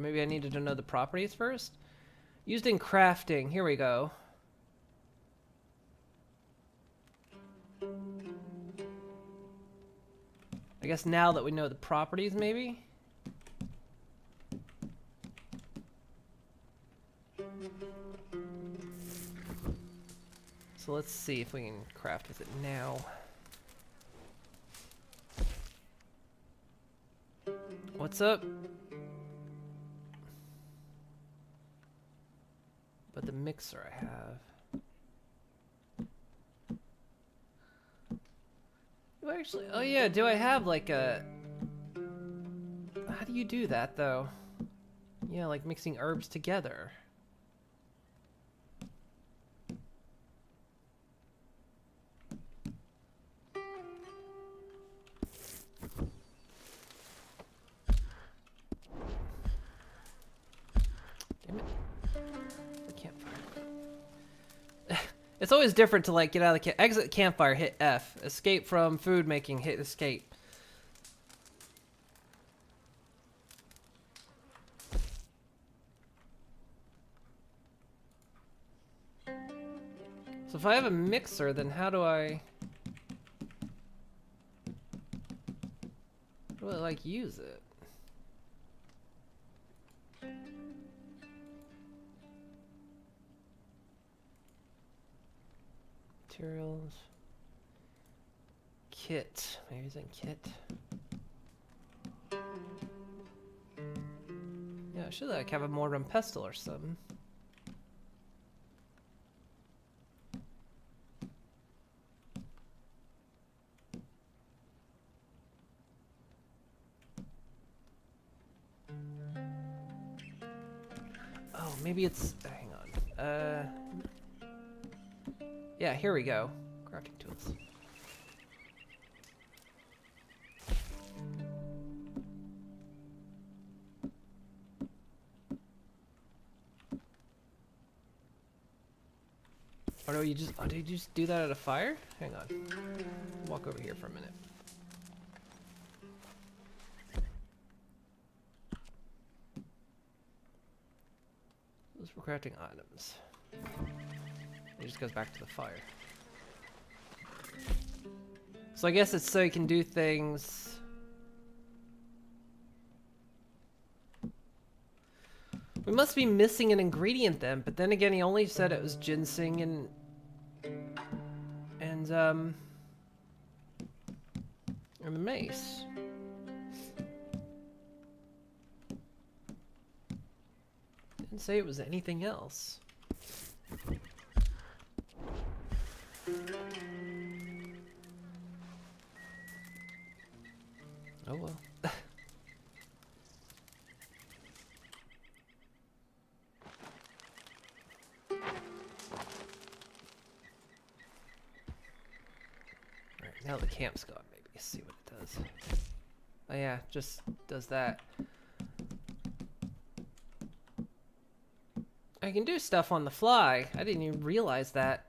Or maybe I needed to know the properties first? Used in crafting. Here we go. I guess now that we know the properties, maybe? So let's see if we can craft with it now. What's up? But the mixer I have. Do I actually? Oh yeah, do I have like a... How do you do that though? Yeah, like mixing herbs together. Damn it. The campfire. It's always different to like get out of the exit campfire, hit F. Escape from food making, hit escape. So if I have a mixer, then how do I like use it? Materials. Kit. Maybe it's in kit. Yeah, I should like have a mortar and pestle or something. Oh, maybe it's... hang on. Yeah, here we go. Crafting tools. Or do you just... oh, did you just do that at a fire? Hang on. Walk over here for a minute. Those for crafting items. It just goes back to the fire. So I guess it's so you can do things... We must be missing an ingredient then, but then again he only said it was ginseng and mace. Didn't say it was anything else. Oh well. Alright, now the camp's gone, maybe see what it does. Oh yeah, just does that. I can do stuff on the fly. I didn't even realize that.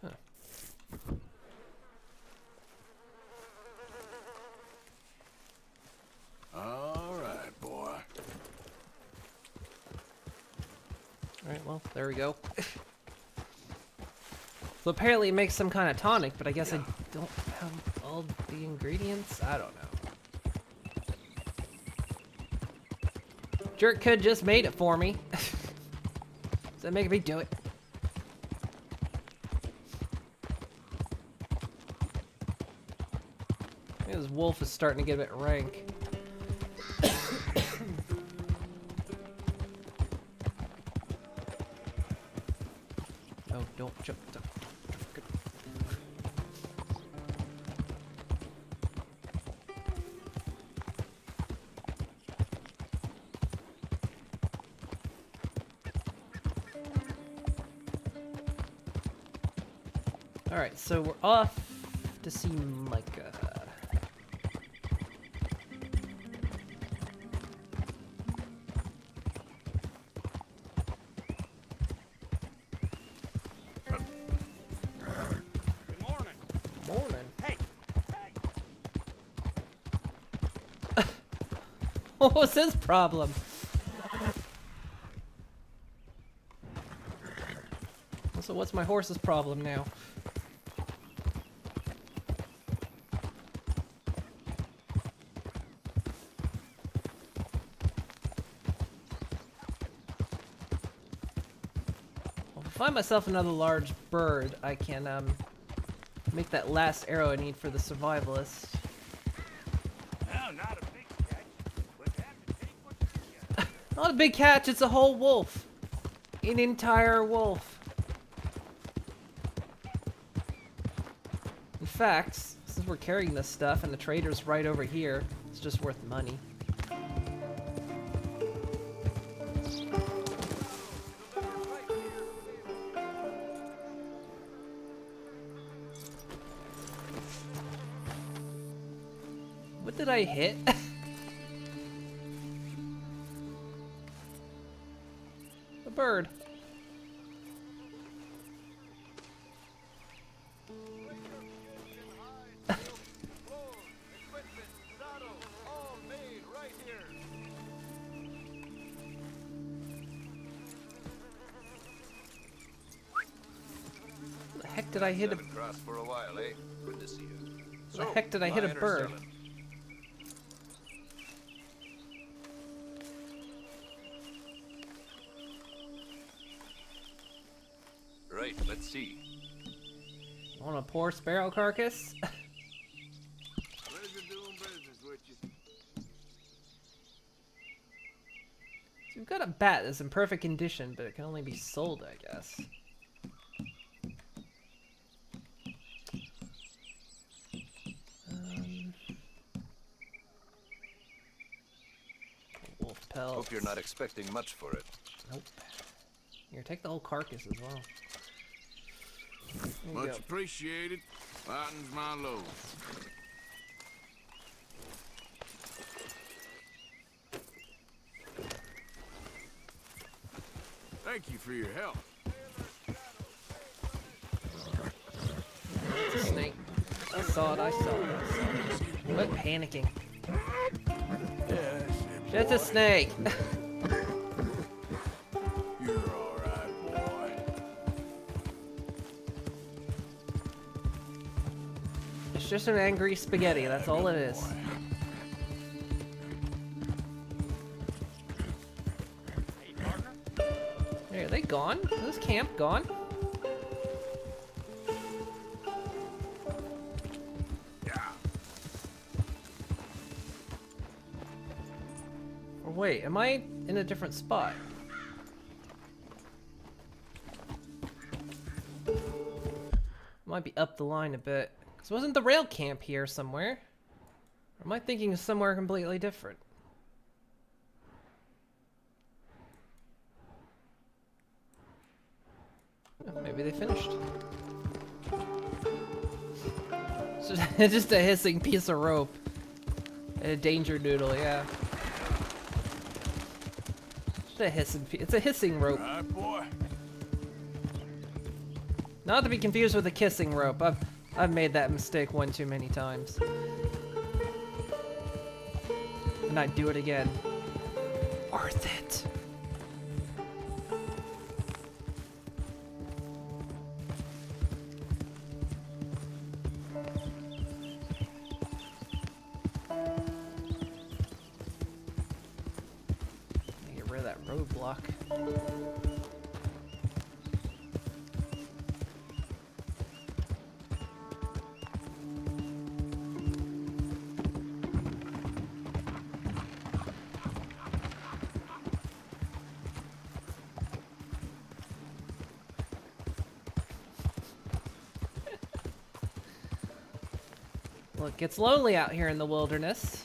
Huh. All right, boy. Alright, well, there we go. So apparently it makes some kind of tonic, but I guess I don't have all the ingredients. I don't know. Jerk could just made it for me. So making me do it. I think this wolf is starting to get a bit rank. Oh, don't jump. Alright, so we're off to see Micah. Good morning. Morning. Hey, What was his problem? So what's my horse's problem now? Well, if I find myself another large bird, I can make that last arrow I need for the survivalist. No, not a big catch. But have to take what you get. Not a big catch, it's a whole wolf. An entire wolf. In fact, since we're carrying this stuff and the trader's right over here, it's just worth money. What did I hit? A bird. What the heck did I hit a... Crossed for a while, eh? Good to see you. What the heck did I hit a buying or bird? selling? Right, let's see. Want a poor sparrow carcass? Pleasure doing business with you. So we've got a bat that's in perfect condition, but it can only be sold, I guess. Wolf pelts. Hope you're not expecting much for it. Nope. Here, take the whole carcass as well. There you Much go. appreciated. Lightens my load. Thank you for your help. It's a snake. I saw it, I saw it, I saw it. Quit panicking. It's a snake! You're alright, boy. It's just an angry spaghetti, that's all it is. Hey, are they gone? Is this camp gone? Or wait, am I in a different spot? Might be up the line a bit. Cause wasn't the rail camp here somewhere? Or am I thinking of somewhere completely different? Oh, maybe they finished. It's just a hissing piece of rope. And a danger noodle, yeah. Just a hissing it's a hissing rope. Alright, boy. Not to be confused with a kissing rope. I've made that mistake one too many times. And I'd do it again. Worth it. Get rid of that roadblock. Look, it's lonely out here in the wilderness.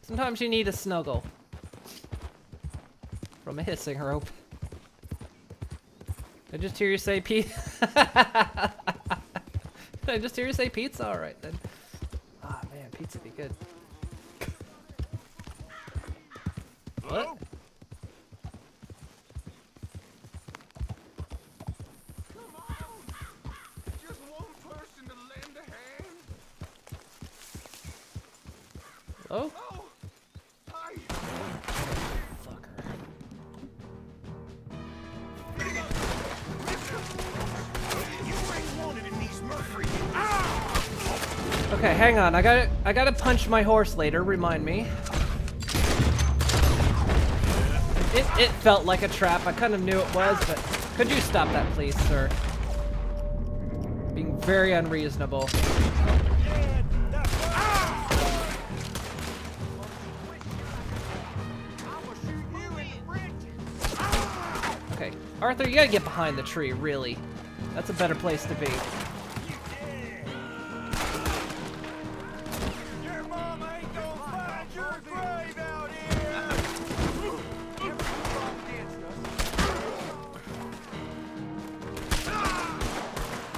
Sometimes you need a snuggle. From a hissing rope. Did I just hear you say pizza? Did I just hear you say pizza? Alright then. Ah man, pizza'd be good. What? Just one person to lend a hand. Oh? Oh, hi. Okay, hang on. I gotta punch my horse later. Remind me. It felt like a trap. I kind of knew it was, but could you stop that, please, sir? Being very unreasonable. Okay, Arthur, you gotta get behind the tree, really. That's a better place to be.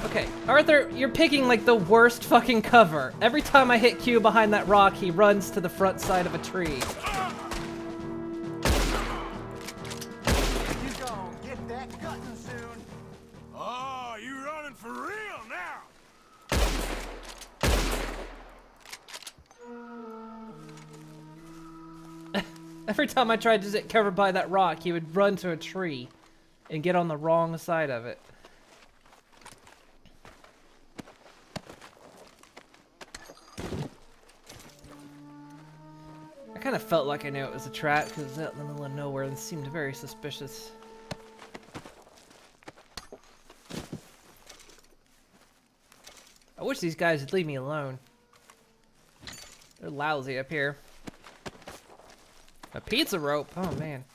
Okay, Arthur, you're picking like the worst fucking cover. Every time I hit Q behind that rock, he runs to the front side of a tree. You gon' get that cutting soon. Oh, you running for real now? Every time I tried to get covered by that rock, he would run to a tree and get on the wrong side of it. I kind of felt like I knew it was a trap because it was out in the middle of nowhere and seemed very suspicious. I wish these guys would leave me alone. They're lousy up here. A pizza rope? Oh man.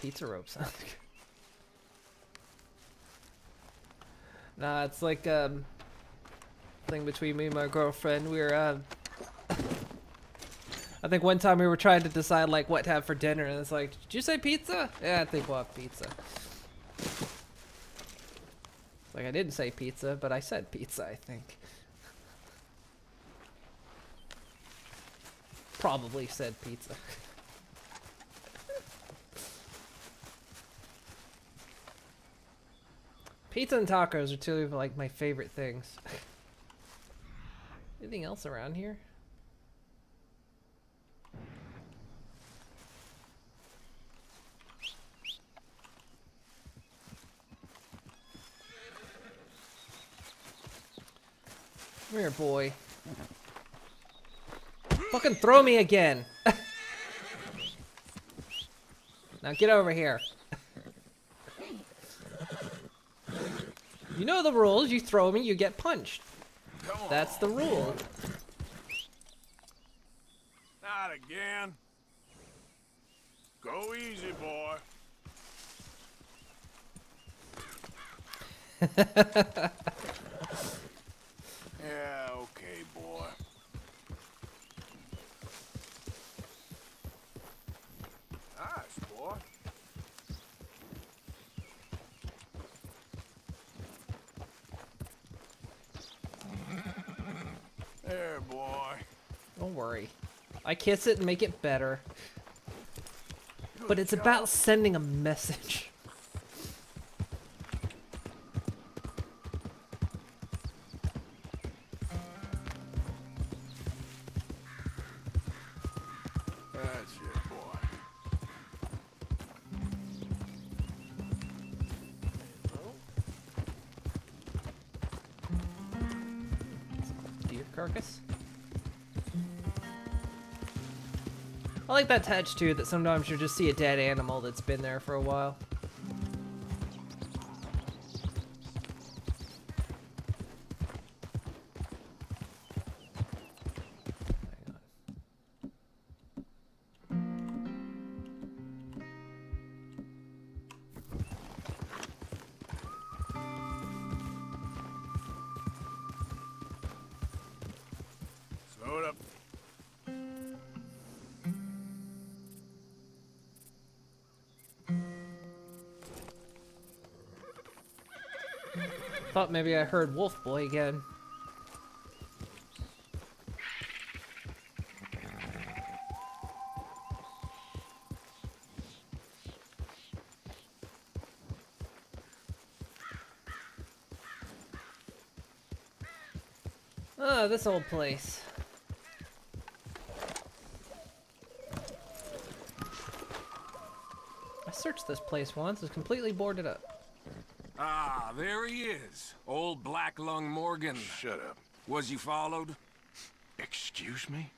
Pizza rope sounds good. Nah, it's like thing between me and my girlfriend. We were I think one time we were trying to decide like what to have for dinner, and it's like, did you say pizza? Yeah, I think we'll have pizza. Like I didn't say pizza, but I said pizza, I think. Probably said pizza. Pizza and tacos are two of like my favorite things. Anything else around here? Come here, boy. Fucking throw me again. Now get over here. You know the rules. You throw me, you get punched. That's the rule. Not again. Go easy, boy. Yeah, okay, boy. Nice, boy. There, boy. Don't worry. I kiss it and make it better. But it's about sending a message. That's it, boy. Deer carcass? I like that touch too, that sometimes you'll just see a dead animal that's been there for a while. Slow it up. Thought maybe I heard Wolf Boy again. Oh, this old place. I searched this place once. It's completely boarded up. Ah, there he is. Old Black Lung Morgan. Shut up. Was you followed? Excuse me?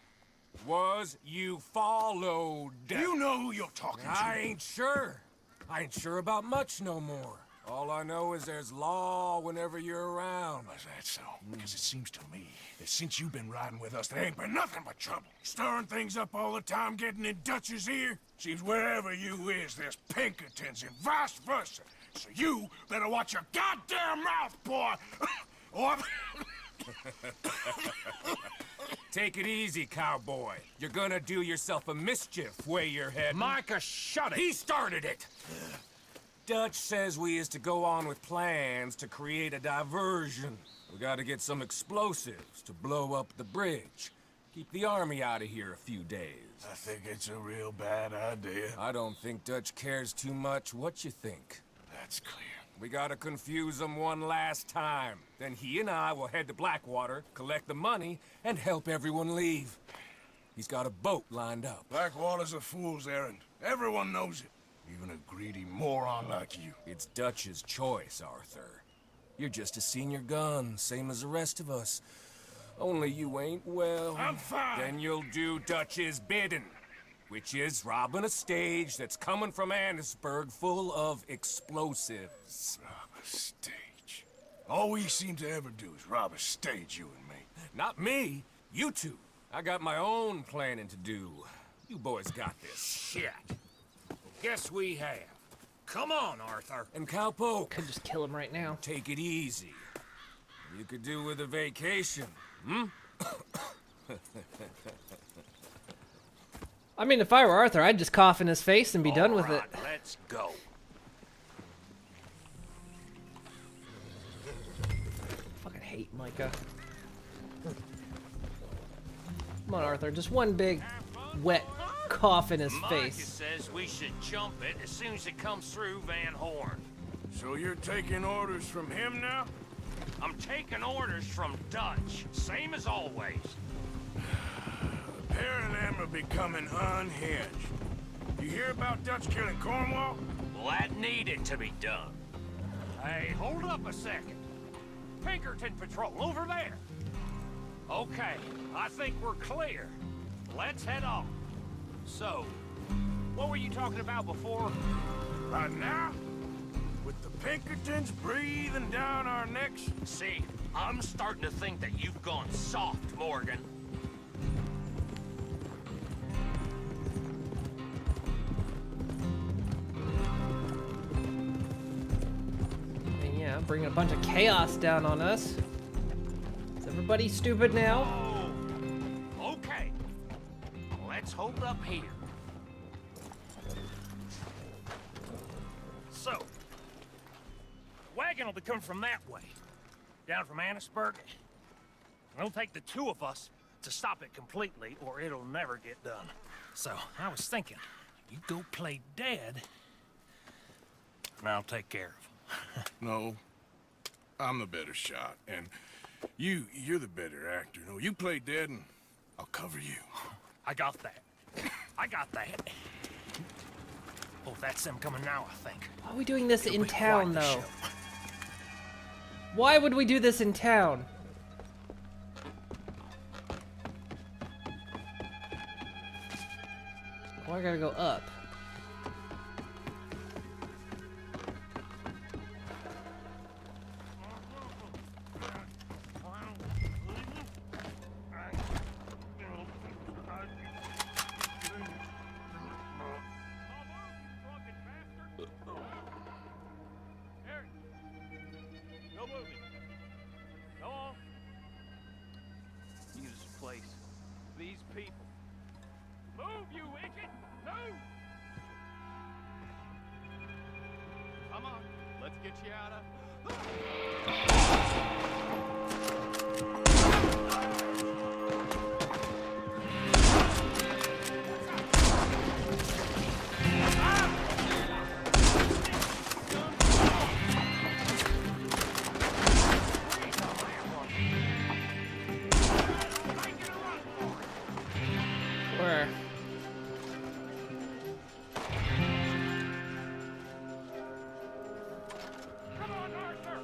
Was you followed? You know who you're talking to. I ain't sure. I ain't sure about much no more. All I know is there's law whenever you're around. Is that so? Because it seems to me that since you've been riding with us, there ain't been nothing but trouble. Stirring things up all the time, getting in Dutch's ear. Seems wherever you is, there's Pinkertons and vice versa. So you better watch your goddamn mouth, boy! Or... Take it easy, cowboy. You're gonna do yourself a mischief way you're heading. Micah, shut it! He started it! Dutch says we is to go on with plans to create a diversion. We gotta get some explosives to blow up the bridge. Keep the army out of here a few days. I think it's a real bad idea. I don't think Dutch cares too much. What you think? That's clear. We gotta confuse him one last time. Then he and I will head to Blackwater, collect the money, and help everyone leave. He's got a boat lined up. Blackwater's a fool's errand. Everyone knows it. Even a greedy moron like you. It's Dutch's choice, Arthur. You're just a senior gun, same as the rest of us. Only you ain't well. I'm fine. Then you'll do Dutch's bidding, which is robbing a stage that's coming from Annesburg full of explosives. Rob a stage. All we seem to ever do is rob a stage, you and me. Not me, you two. I got my own planning to do. You boys got this. Shit. Guess we have. Come on, Arthur. And Cowpoke. Could just kill him right now. Take it easy. You could do with a vacation, hmm? I mean, if I were Arthur, I'd just cough in his face and be done with it. Let's go. Fucking hate Micah. Come on, Arthur. Just one big, wet cough in his Micah face. says we should jump it as soon as it comes through Van Horn. So you're taking orders from him now? I'm taking orders from Dutch, same as always. The pair of them are becoming unhinged. You hear about Dutch killing Cornwall? Well, that needed to be done. Hey, hold up a second. Pinkerton Patrol, over there. Okay, I think we're clear. Let's head off. So, what were you talking about before? Right now? With the Pinkertons breathing down our necks? See, I'm starting to think that you've gone soft, Morgan. I mean, yeah, bringing a bunch of chaos down on us. Is everybody stupid now? Oh, okay. Let's hold up here. So, wagon will be coming from that way, down from Annesburg. It'll take the two of us to stop it completely, or it'll never get done. So, I was thinking, you go play dead, and I'll take care of him. No. I'm the better shot, and you're the better actor. No, you play dead, and I'll cover you. I got that. I got that. Oh, that's them coming now, I think. Why are we doing this in town, quite the though? show. Why would we do this in town? Oh, I gotta go up. These people. Move, you wicked! Move! Come on, let's get you out of... Where? Come on, Arthur!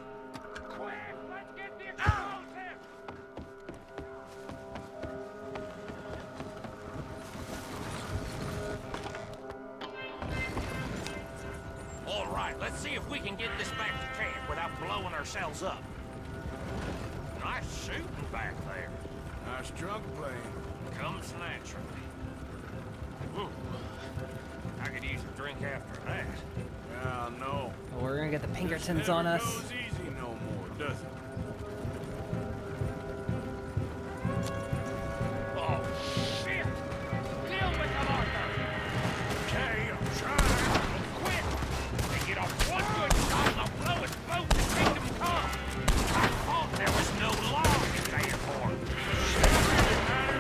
Let's see if we can get this back to camp without blowing ourselves up. Nice shooting back there. Nice drunk playing. Comes naturally. Ooh. I could use a drink after that. Yeah, no. We're gonna get the This Pinkertons never on us. goes easy no more, does it? Oh, shit! Deal with them, Arthur! Okay, I'm trying. Quit! They get off one good shot, they'll blow his boat to kingdom come. I thought there was no law in there for him.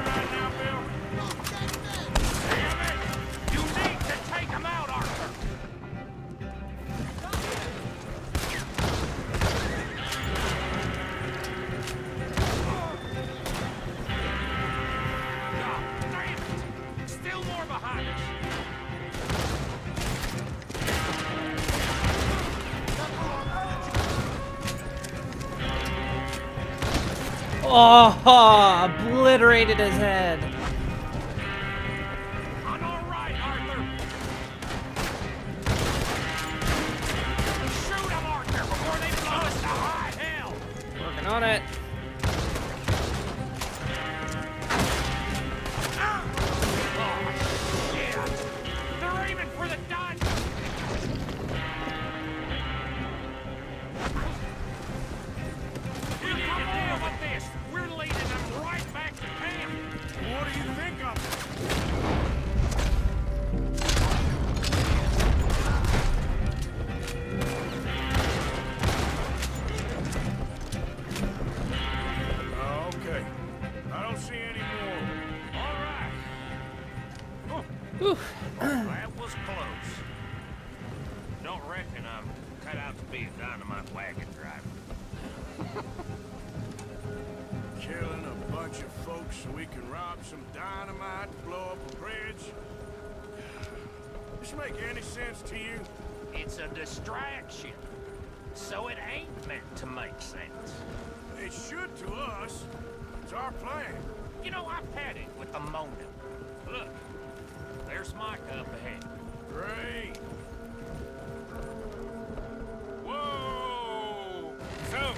Right now, Bill? Damn it! You need to take him out, Arthur! God damn it! Still more behind us! Oh, obliterated his head. I'm all right, Arthur! Shoot him, Arthur, before they blow us to high hell! Working on it. Oh, shit! They're aiming for the Dodge! You come on with this! We're leading them right back to camp! What do you think of? Okay. I don't see any more. All right. Whew. That was close. Don't reckon I'm cut out to be a dynamite wagon driver. Killing a bunch of folks so we can rob some dynamite and blow up a bridge? This make any sense to you? It's a distraction. So it ain't meant to make sense. It should to us. It's our plan. You know, I've had it with the Mona. Look, there's Micah up ahead. Great. Whoa! So,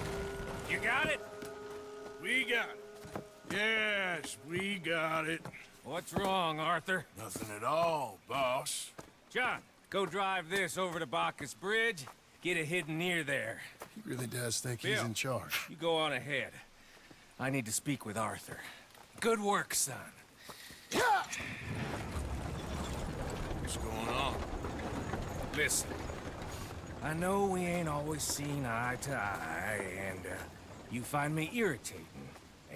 you got it? We got it. Yes, we got it. What's wrong, Arthur? Nothing at all, boss. John, go drive this over to Bacchus Bridge. Get it hidden near there. He really does think he's Bill, in charge. You go on ahead. I need to speak with Arthur. Good work, son. What's going on? Listen, I know we ain't always seen eye to eye, and you find me irritating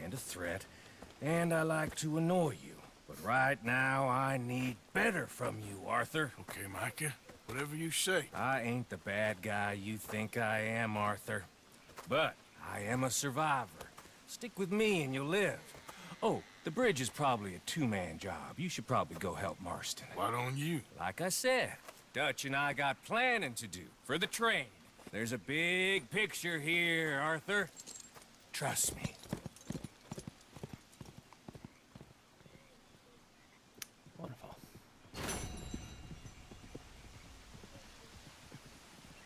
and a threat, and I like to annoy you. But right now, I need better from you, Arthur. Okay, Micah. Whatever you say. I ain't the bad guy you think I am, Arthur. But I am a survivor. Stick with me and you'll live. Oh, the bridge is probably a two-man job. You should probably go help Marston. Why don't you? Like I said, Dutch and I got planning to do for the train. There's a big picture here, Arthur. Trust me. Wonderful.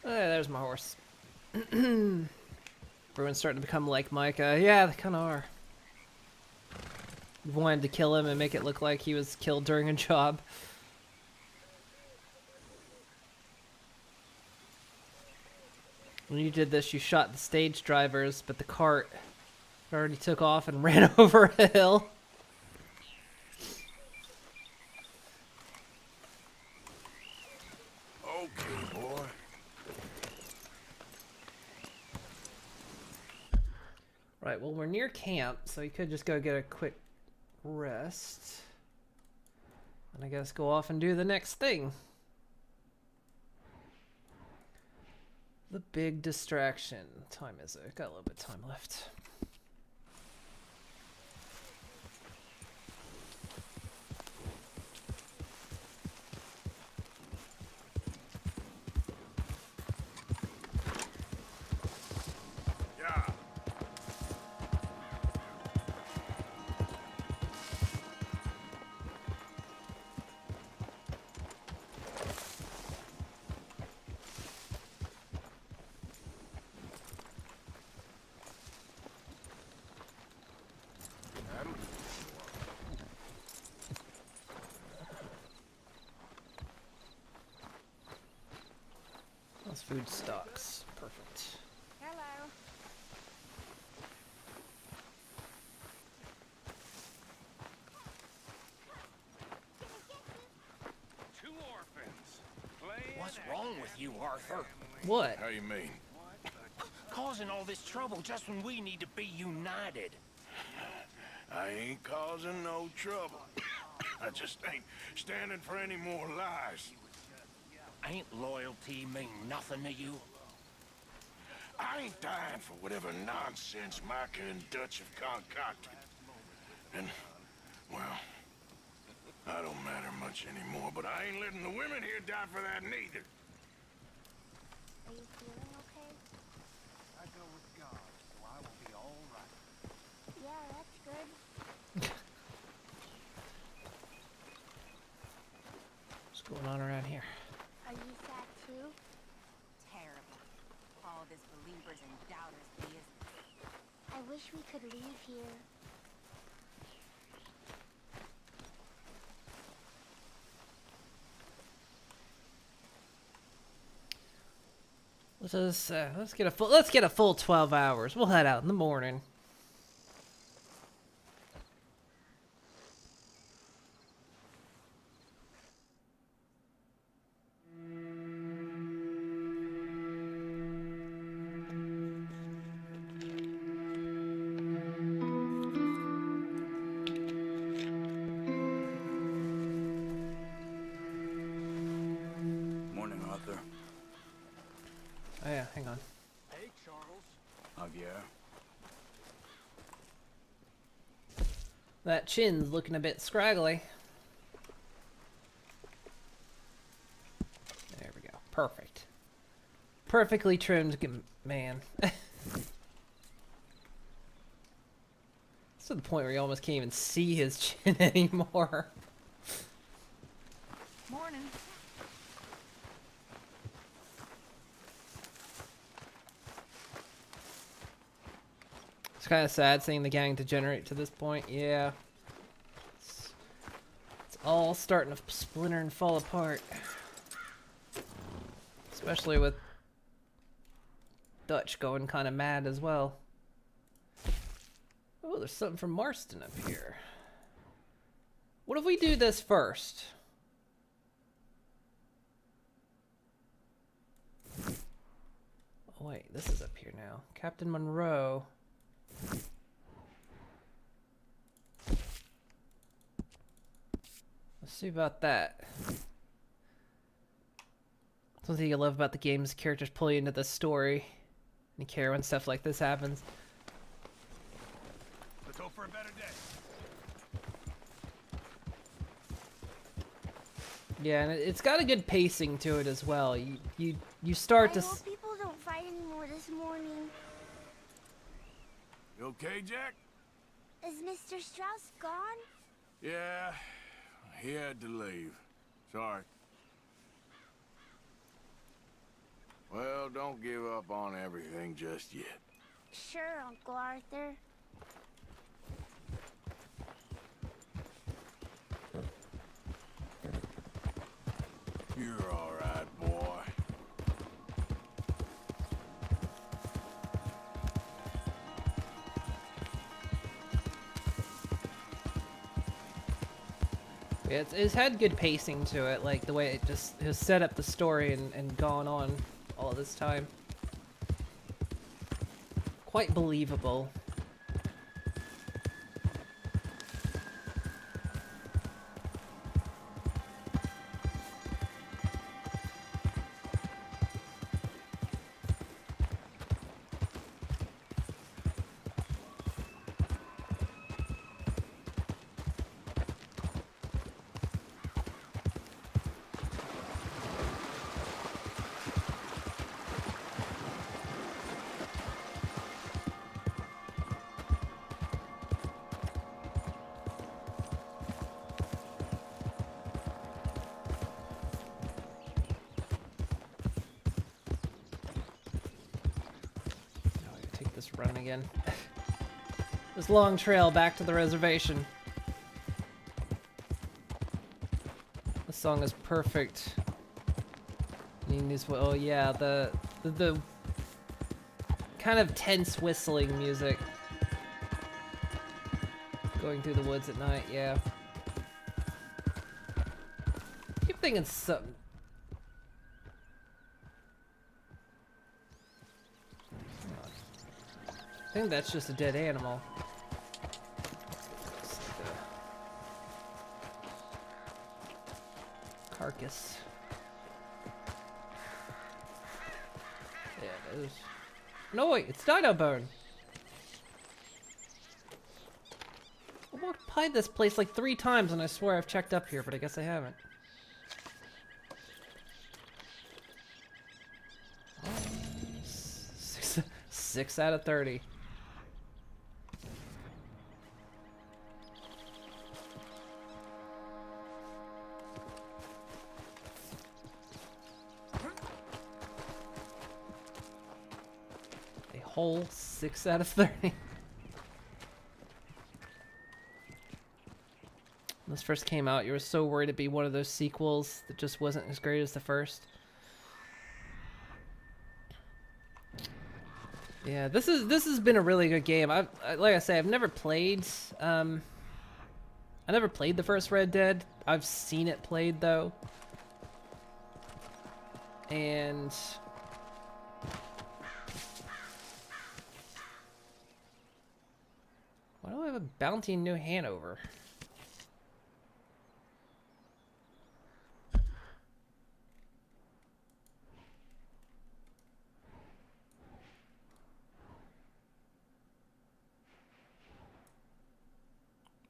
There's my horse. Everyone's starting to become like Micah. Yeah, they kind of are. Wanted to kill him and make it look like he was killed during a job. When you did this, you shot the stage drivers, but the cart already took off and ran over a hill. Okay, boy. Right, well, we're near camp, so you could just go get a quick rest. And I guess go off and do the next thing. The big distraction. What time is it? Got a little bit of time left. Yeah. Food stocks. Perfect. Hello. Two orphans. What's wrong with you, Arthur? What? How you mean? Causing all this trouble just when we need to be united. I ain't causing no trouble. I just ain't standing for any more lies. Ain't loyalty mean nothing to you? I ain't dying for whatever nonsense Micah and Dutch have concocted. And, well, I don't matter much anymore, but I ain't letting the women here die for that neither. Are you feeling okay? I go with God, so I will be all right. Yeah, that's good. What's going on around here? Are you sad too? Terrible. All this believers and doubters business. I wish we could leave here. Let's get a full 12 hours. We'll head out in the morning. Morning, Arthur. Oh yeah, hang on. Hey, Charles. Javier. That chin's looking a bit scraggly. There we go. Perfect. Perfectly trimmed man. It's to the point where you almost can't even see his chin anymore. Morning. It's kind of sad seeing the gang degenerate to this point. Yeah. It's all starting to splinter and fall apart. Especially with Dutch going kind of mad as well. Oh, there's something from Marston up here. What if we do this first? Oh wait, this is up here now. Captain Monroe. Let's see about that. Something you love about the game's characters pull you into the story. And you care when stuff like this happens. Let's hope for a better day. Yeah, and it's got a good pacing to it as well. You start I to. hope people don't fight anymore this morning. You okay, Jack? Is Mr. Strauss gone? Yeah, he had to leave. Sorry. Well, don't give up on everything just yet. Sure, Uncle Arthur. You're all right, boy. Yeah, it's had good pacing to it, like the way it just has set up the story and gone on all this time. Quite believable. Run again. This long trail back to the reservation. This song is perfect Oh yeah, the kind of tense whistling music going through the woods at night. Yeah. I keep thinking something. I think that's just a dead animal. It's like a carcass. Yeah, it is. No, wait, it's Dino Bone. I walked by this place like 3 times and I swear I've checked up here, but I guess I haven't. Oh, 6 out of 30. Whole 6 out of 30. When this first came out, you were so worried it'd be one of those sequels that just wasn't as great as the first. Yeah, this has been a really good game. Like I say, I've never played. I never played the first Red Dead. I've seen it played though, and. Why do I have a bounty in New Hanover?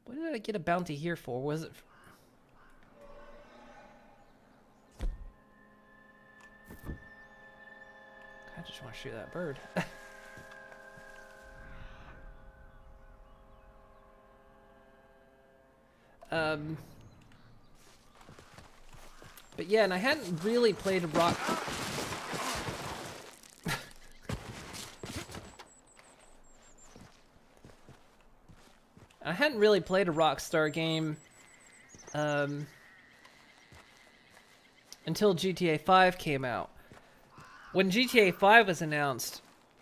What did I get a bounty here for? Was it... I just want to shoot that bird. But yeah, and I hadn't really played Rock. I hadn't really played a Rockstar game until GTA 5 came out. When GTA 5 was announced,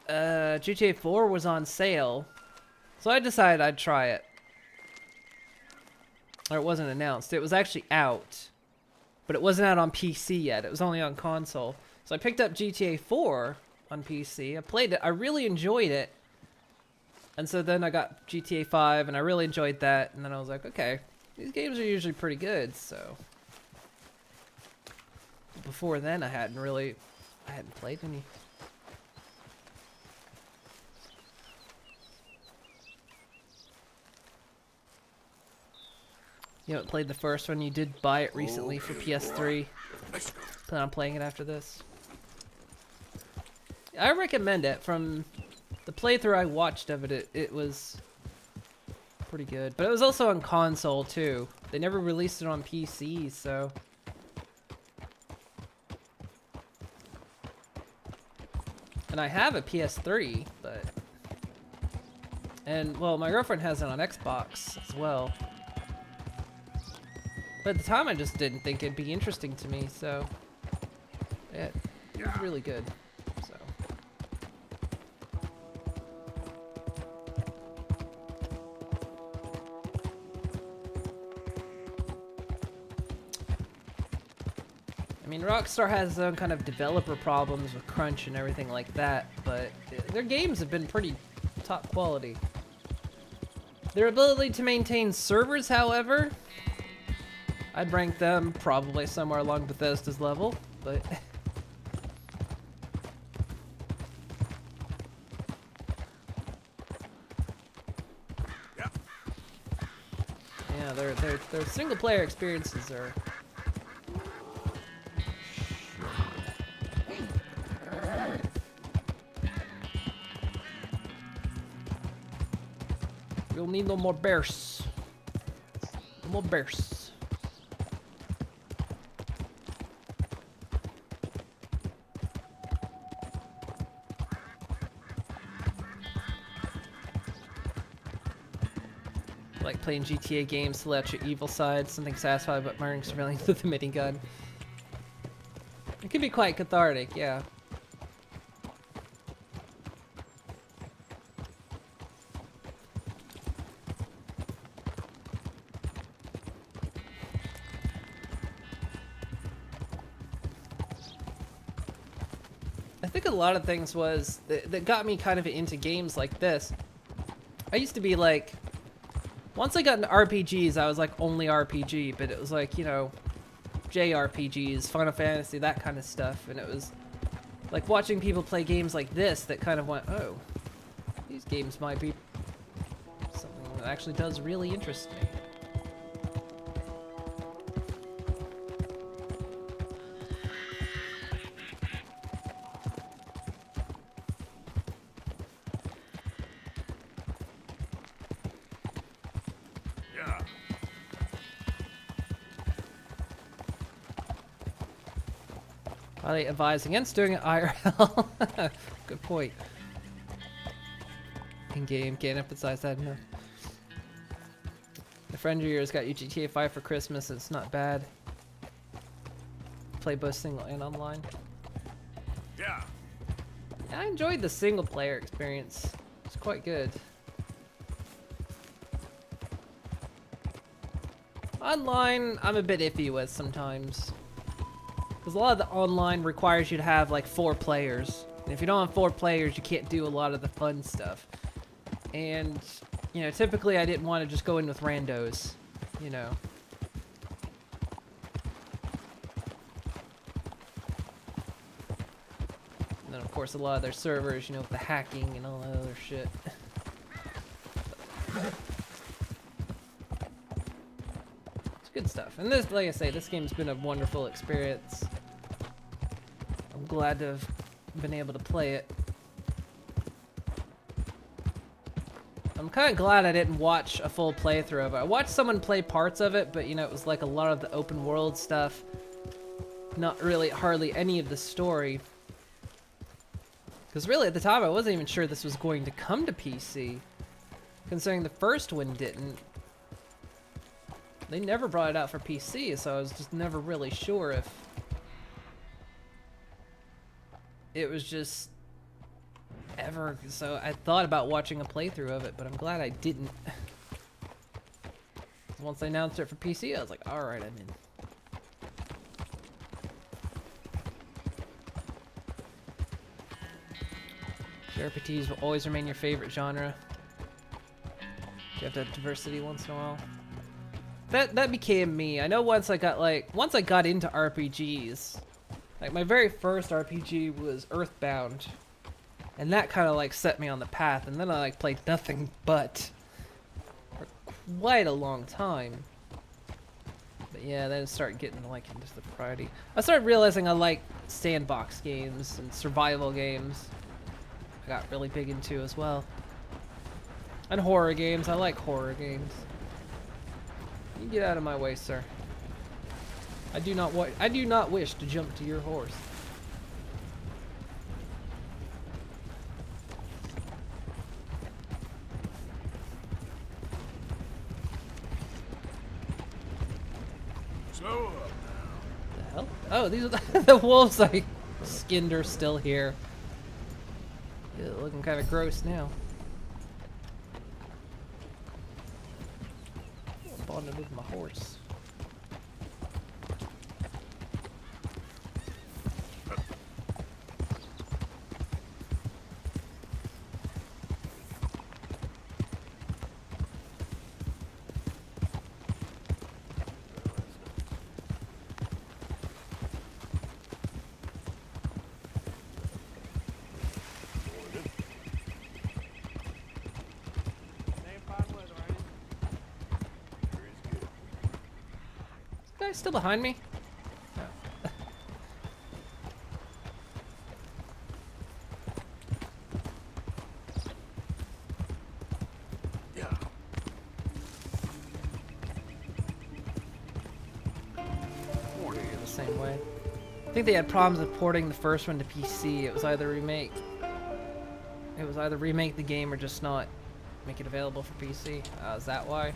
GTA 4 was on sale, so I decided I'd try it. Or it wasn't announced. It was actually out. But it wasn't out on PC yet. It was only on console. So I picked up GTA 4 on PC. I played it. I really enjoyed it. And so then I got GTA 5 and I really enjoyed that. And then I was like, okay, these games are usually pretty good, so. Before then I hadn't played any. You haven't played the first one. You did buy it recently for PS3. Plan on playing it after this. I recommend it. From the playthrough I watched of it, it was pretty good. But it was also on console too. They never released it on PC, so. And I have a PS3, but. And well, my girlfriend has it on Xbox as well. But at the time, I just didn't think it'd be interesting to me, so yeah, it was really good. So I mean, Rockstar has its own kind of developer problems with crunch and everything like that, but their games have been pretty top quality. Their ability to maintain servers, however, I'd rank them probably somewhere along Bethesda's level, but yeah, their single player experiences are You'll need no more bears. No more bears. Like playing GTA games to let out your evil side, something satisfying about murdering civilians with a minigun. It can be quite cathartic, yeah. I think a lot of things was that got me kind of into games like this. I used to be like, once I got into RPGs, I was like only RPG, but it was like, you know, JRPGs, Final Fantasy, that kind of stuff, and it was like watching people play games like this that kind of went, oh, these games might be something that actually does really interest me. Highly advise against doing it IRL. Good point. In game, can't emphasize that enough. A friend of yours got you GTA 5 for Christmas, and it's not bad. Play both single and online. Yeah. I enjoyed the single player experience. It's quite good. Online, I'm a bit iffy with sometimes. Because a lot of the online requires you to have like 4 players. And if you don't have 4 players, you can't do a lot of the fun stuff. And, you know, typically I didn't want to just go in with randos, you know. And then of course a lot of their servers, you know, with the hacking and all that other shit. Good stuff. And this, like I say, this game's been a wonderful experience. I'm glad to have been able to play it. I'm kind of glad I didn't watch a full playthrough of it. I watched someone play parts of it, but you know, it was like a lot of the open world stuff. Not really, hardly any of the story. Because really, at the time, I wasn't even sure this was going to come to PC. Considering the first one didn't. They never brought it out for PC, so I was just never really sure if it was just ever. So I thought about watching a playthrough of it, but I'm glad I didn't. Once they announced it for PC, I was like, alright, I'm in. JRPGs will always remain your favorite genre. You have to have diversity once in a while. That became me. I know once I got into RPGs, like my very first RPG was Earthbound, and that kind of like set me on the path. And then I like played nothing but for quite a long time. But yeah, then it started getting like into the variety. I started realizing I like sandbox games and survival games. I got really big into as well. And horror games. I like horror games. You get out of my way, sir. I do not wish to jump to your horse. Slow up now. The hell? Oh, these are the wolves I skinned are still here. Yeah, they're looking kind of gross now. Bonded with my horse. Still behind me? Oh. Yeah. The same way. I think they had problems with porting the first one to PC. It was either remake the game or just not make it available for PC. Is that why?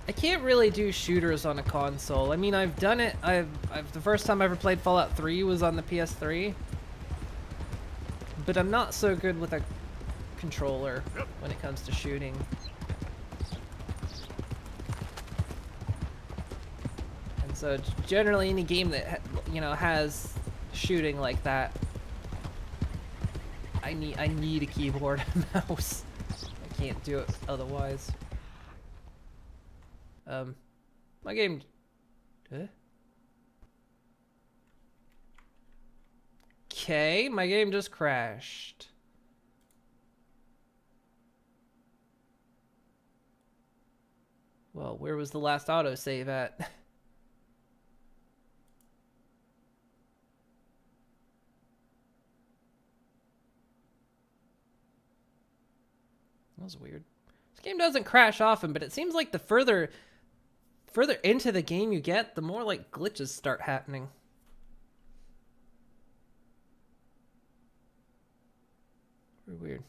I can't really do shooters on a console. I mean, I've done it. The first time I ever played Fallout 3 was on the PS3. But I'm not so good with a controller when it comes to shooting. And so generally any game that has shooting like that, I need a keyboard and mouse. I can't do it otherwise. My game. Okay, my game just crashed. Well, where was the last autosave at? That was weird. This game doesn't crash often, but it seems like the further into the game you get, the more like glitches start happening. Very weird.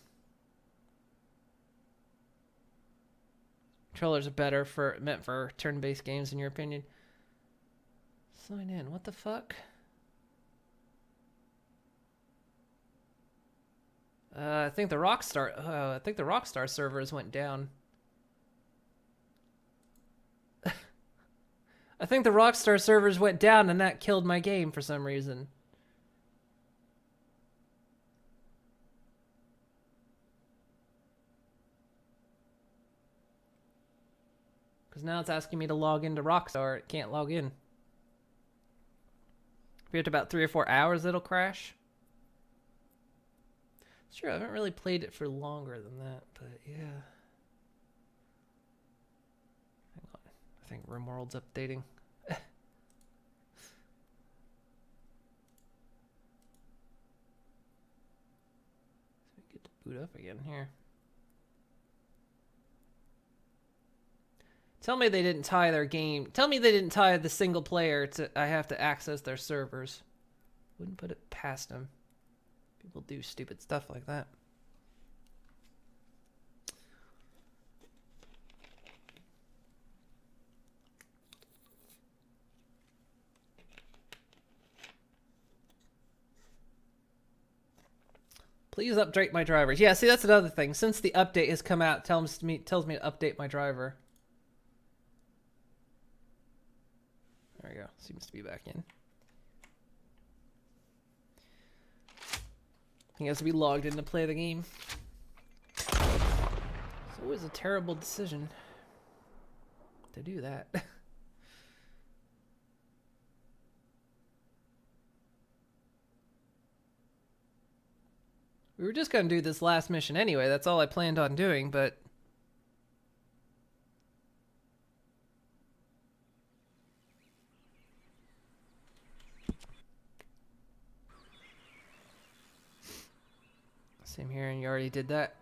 Controllers are better meant for turn-based games in your opinion. Sign in. What the fuck? I think the Rockstar servers went down. I think the Rockstar servers went down and that killed my game for some reason. Because now it's asking me to log into Rockstar. It can't log in. If you have about 3 or 4 hours, it'll crash. It's true, I haven't really played it for longer than that, but yeah. Hang on. I think RimWorld's updating. Get to boot up again here. Tell me they didn't tie their game. Tell me they didn't tie the single player to I have to access their servers. Wouldn't put it past them. People do stupid stuff like that. Please update my drivers. Yeah, see, that's another thing. Since the update has come out, it tells me to update my driver. There we go. Seems to be back in. He has to be logged in to play the game. It's always a terrible decision to do that. We were just going to do this last mission anyway. That's all I planned on doing, but... Same here, and you already did that.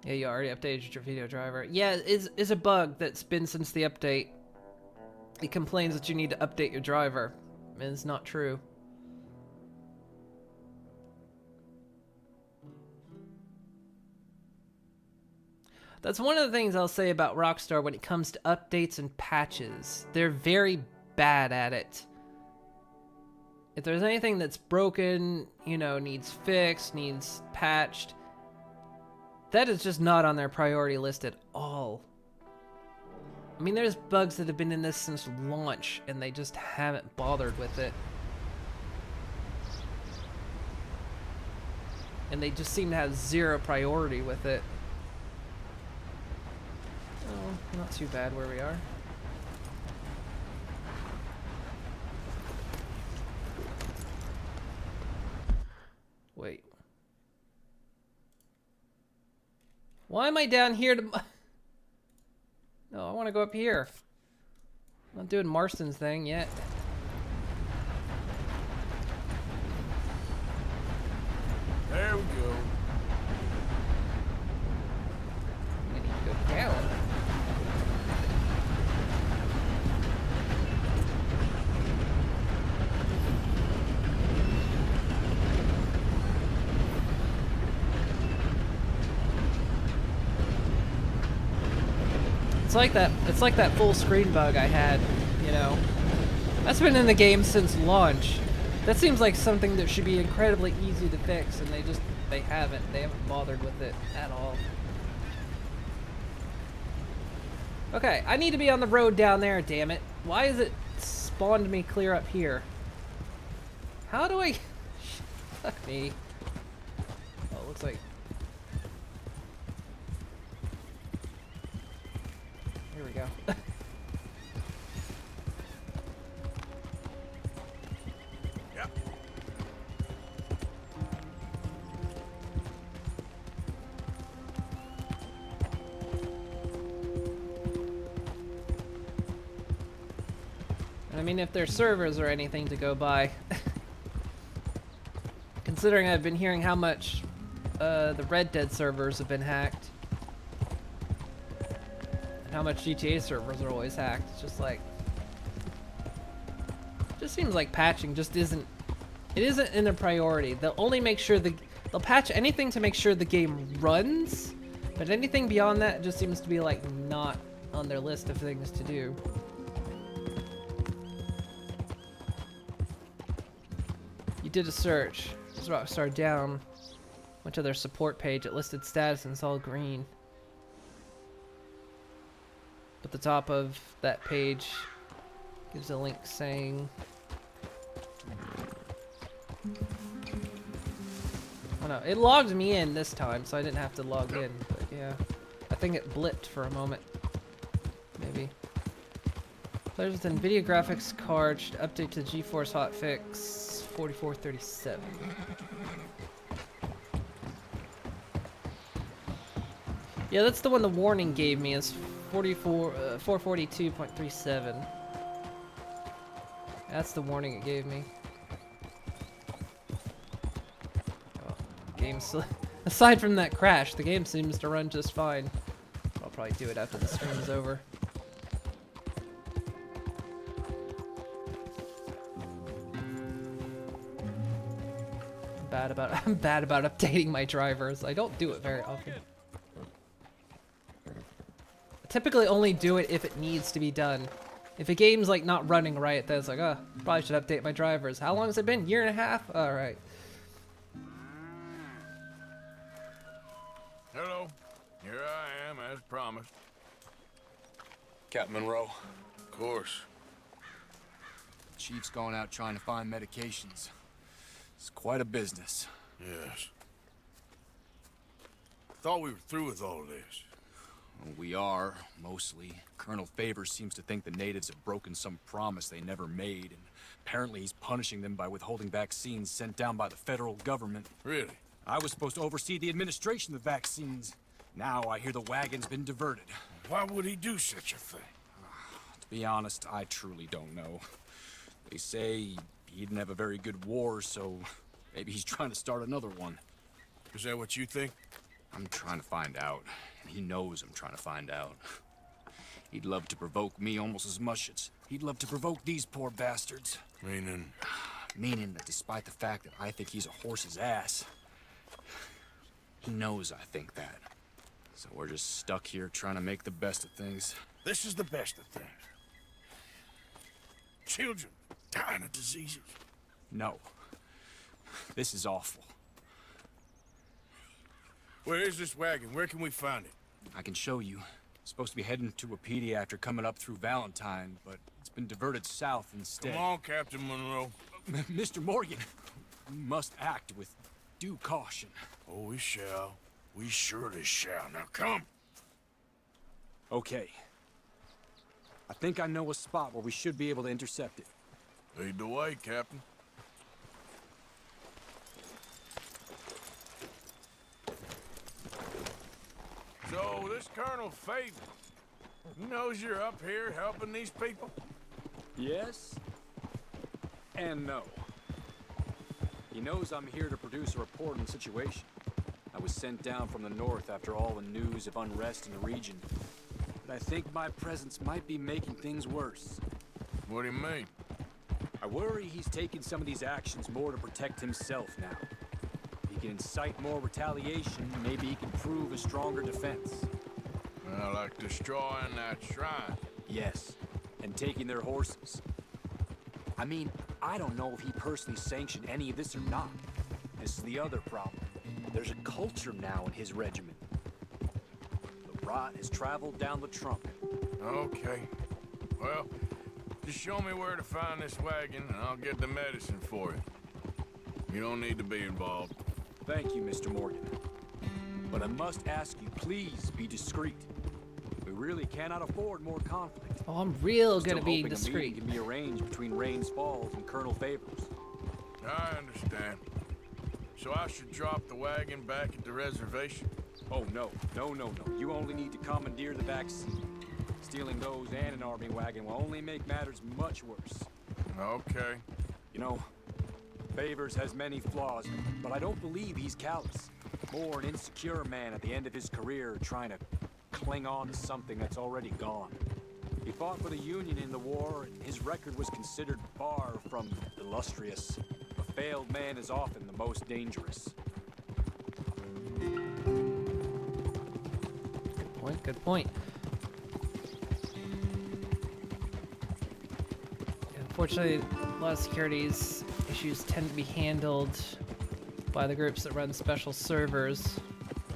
Yeah, you already updated your video driver. Yeah, it's a bug that's been since the update. It complains that you need to update your driver. And it's not true. That's one of the things I'll say about Rockstar when it comes to updates and patches. They're very bad at it. If there's anything that's broken, you know, needs fixed, needs patched, that is just not on their priority list at all. I mean, there's bugs that have been in this since launch, and they just haven't bothered with it. And they just seem to have zero priority with it. Oh, not too bad where we are. Wait. Why am I down here to... No, I want to go up here. I'm not doing Marston's thing yet. There we go. I need to go down. like that. It's like that full screen bug I had, you know. That's been in the game since launch. That seems like something that should be incredibly easy to fix, and they haven't. They haven't bothered with it at all. Okay, I need to be on the road down there, damn it. Why is it spawned me clear up here? How do I... Fuck me. Oh, it looks like... Here we go. Yep. I mean, if there's servers or anything to go by. Considering I've been hearing how much the Red Dead servers have been hacked. And how much GTA servers are always hacked. It's just like... just seems like patching just isn't... It isn't in a priority. They'll only make sure they'll patch anything to make sure the game runs. But anything beyond that just seems to be like not on their list of things to do. You did a search. This Rockstar down. Went to their support page. It listed status and it's all green. But the top of that page gives a link saying... Oh no, it logged me in this time, so I didn't have to log in. But yeah, I think it blipped for a moment. Maybe. Players with NVIDIA graphics card should update to GeForce hotfix 4437. Yeah, that's the one the warning gave me, is 442.37. That's the warning it gave me. Oh, aside from that crash, the game seems to run just fine. I'll probably do it after the stream's over. I'm bad about updating my drivers. I don't do it very often. I typically only do it if it needs to be done. If a game's like not running right, then it's like, oh, probably should update my drivers. How long has it been? Year and a half? Alright. Hello. Here I am, as promised. Captain Monroe. Of course. Chief's going out trying to find medications. It's quite a business. Yes. Thought we were through with all this. Well, we are, mostly. Colonel Favors seems to think the natives have broken some promise they never made, and apparently he's punishing them by withholding vaccines sent down by the federal government. Really? I was supposed to oversee the administration of the vaccines. Now I hear the wagon's been diverted. Why would he do such a thing? To be honest, I truly don't know. They say he didn't have a very good war, so maybe he's trying to start another one. Is that what you think? I'm trying to find out, and he knows I'm trying to find out. He'd love to provoke me almost as much as he'd love to provoke these poor bastards. Meaning? Meaning that despite the fact that I think he's a horse's ass, he knows I think that. So we're just stuck here trying to make the best of things. This is the best of things. Children dying of diseases. No. This is awful. Where is this wagon? Where can we find it? I can show you. Supposed to be heading to Wapiti after coming up through Valentine, but it's been diverted south instead. Come on, Captain Monroe. Mr. Morgan, we must act with due caution. Oh, we shall. We surely shall. Now come. Okay. I think I know a spot where we should be able to intercept it. Lead the way, Captain. So, this Colonel Favors, he knows you're up here helping these people? Yes. And no. He knows I'm here to produce a report on the situation. I was sent down from the north after all the news of unrest in the region. But I think my presence might be making things worse. What do you mean? I worry he's taking some of these actions more to protect himself now. If he can incite more retaliation, maybe he can prove a stronger defense. Like destroying that shrine. Yes, and taking their horses. I mean, I don't know if he personally sanctioned any of this or not. This is the other problem. There's a culture now in his regiment. The rot has traveled down the trunk. Okay. Well, just show me where to find this wagon, and I'll get the medicine for you. You don't need to be involved. Thank you, Mr. Morgan. But I must ask you, please be discreet. We really cannot afford more conflict. Oh, I'm real Still good at being hoping a discreet. meeting can be arranged between Rains Falls and Colonel Favors. I understand. So I should drop the wagon back at the reservation? Oh, no. No. You only need to commandeer the back seat. Stealing those and an army wagon will only make matters much worse. Okay. You know, Favors has many flaws, but I don't believe he's callous. More an insecure man at the end of his career trying to cling on to something that's already gone. He fought for the Union in the war, and his record was considered far from illustrious. A failed man is often the most dangerous. Good point. Unfortunately, a lot of securities issues tend to be handled by the groups that run special servers,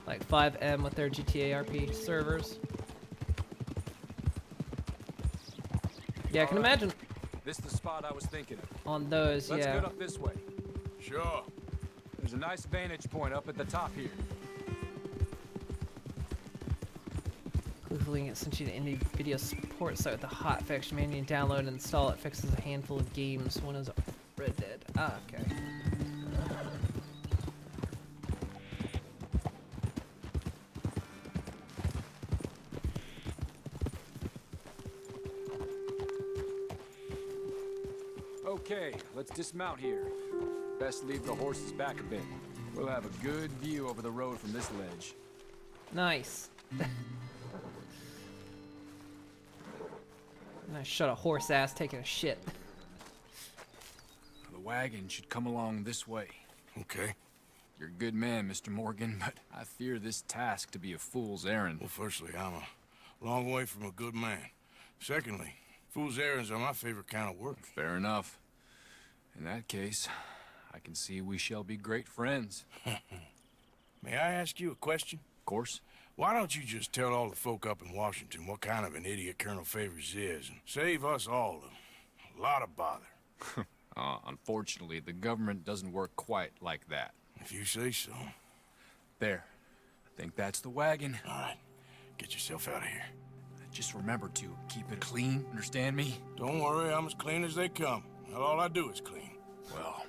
like 5M with their GTA RP servers. Yeah, I can imagine. This is the spot I was thinking of. On those, Let's yeah. get up this way. Sure. There's a nice vantage point up at the top here. Googling it sent you to indie video support site with the hotfix manually download and install it. Fixes a handful of games. One is Red Dead. Ah, okay. Okay, let's dismount here. Best leave the horses back a bit. We'll have a good view over the road from this ledge. Nice. Nice shot a horse ass taking a shit. The wagon should come along this way. Okay. You're a good man, Mr. Morgan, but I fear this task to be a fool's errand. Well, firstly, I'm a long way from a good man. Secondly, fool's errands are my favorite kind of work. Fair enough. In that case, I can see we shall be great friends. May I ask you a question? Of course. Why don't you just tell all the folk up in Washington what kind of an idiot Colonel Favors is and save us all a lot of bother? Unfortunately, the government doesn't work quite like that. If you say so. There. I think that's the wagon. All right. Get yourself out of here. Just remember to keep it clean, understand me? Don't worry, I'm as clean as they come. Well, all I do is clean. Well,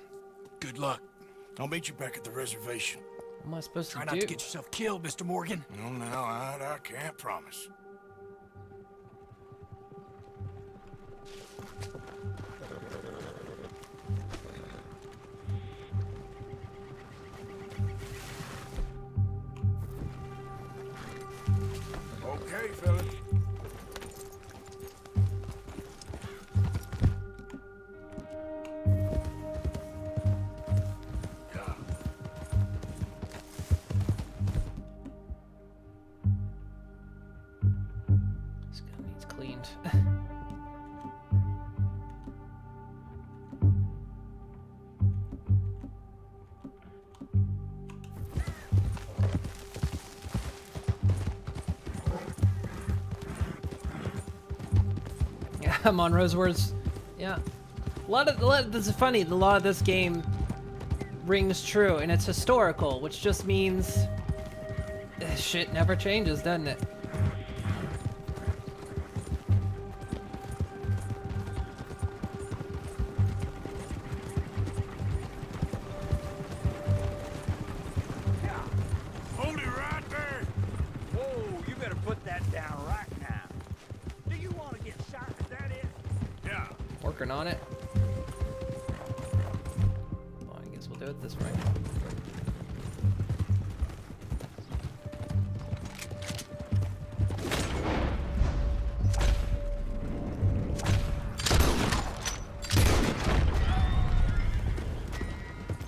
good luck. I'll meet you back at the reservation. What am I supposed to do? Try not to get yourself killed, Mr. Morgan. No, now, I can't promise. Okay, fella. This gun needs cleaned. Yeah, Monroe's words. Yeah. This is funny. A lot of this game rings true, and it's historical, which just means shit never changes, doesn't it? Hold it right there. Whoa, you better put that down right now. Do you want to get shot? Is that it? Yeah. Working on it. Well, I guess we'll do it this way.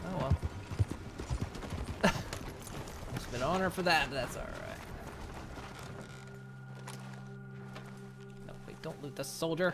Oh well. Must have been an honor for that, but that's alright. Don't loot the soldier.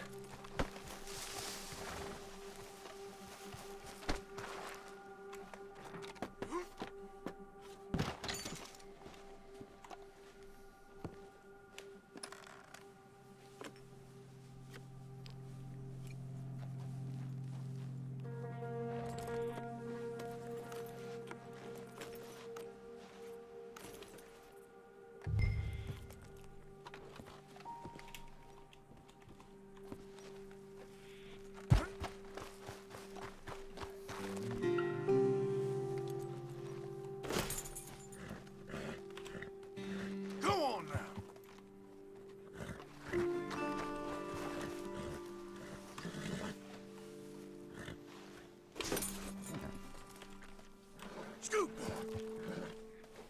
Scoot!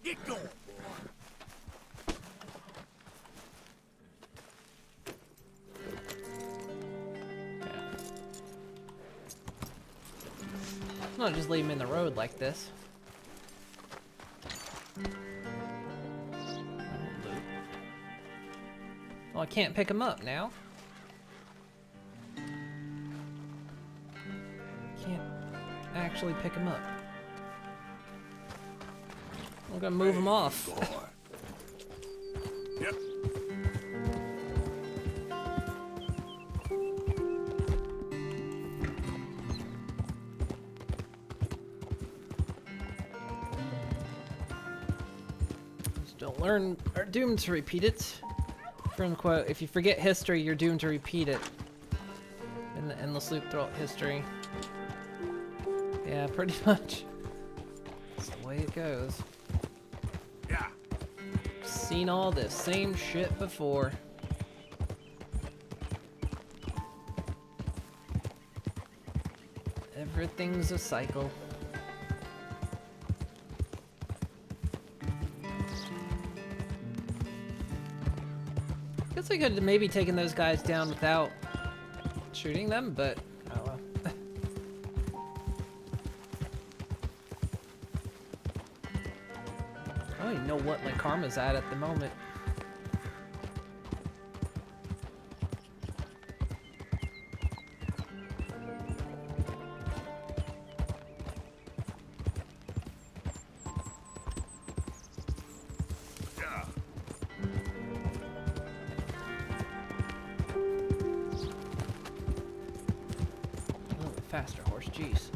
Get going, boy. Not just leave him in the road like this. Well, I can't pick him up now. Can't actually pick him up. I'm gonna move him off. Yep. Just don't learn, are doomed to repeat it. From the quote, if you forget history, you're doomed to repeat it. In the endless loop throughout history. Yeah, pretty much. That's the way it goes. Yeah. Seen all this same shit before. Everything's a cycle. Guess I could have maybe taken those guys down without shooting them, but oh well. I don't even know what my karma's at the moment. A little bit faster, horse, jeez.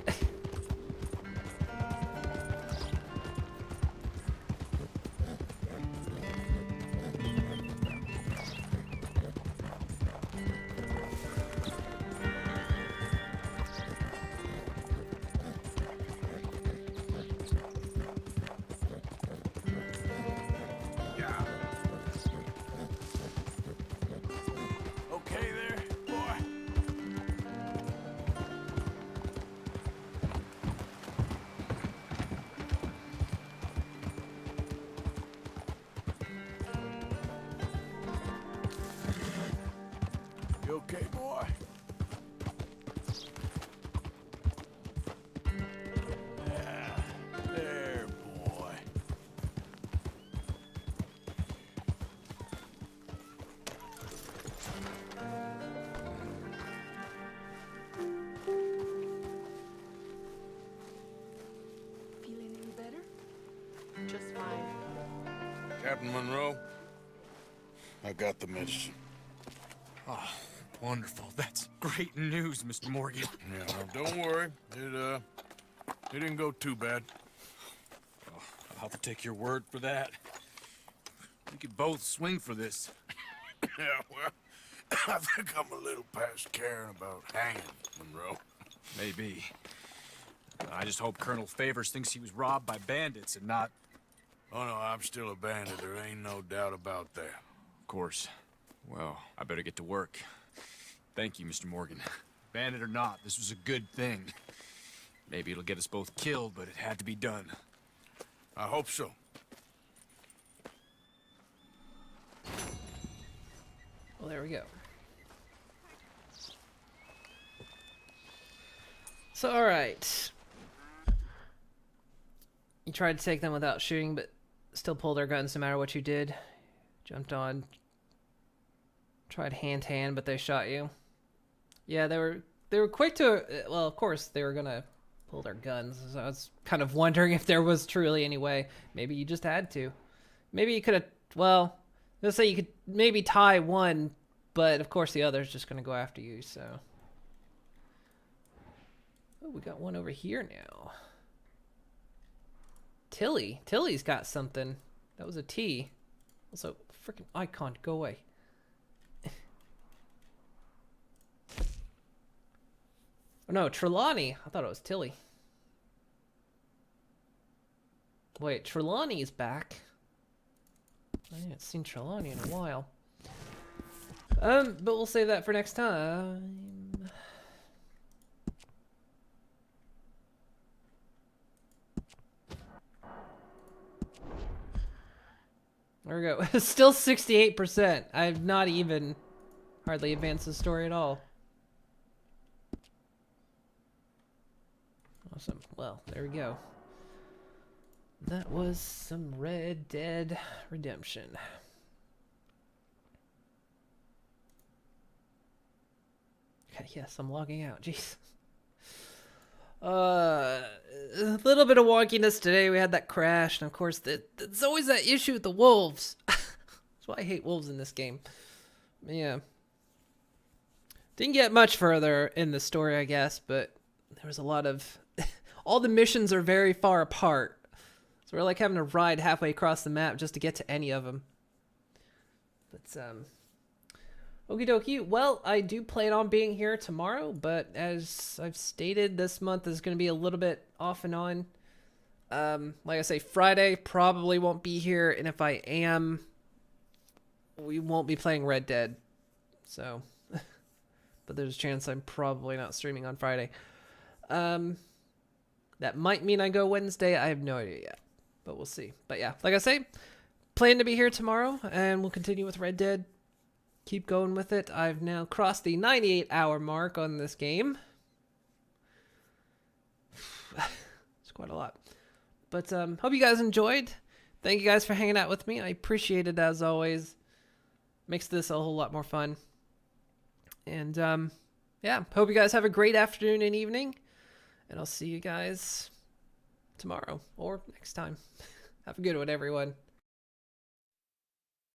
Okay there, boy? You okay, boy? Yeah, there, boy. Feeling any better? Just fine. Captain Monroe, I got the medicine. Oh, wonderful. That's great news, Mr. Morgan. Yeah, well, don't worry. It didn't go too bad. Oh, I'll have to take your word for that. We could both swing for this. Yeah, well, I think I'm a little past caring about hanging, Monroe. Maybe. I just hope Colonel Favors thinks he was robbed by bandits and not... Oh, no, I'm still a bandit. There ain't no doubt about that. Of course. Well, I better get to work. Thank you, Mr. Morgan. Bandit or not, this was a good thing. Maybe it'll get us both killed, but it had to be done. I hope so. Well, there we go. So, alright. You tried to take them without shooting, but still pulled their guns no matter what you did. Jumped on Tried hand, but they shot you. Yeah, they were quick to. Well, of course they were gonna pull their guns. So I was kind of wondering if there was truly any way. Maybe you just had to. Maybe you could have. Well, let's say you could maybe tie one, but of course the other's just gonna go after you. So. Oh, we got one over here now. Tilly's got something. That was a T. Also, freaking icon, go away. Oh no, Trelawney. I thought it was Tilly. Wait, Trelawney's back. I haven't seen Trelawney in a while. But we'll save that for next time. There we go. Still 68%. I've not even hardly advanced the story at all. Awesome. Well, there we go. That was some Red Dead Redemption. Okay, yes, I'm logging out. Jeez. A little bit of wonkiness today. We had that crash, and of course, there's always that issue with the wolves. That's why I hate wolves in this game. Yeah. Didn't get much further in the story, I guess, but there was a lot of... all the missions are very far apart. So we're like having to ride halfway across the map just to get to any of them. But, okie dokie. Well, I do plan on being here tomorrow, but as I've stated, this month is going to be a little bit off and on. Like I say, Friday probably won't be here, and if I am, we won't be playing Red Dead. So, but there's a chance I'm probably not streaming on Friday. That might mean I go Wednesday. I have no idea yet, but we'll see. But yeah, like I say, plan to be here tomorrow, and we'll continue with Red Dead. Keep going with it. I've now crossed the 98-hour mark on this game. It's quite a lot. But hope you guys enjoyed. Thank you guys for hanging out with me. I appreciate it as always. Makes this a whole lot more fun. And yeah, hope you guys have a great afternoon and evening. And I'll see you guys tomorrow or next time. Have a good one, everyone.